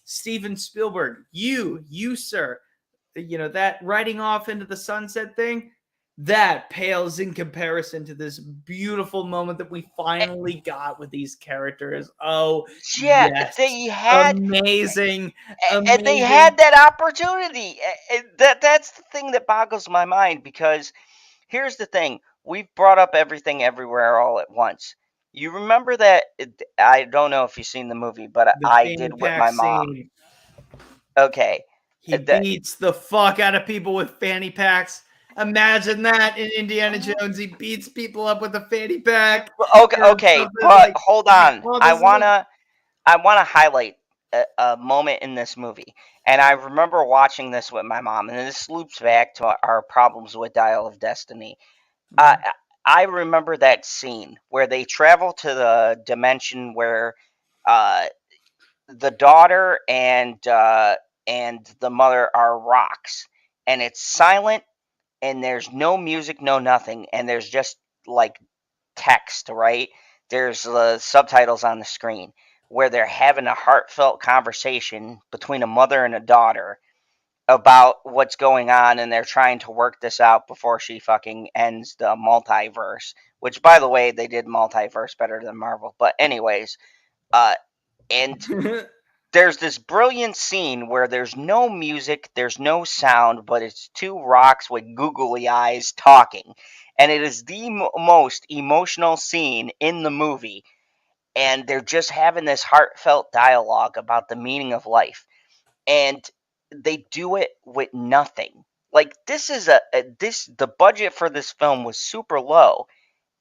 Steven Spielberg, you sir, that riding off into the sunset thing." That pales in comparison to this beautiful moment that we finally got with these characters. Oh, Yeah, yes. they had Amazing. and they Amazing. had that opportunity. That's the thing that boggles my mind because here's the thing: we've brought up everything everywhere all at once. You remember that? I don't know if you've seen the movie, but The I fanny did with pack my mom. scene. Okay, He beats the fuck out of people with fanny packs. Imagine that in Indiana Jones. He beats people up with a fanny pack. okay, Something but like, hold on. oh, I this is a wanna I wanna highlight a moment in this movie, and I remember watching this with my mom, and this loops back to our problems with Dial of Destiny. Uh, I remember that scene where they travel to the dimension where uh, the daughter and the mother are rocks, and it's silent, and there's no music, no nothing, and there's just like text, right? There's subtitles on the screen where they're having a heartfelt conversation between a mother and a daughter about what's going on, and they're trying to work this out before she fucking ends the multiverse. Which, by the way, they did multiverse better than Marvel. But anyways, uh, and there's this brilliant scene where there's no music, there's no sound, but it's two rocks with googly eyes talking, and it is the most emotional scene in the movie. And they're just having this heartfelt dialogue about the meaning of life, and they do it with nothing. Like this is the budget for this film was super low,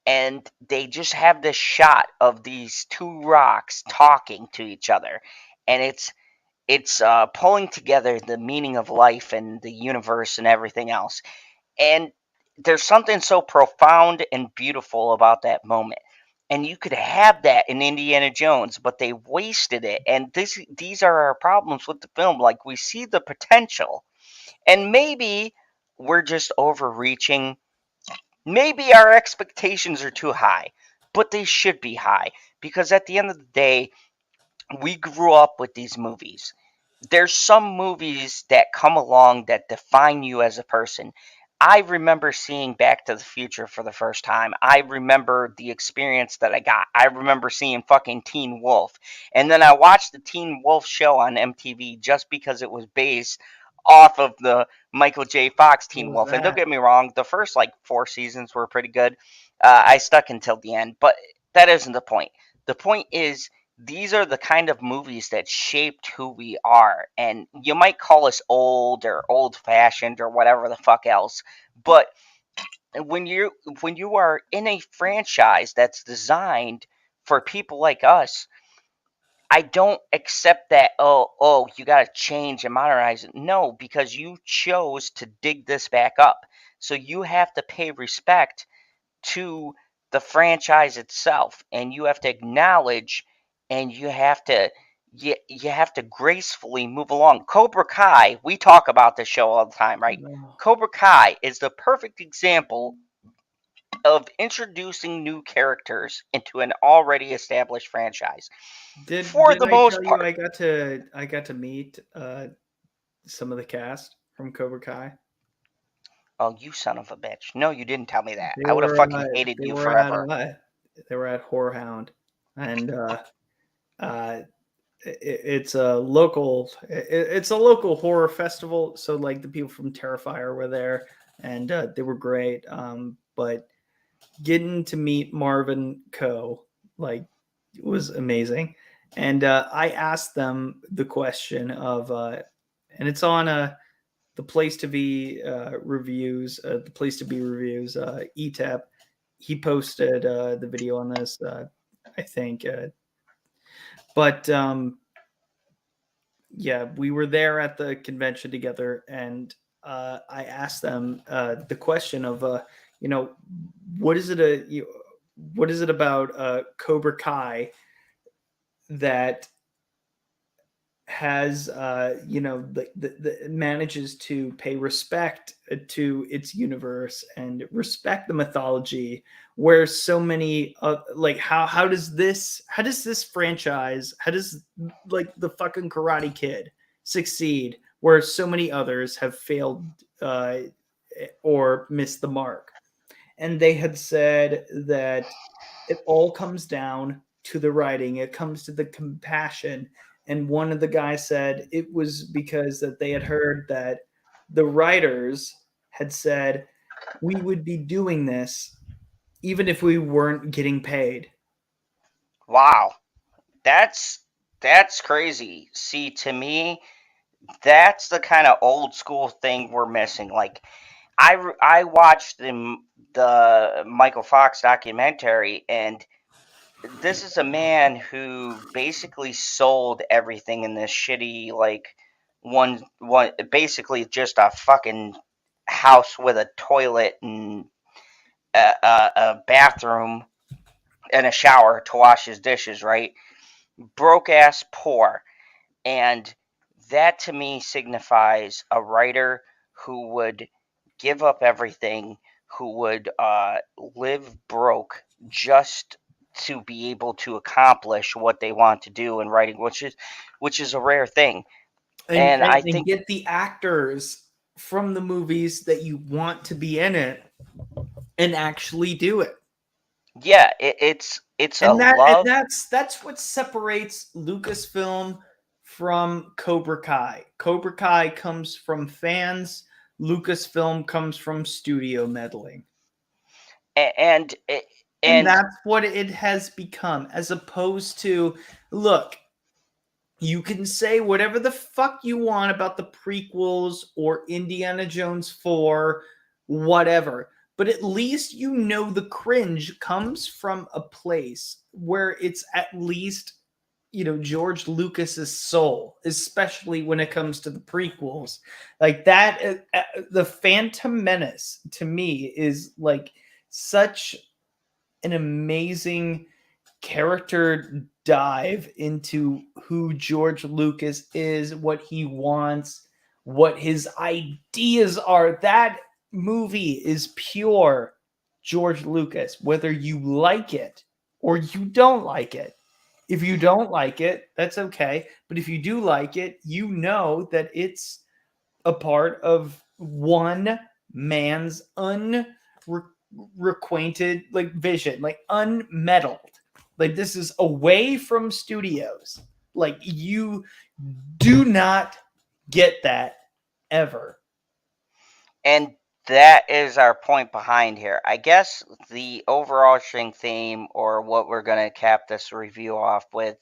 and they just have this shot of these two rocks talking to each other, and it's pulling together the meaning of life and the universe and everything else. And there's something so profound and beautiful about that moment. And you could have that in Indiana Jones, but they wasted it. And these are our problems with the film. Like we see the potential, and maybe we're just overreaching. Maybe our expectations are too high, but they should be high because at the end of the day, we grew up with these movies. There's some movies that come along that define you as a person. I remember seeing Back to the Future for the first time. I remember the experience that I got. I remember seeing fucking Teen Wolf. And then I watched the Teen Wolf show on MTV just because it was based off of the Michael J. Fox what Teen was Wolf. And don't that? get me wrong, the first like 4 seasons were pretty good. I stuck until the end, but that isn't the point. The point is these are the kind of movies that shaped who we are. And you might call us old or old fashioned or whatever the fuck else. But when you are in a franchise that's designed for people like us, I don't accept that. Oh, you got to change and modernize it. No, because you chose to dig this back up, so you have to pay respect to the franchise itself, and you have to acknowledge, and you have to gracefully move along. Cobra Kai, we talk about this show all the time, right? Cobra Kai is the perfect example of introducing new characters into an already established franchise. For Did the I most tell you part. I got to meet some of the cast from Cobra Kai? Oh, you son of a bitch. No, you didn't tell me that. They I would have were fucking hated they you were at forever. Whorehound, and it's a local it's a local horror festival. So like the people from Terrifier were there, and they were great. But getting to meet Marvin Coe like was amazing, and I asked them the question of, and it's on the place to be reviews, the place to be reviews, ETAP. He posted the video on this, I think, but yeah, we were there at the convention together, and I asked them the question of, you know, what is it what is it about Cobra Kai that has manages to pay respect to its universe and respect the mythology, where so many like how does this franchise, how does like the fucking Karate Kid succeed where so many others have failed or missed the mark? And they had said that it all comes down to the writing, it comes to the compassion. And one of the guys said it was because that they had heard that the writers had said we would be doing this even if we weren't getting paid. Wow. That's crazy. See, to me, that's the kind of old school thing we're missing. Like I watched the Michael Fox documentary, and this is a man who basically sold everything in this shitty, like, one basically just a fucking house with a toilet and a bathroom and a shower to wash his dishes, right? Broke ass poor. And that to me signifies a writer who would give up everything, who would live broke just to be able to accomplish what they want to do in writing, which is a rare thing. And I And think, get the actors from the movies that you want to be in it and actually do it. yeah, it's a And love. that's what separates Lucasfilm from Cobra Kai. Cobra Kai comes from fans. Lucasfilm comes from studio meddling. And And and that's what it has become, as opposed to, look, you can say whatever the fuck you want about the prequels or Indiana Jones 4, whatever. But at least you know the cringe comes from a place where it's at least, George Lucas's soul, especially when it comes to the prequels. Like that, the Phantom Menace to me is like such an amazing character dive into who George Lucas is, what he wants, what his ideas are. That movie is pure George Lucas, whether you like it or you don't like it. If you don't like it, that's okay. But if you do like it, you know that it's a part of one man's unrequited like vision, like unmeddled. Like this is away from studios. Like you do not get that ever. and that is our point behind here. I guess the overarching theme, or what we're gonna cap this review off with,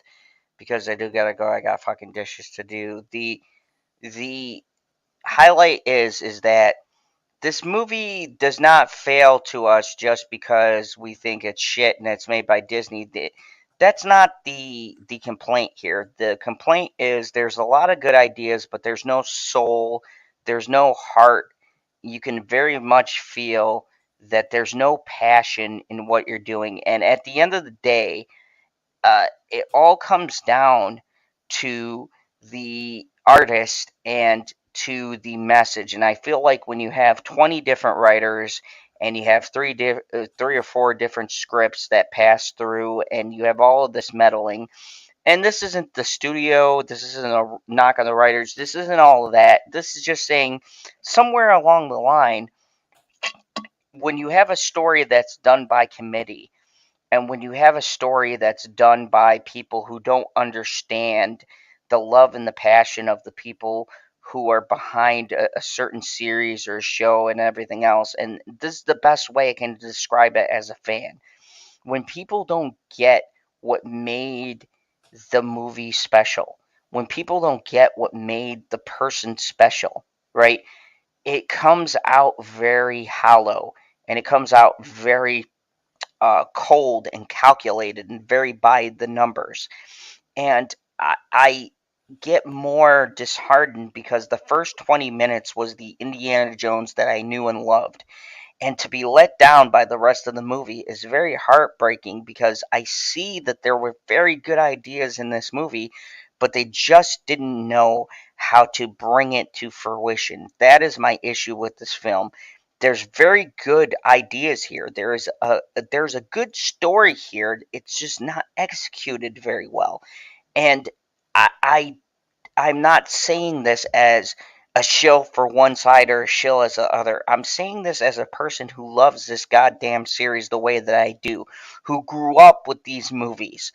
because I do gotta go. I got fucking dishes to do. The highlight is that this movie does not fail to us just because we think it's shit and it's made by Disney. That's not the complaint here. The complaint is there's a lot of good ideas, but there's no soul, there's no heart. You can very much feel that there's no passion in what you're doing. And at the end of the day, it all comes down to the artist and to the message. And I feel like when you have 20 different writers and you have three or four different scripts that pass through, and you have all of this meddling, and this isn't the studio, this isn't a knock on the writers, this isn't all of that. This is just saying somewhere along the line, when you have a story that's done by committee, and when you have a story that's done by people who don't understand the love and the passion of the people who are behind a certain series or show and everything else, and this is the best way I can describe it as a fan. When people don't get what made the movie special, when people don't get what made the person special, right? It comes out very hollow, and it comes out very cold and calculated and very by the numbers. And I get more disheartened because the first 20 minutes was the Indiana Jones that I knew and loved. And to be let down by the rest of the movie is very heartbreaking because I see that there were very good ideas in this movie, but they just didn't know how to bring it to fruition. That is my issue with this film. There's very good ideas here. There's a good story here. It's just not executed very well. And I I'm not saying this as a shill for one side or a shill as the other. I'm saying this as a person who loves this goddamn series the way that I do, who grew up with these movies.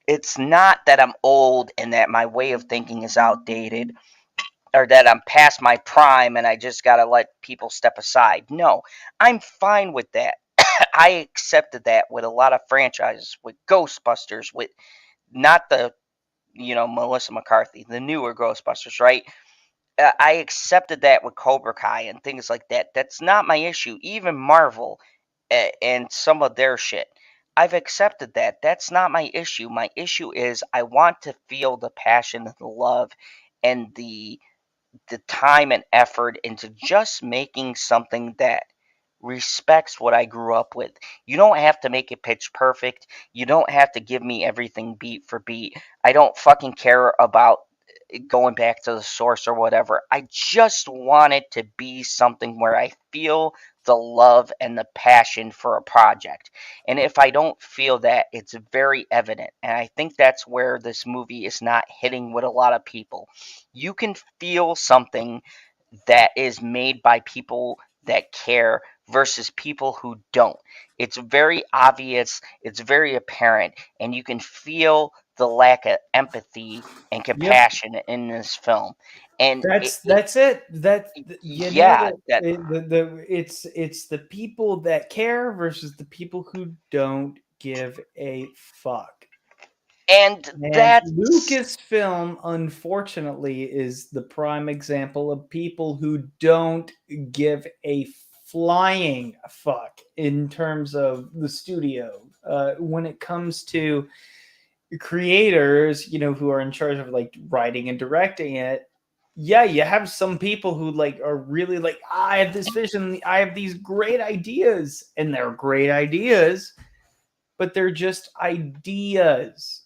It's not that I'm old and that my way of thinking is outdated or that I'm past my prime and I just gotta let people step aside. No, I'm fine with that. I accepted that with a lot of franchises, with Ghostbusters, with not the, Melissa McCarthy, the newer Ghostbusters, right? I accepted that with Cobra Kai and things like that. That's not my issue. Even Marvel and some of their shit. I've accepted that. That's not my issue. My issue is I want to feel the passion and the love and the time and effort into just making something that respects what I grew up with. You don't have to make it pitch perfect. You don't have to give me everything beat for beat. I don't fucking care about going back to the source or whatever. I just want it to be something where I feel the love and the passion for a project. And if I don't feel that, it's very evident. And I think that's where this movie is not hitting with a lot of people. You can feel something that is made by people that care versus people who don't. It's very obvious, it's very apparent, and you can feel the lack of empathy and compassion in this film. And That's it. That you nailed yeah, it. that It's the people that care versus the people who don't give a fuck. and And that's Lucasfilm, unfortunately, is the prime example of people who don't give a flying fuck in terms of the studio. When it comes to creators, who are in charge of like writing and directing it, yeah, you have some people who like are really like, I have this vision, I have these great ideas, and they're great ideas, but they're just ideas.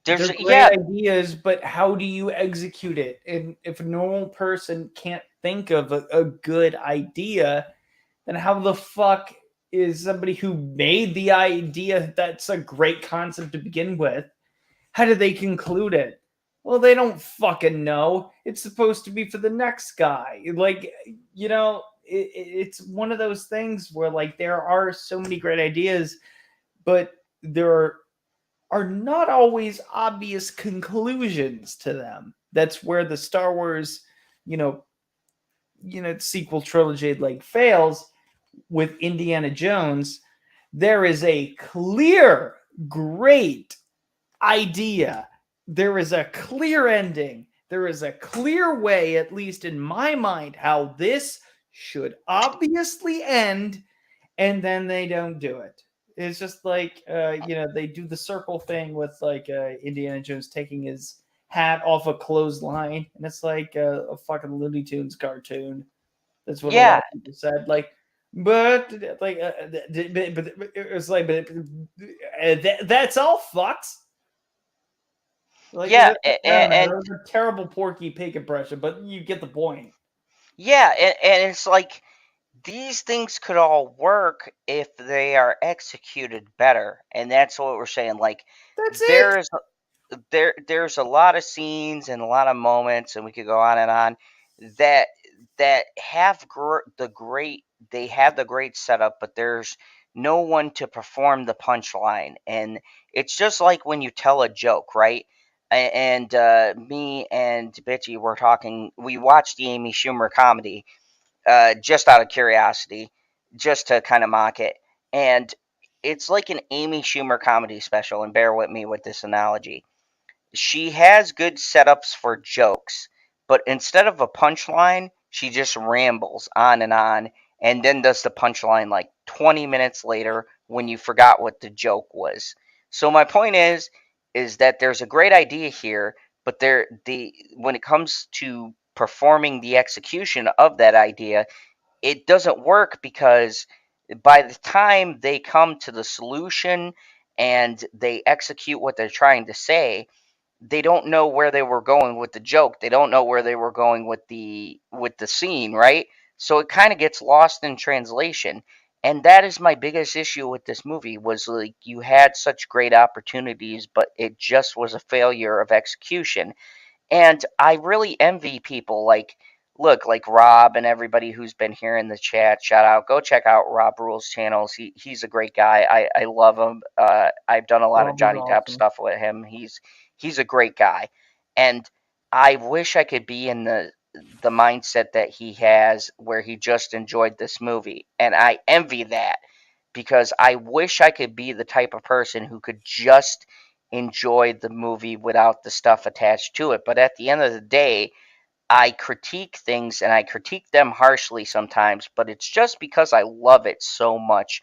there's They're great yeah, ideas, but how do you execute it? And if a normal person can't think of a good idea, then how the fuck is somebody who made the idea that's a great concept to begin with? How do they conclude it? Well, they don't fucking know. It's supposed to be for the next guy. Like, it's one of those things where, like, there are so many great ideas, but there are not always obvious conclusions to them. That's where the Star Wars, you know, sequel trilogy like fails with Indiana Jones. There is a clear, great idea. There is a clear ending. There is a clear way, at least in my mind, how this should obviously end, and then they don't do it. It's just like they do the circle thing with like Indiana Jones taking his hat off a clothesline, and it's like a fucking Looney Tunes cartoon. That's what a lot Yeah, of people said. Like, but like, but it was like, but that's all fucks. Like, yeah, I don't know. and That was a terrible Porky Pig impression, but you get the point. yeah, and it's like these things could all work if they are executed better, and that's what we're saying. Like, That's it. there's there's a lot of scenes and a lot of moments, and we could go on and on that have the great they have the great setup, but there's no one to perform the punchline, and it's just like when you tell a joke, right? And me and Bitchy were talking. We watched the Amy Schumer comedy just out of curiosity, just to kind of mock it, and it's like an Amy Schumer comedy special. And bear with me with this analogy. She has good setups for jokes, but instead of a punchline, she just rambles on and then does the punchline like 20 minutes later when you forgot what the joke was. So my point is that there's a great idea here, but when it comes to performing the execution of that idea, it doesn't work because by the time they come to the solution and they execute what they're trying to say, they don't know where they were going with the joke. They don't know where they were going with the scene, right? So it kind of gets lost in translation. And that is my biggest issue with this movie was like you had such great opportunities, but it just was a failure of execution. And I really envy people like look like Rob and everybody who's been here in the chat. Shout out, go check out Rob Rule's channels. He's a great guy. I love him. I've done a lot of Rob was Johnny Depp awesome. stuff with him. He's a great guy, and I wish I could be in the mindset that he has, where he just enjoyed this movie, and I envy that because I wish I could be the type of person who could just enjoy the movie without the stuff attached to it. But at the end of the day, I critique things and I critique them harshly sometimes, but it's just because I love it so much.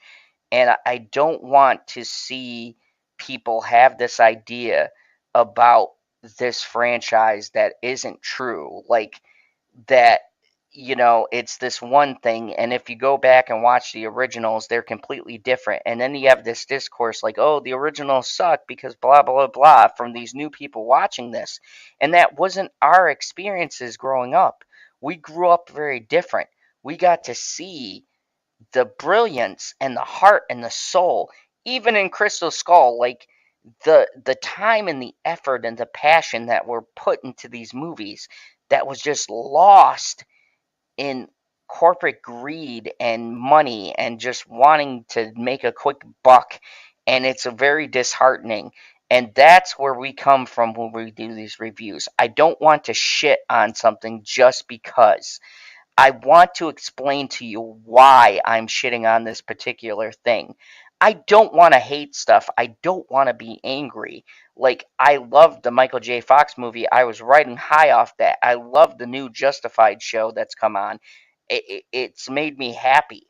And I don't want to see people have this idea about this franchise that isn't true. Like, that it's this one thing, and if you go back and watch the originals, they're completely different, and then you have this discourse like, oh, the originals suck because blah blah blah from these new people watching this, and that wasn't our experiences growing up. We grew up very different. We got to see the brilliance and the heart and the soul even in Crystal Skull, like the time and the effort and the passion that were put into these movies that was just lost in corporate greed and money and just wanting to make a quick buck. And it's a very disheartening. And that's where we come from when we do these reviews. I don't want to shit on something just because. I want to explain to you why I'm shitting on this particular thing. I don't want to hate stuff. I don't want to be angry. Like, I loved the Michael J. Fox movie. I was riding high off that. I love the new Justified show that's come on. It's made me happy.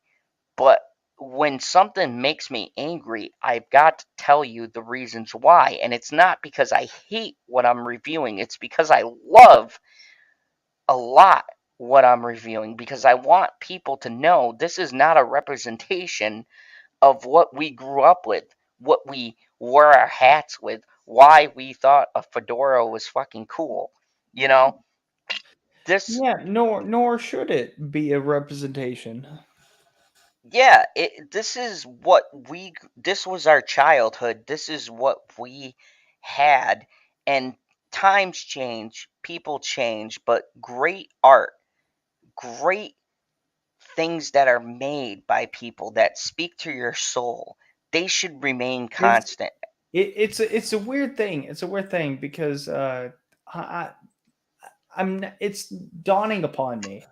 But when something makes me angry, I've got to tell you the reasons why. And it's not because I hate what I'm reviewing, it's because I love a lot what I'm reviewing, because I want people to know this is not a representation of what we grew up with, what we wore our hats with, why we thought a fedora was fucking cool. You know, this, Yeah, nor should it be a representation. yeah, this was our childhood. This is what we had. And times change, people change, but great art, great things that are made by people that speak to your soul, they should remain It's constant. it's a weird thing. It's a weird thing because I it's dawning upon me.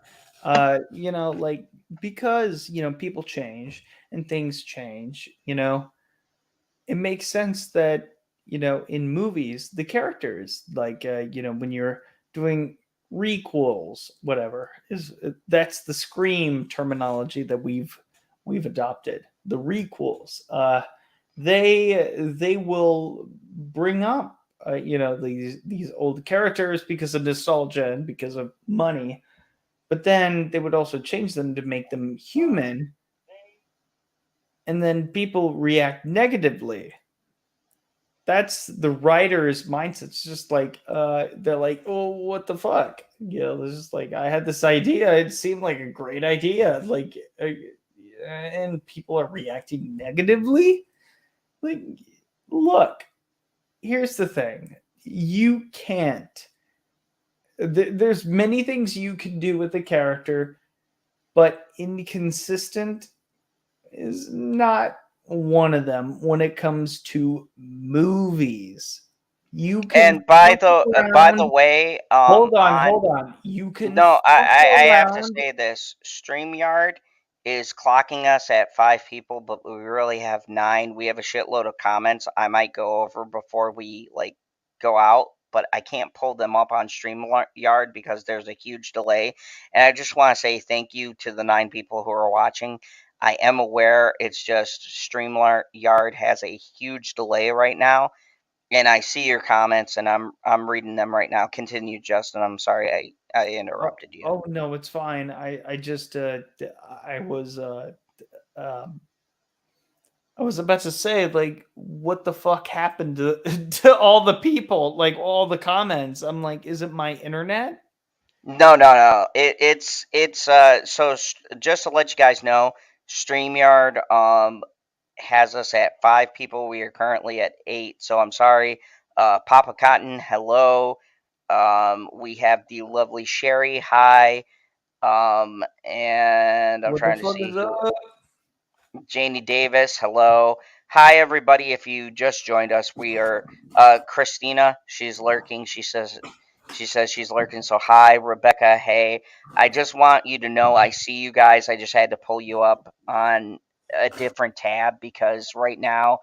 Like, because people change and things change. It makes sense that in movies the characters, like when you're doing requels, whatever is that's the Scream terminology that we've adopted. The requels, they will bring up these old characters because of nostalgia and because of money, but then they would also change them to make them human, and then people react negatively. That's the writer's mindset. It's just like they're like, oh, what the fuck? It's just like, I had this idea. It seemed like a great idea. Like, and people are reacting negatively. Like, look, here's the thing: you can't. There's many things you can do with the character, but inconsistent is not one of them when it comes to movies. You can And by fuck the around. way, Hold on, on hold on. You can no, fuck I have to around. say this. StreamYard is clocking us at 5 people, but we really have 9. We have a shitload of comments I might go over before we like go out, but I can't pull them up on StreamYard because there's a huge delay. And I just want to say thank you to the 9 people who are watching. I am aware it's just StreamYard has a huge delay right now, and I see your comments, and I'm reading them right now. Continue, Justin. I'm sorry I interrupted you. Oh no, it's fine. I just I was um I was about to say, like, what the fuck happened to to all the people, like all the comments? I'm like, is it my internet? No, no, no. It's just to let you guys know, StreamYard has us at 5 people. We are currently at 8, so I'm sorry. Papa Cotton, hello. We have the lovely Sherry, hi. And I'm What the trying to fuck is see who. up? Janie Davis, hello. Hi, everybody. If you just joined us, we are Christina. She's lurking. She says she's lurking. So hi, Rebecca. Hey, I just want you to know I see you guys. I just had to pull you up on a different tab because right now,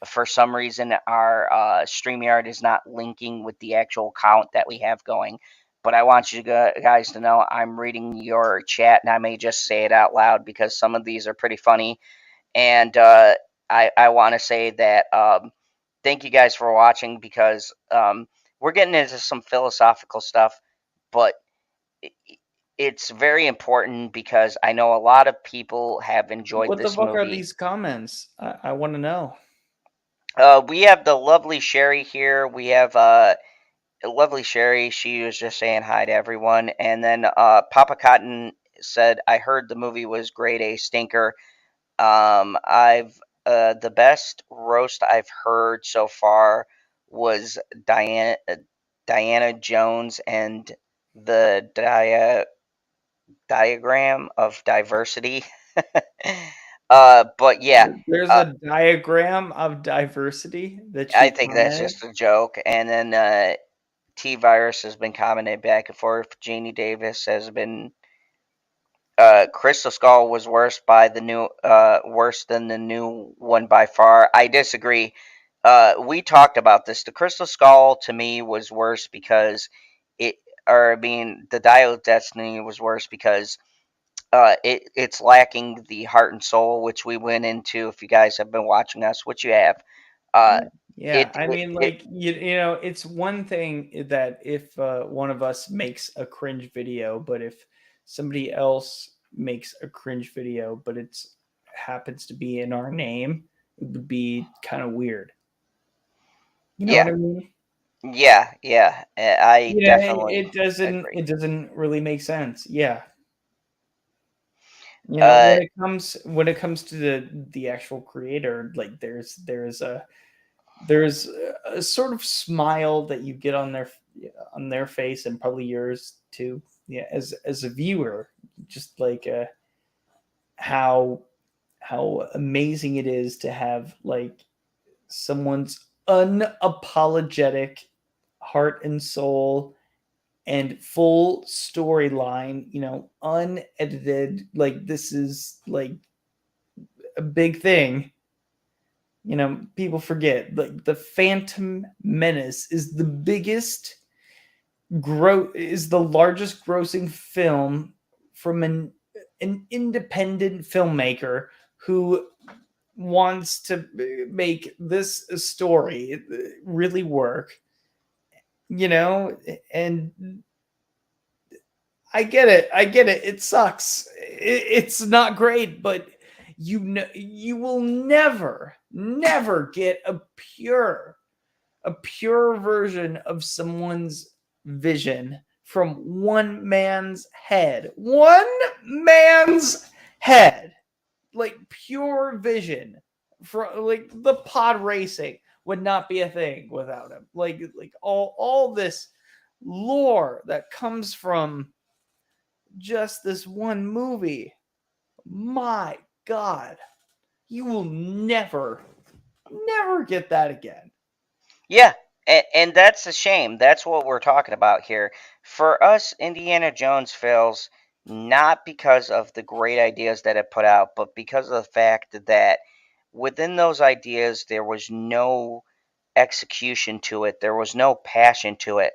for some reason, our StreamYard is not linking with the actual count that we have going. But I want you guys to know I'm reading your chat, and I may just say it out loud because some of these are pretty funny. And I want to say that thank you guys for watching because we're getting into some philosophical stuff, but it's very important because I know a lot of people have enjoyed What the this fuck are movie. these comments? I want to know. We have the lovely Sherry here. We have lovely Sherry. She was just saying hi to everyone. And then Papa Cotton said, I heard the movie was grade A stinker. I've the best roast I've heard so far was Diana Jones and the diagram of diversity. But yeah, There's uh, a diagram of diversity that I she think that's commented. just a joke. And then T Virus has been commenting back and forth. Janie Davis has been Crystal Skull was worse than the new one by far. I disagree. We talked about this. The Crystal Skull to me was worse because it, or I mean, the Dial of Destiny was worse because it's lacking the heart and soul, which we went into. If you guys have been watching us, which you have, uh, Yeah, it, I it, mean, it like it's one thing that if one of us makes a cringe video, but if somebody else makes a cringe video, but it's happens to be in our name, it would be kind of weird. You know what yeah, I mean? yeah. I Yeah, definitely agree. it doesn't really make sense. Yeah. Uh, When it comes to the actual creator, like there's a sort of smile that you get on their face, and probably yours too, yeah, as a viewer, just like how amazing it is to have like someone's unapologetic heart and soul and full storyline, unedited. Like, this is like a big thing. People forget, like, the Phantom Menace is the biggest is the largest grossing film from an independent filmmaker who wants to make this story really work, and I get it, it sucks, it's not great, but you will never get a pure version of someone's vision from one man's head, like pure vision. For like the pod racing would not be a thing without him. Like all this lore that comes from just this one movie. My God, you will never get that again. Yeah, and that's a shame. That's what we're talking about here. For us, Indiana Jones fails not because of the great ideas that it put out, but because of the fact that within those ideas there was no execution to it. There was no passion to it.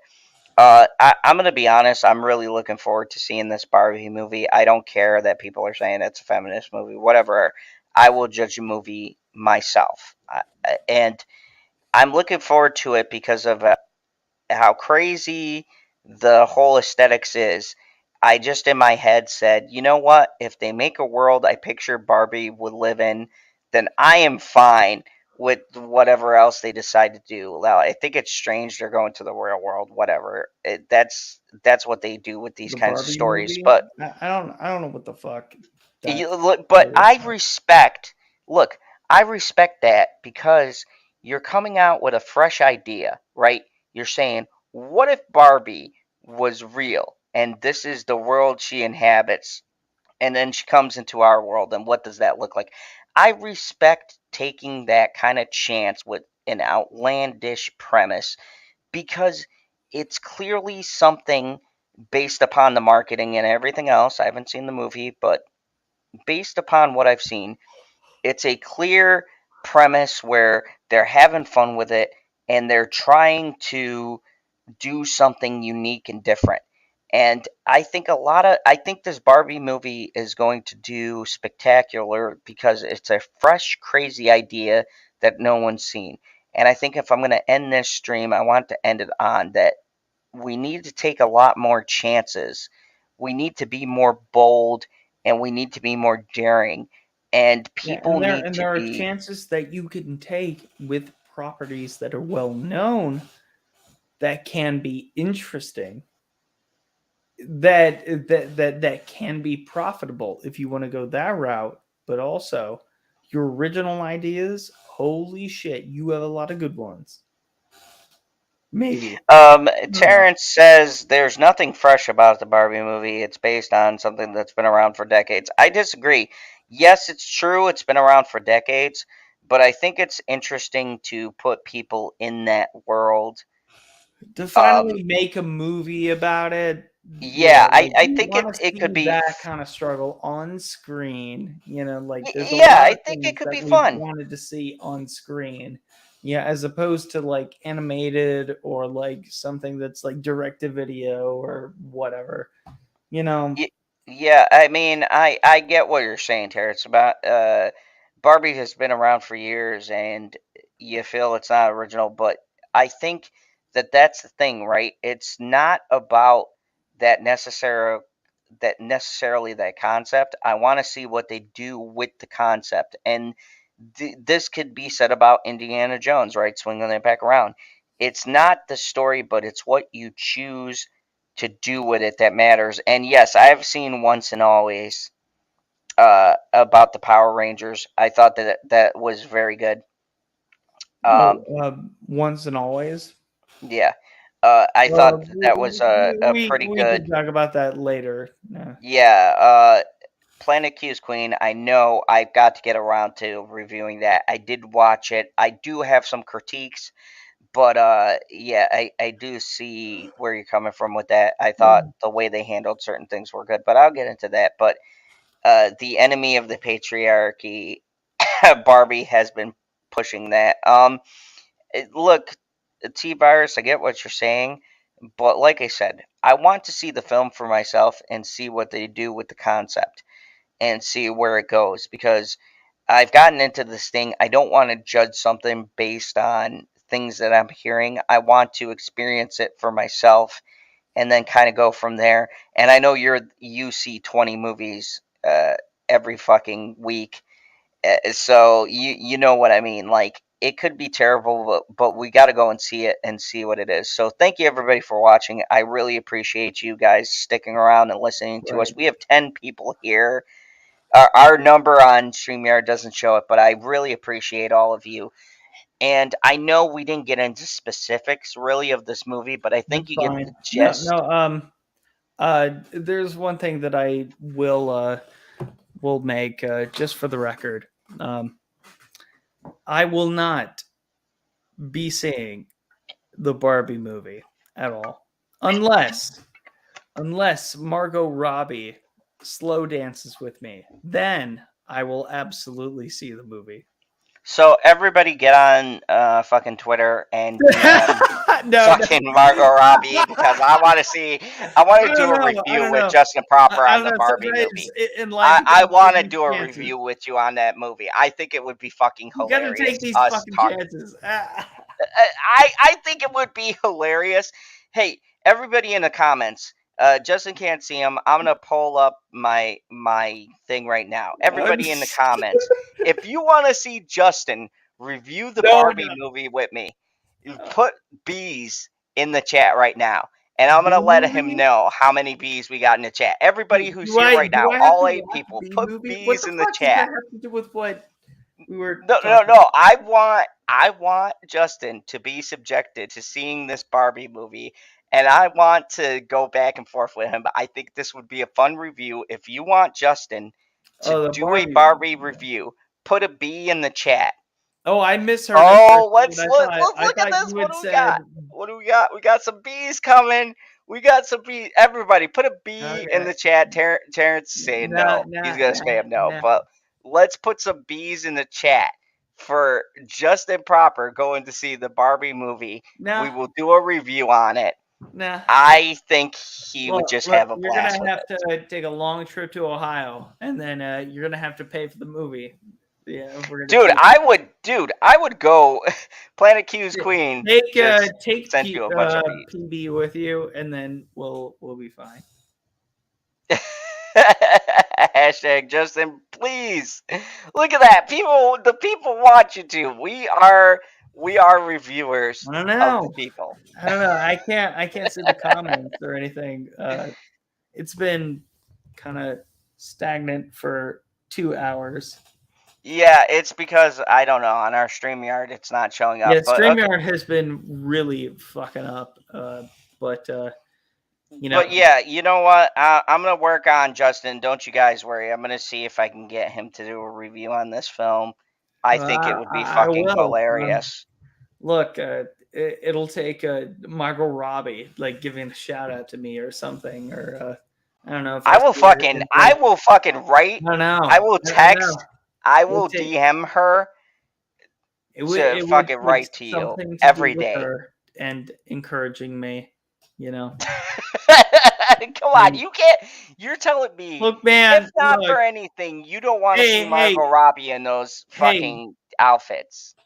I'm going to be honest. I'm really looking forward to seeing this Barbie movie. I don't care that people are saying it's a feminist movie, whatever. I will judge a movie myself. And I'm looking forward to it because of how crazy the whole aesthetics is. I just in my head said, you know what? If they make a world I picture Barbie would live in, then I am fine with whatever else they decide to do. Well, I think it's strange they're going to the real world. Whatever. That's what they do with these The kinds of Barbie stories. movie. But I don't know what the fuck. but I respect. Look, I respect that because you're coming out with a fresh idea, right? You're saying, what if Barbie was real and this is the world she inhabits, and then she comes into our world, and what does that look like? I respect taking that kind of chance with an outlandish premise because it's clearly something based upon the marketing and everything else. I haven't seen the movie, but based upon what I've seen, it's a clear premise where they're having fun with it and they're trying to do something unique and different. And I think this Barbie movie is going to do spectacular because it's a fresh, crazy idea that no one's seen. And I think if I'm going to end this stream, I want to end it on that we need to take a lot more chances. We need to be more bold and we need to be more daring. And Yeah, people need and to there are be. chances that you can take with properties that are well known that can be interesting, that can be profitable if you want to go that route, but also your original ideas, holy shit, you have a lot of good ones. Maybe. No. Terrence says there's nothing fresh about the Barbie movie. It's based on something that's been around for decades. I disagree. Yes, it's true. It's been around for decades, but I think it's interesting to put people in that world. To Um, finally make a movie about it, yeah, like I you think want to it could see be. that kind of struggle on screen. Like there's a Yeah, lot I of think it things could that be we fun. wanted to see on screen. Yeah, as opposed to like animated or like something that's like direct to video or whatever. You know, Yeah, I mean, I get what you're saying, Terrence. About Barbie has been around for years, and you feel it's not original, but I think that that's the thing, right? It's not about that necessarily that concept. I want to see what they do with the concept, and this could be said about Indiana Jones, right? Swinging it back around. It's not the story, but it's what you choose to do with it that matters. And yes, I've seen Once and Always about the Power Rangers. I thought that was very good. oh, Um, once and always. yeah, I thought that was a pretty We good. can talk about that later. Yeah, Planet Q's Queen. I know I've got to get around to reviewing that. I did watch it. I do have some critiques, but yeah, I do see where you're coming from with that. I thought the way they handled certain things were good, but I'll get into that. But the enemy of the patriarchy, Barbie has been pushing that. Look, T Virus, I get what you're saying. But like I said, I want to see the film for myself and see what they do with the concept and see where it goes, because I've gotten into this thing. I don't want to judge something based on things that I'm hearing. I want to experience it for myself and then kind of go from there. And I know you see 20 movies every fucking week, so you know what I mean. Like, it could be terrible, but we got to go and see it and see what it is. So thank you everybody for watching. I really appreciate you guys sticking around and listening to us. We have 10 people here. Our number on StreamYard doesn't show it, but I really appreciate all of you. And I know we didn't get into specifics really of this movie, but I think That's you get fine. the gist. There's one thing that I will make just for the record. I will not be seeing the Barbie movie at all, unless Margot Robbie slow dances with me. Then I will absolutely see the movie. So everybody get on fucking Twitter and DM fucking Margot Robbie, because I want to do a review with Justin Proper on the Barbie movie. I want to do a review with you on that movie. I think it would be fucking hilarious. You gotta take these fucking chances. I think it would be hilarious. Hey, everybody in the comments, Justin can't see him. I'm gonna pull up my thing right now. Everybody in the comments, if you want to see Justin review the Barbie movie with me, put bees in the chat right now, and I'm gonna let him know how many bees we got in the chat. Everybody who's here right now, all 8 people, put bees in the chat. What does that have to do with what we were? No. I want Justin to be subjected to seeing this Barbie movie, and I want to go back and forth with him. But I think this would be a fun review. If you want Justin to do a Barbie review, put a B in the chat. Oh, I misheard. Oh, let's look at this. What do we got? What do we got? We got some bees coming. We got some bees. Everybody, put a B in the chat. Terrence is saying no. He's gonna spam no. But let's put some bees in the chat for Justin Proper going to see the Barbie movie. We will do a review on it. I think he would just have a blast. You're gonna have to take a long trip to Ohio, and then you're gonna have to pay for the movie. Yeah, I would go. Planet Q's Queen. Take send you a bunch of bees. PB with you, and then we'll be fine. Hashtag Justin, please look at that. The people want you to. We are reviewers. I don't know. Of the people. I don't know. I can't see the comments or anything. It's been kind of stagnant for 2 hours. Yeah, it's because I don't know, on our StreamYard it's not showing up. Yeah, StreamYard has been really fucking up. But yeah, you know what? I'm gonna work on Justin. Don't you guys worry. I'm gonna see if I can get him to do a review on this film. I think it would be fucking hilarious. Look, it'll take Margot Robbie like giving a shout out to me or something, or I don't know. I will fucking write. I will text. I will DM her. It would fucking write to you every day and encouraging me. Come on, you can't. You're telling me. Look, man. If not for anything, you don't want to see Margot Robbie in those fucking outfits.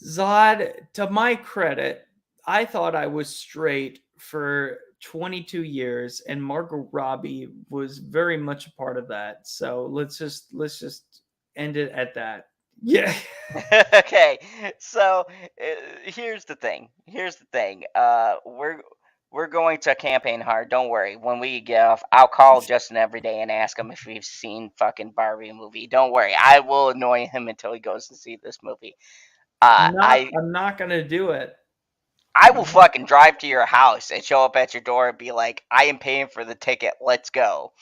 Zod, to my credit, I thought I was straight for 22 years, and Margot Robbie was very much a part of that. So let's just end it at that. Yeah. Okay. So here's the thing. We're going to campaign hard. Don't worry. When we get off, I'll call Justin every day and ask him if he's seen fucking Barbie movie. Don't worry. I will annoy him until he goes to see this movie. I'm not gonna do it. I will fucking drive to your house and show up at your door and be like, I am paying for the ticket. Let's go.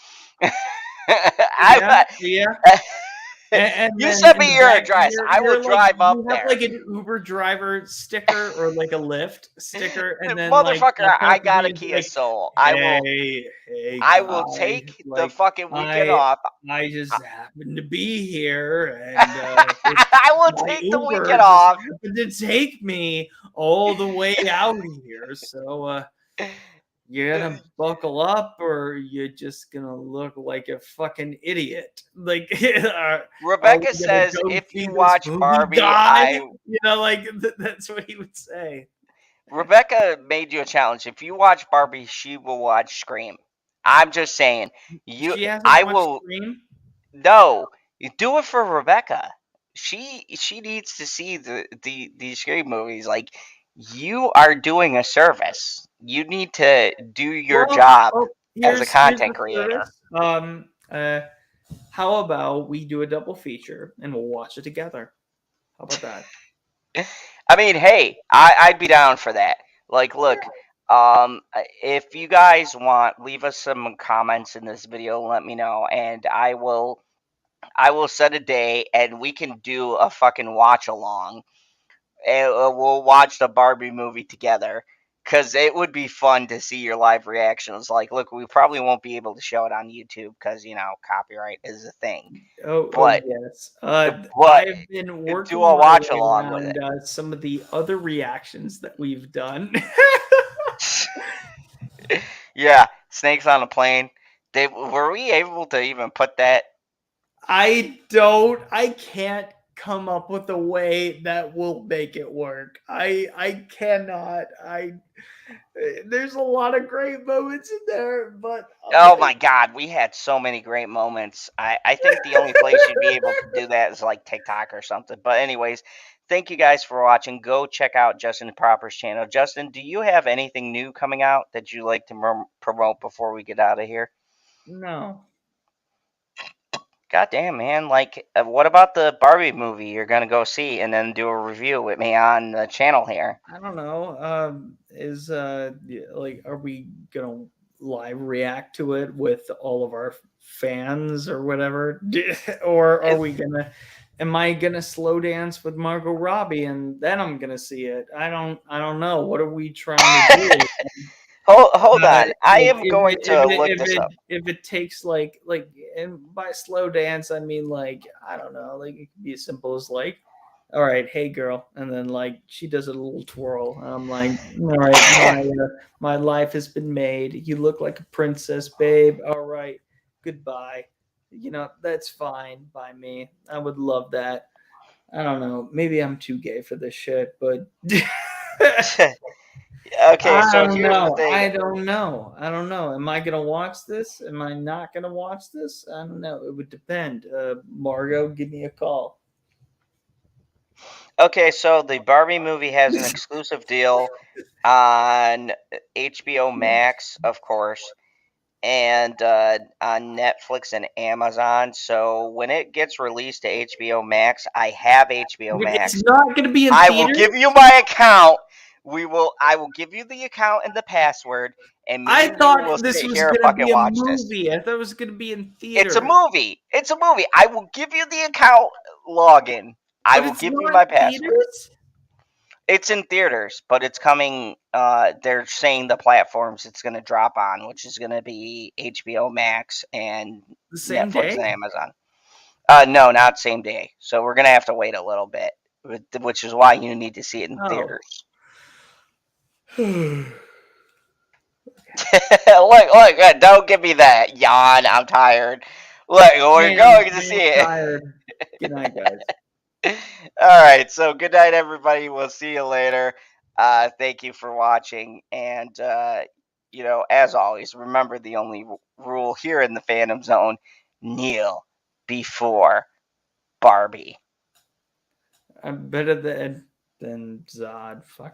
And You then send in me the your back, address. I will you're like, drive up you have there. like an Uber driver sticker or like a Lyft sticker, and then like Motherfucker, the I post got a is Kia like, Soul. hey I will guys, take the like fucking weekend I off. I just happened to be here, and I will my take the Uber weekend just off. happened to take me all the way out here. So you're gonna buckle up, or you're just gonna look like a fucking idiot. Like, are we Rebecca gonna says go if see you this watch movie, Barbie, guy? You know, like that's what he would say. Rebecca made you a challenge. If you watch Barbie, she will watch Scream. I'm just saying. She hasn't I watched will. Scream. No, you do it for Rebecca. She needs to see these Scream movies. Like, you are doing a service. You need to do your job Well, as a here's content the creator. service. How about we do a double feature and we'll watch it together? How about that? I mean, hey, I'd be down for that. Like, look, if you guys want, leave us some comments in this video. Let me know, and I will set a day, and we can do a fucking watch along. And we'll watch the Barbie movie together. Because it would be fun to see your live reactions. Like, look, we probably won't be able to show it on YouTube because, copyright is a thing. Oh But yes. but I've been do working a my watch way along with around some of the other reactions that we've done. it. Yeah, snakes on a plane. Were we able to even put that? I can't come up with a way that will make it work. I cannot. There's a lot of great moments in there, but Oh my God, we had so many great moments. I think the only place you'd be able to do that is like TikTok or something. But anyways, thank you guys for watching. Go check out Justin Proper's channel. Justin, do you have anything new coming out that you like to promote before we get out of here? no. God damn, man. Like, what about the Barbie movie you're going to go see and then do a review with me on the channel here? I don't know. Like, are we gonna live react to it with all of our fans or whatever, or are we gonna? Am I gonna slow dance with Margot Robbie and then I'm gonna see it? I don't know. What are we trying to do? Hold on. I Like am going to look this up. if it takes like, and by slow dance I mean like, I don't know, like it could be as simple as like, all right, hey girl, and then like she does a little twirl, and I'm like, all right, my life has been made. You look like a princess, babe. All right, goodbye. That's fine by me. I would love that. I don't know. Maybe I'm too gay for this shit, but Okay, I so don't here's the know. thing. I don't know. I don't know. Am I gonna watch this? Am I not gonna watch this? I don't know. It would depend. Margot, give me a call. Okay, so the Barbie movie has an exclusive deal on HBO Max, of course, and on Netflix and Amazon. So when it gets released to HBO Max, I have HBO Max. It's not gonna be in I theaters. will give you my account. I will give you the account and the password, and me I and you thought will this sit was here and gonna fucking be a watch this. movie. I thought it was gonna be in It's a theaters. movie. It's a movie. I will give you the account login. I But will it's give you not my in password. theaters. It's in theaters, but it's coming. They're saying the platforms it's going to drop on, which is going to be HBO Max and The same Netflix day. and Amazon. No, not same day. So we're going to have to wait a little bit, which is why you need to see it in theaters. Look, don't give me that yawn. I'm tired. Look, we're going to see it. Tired. Good night, guys. All right, so good night, everybody. We'll see you later. Thank you for watching, and as always, remember the only rule here in the Phantom Zone: kneel before Barbie. I'm better than Zod. Fuck.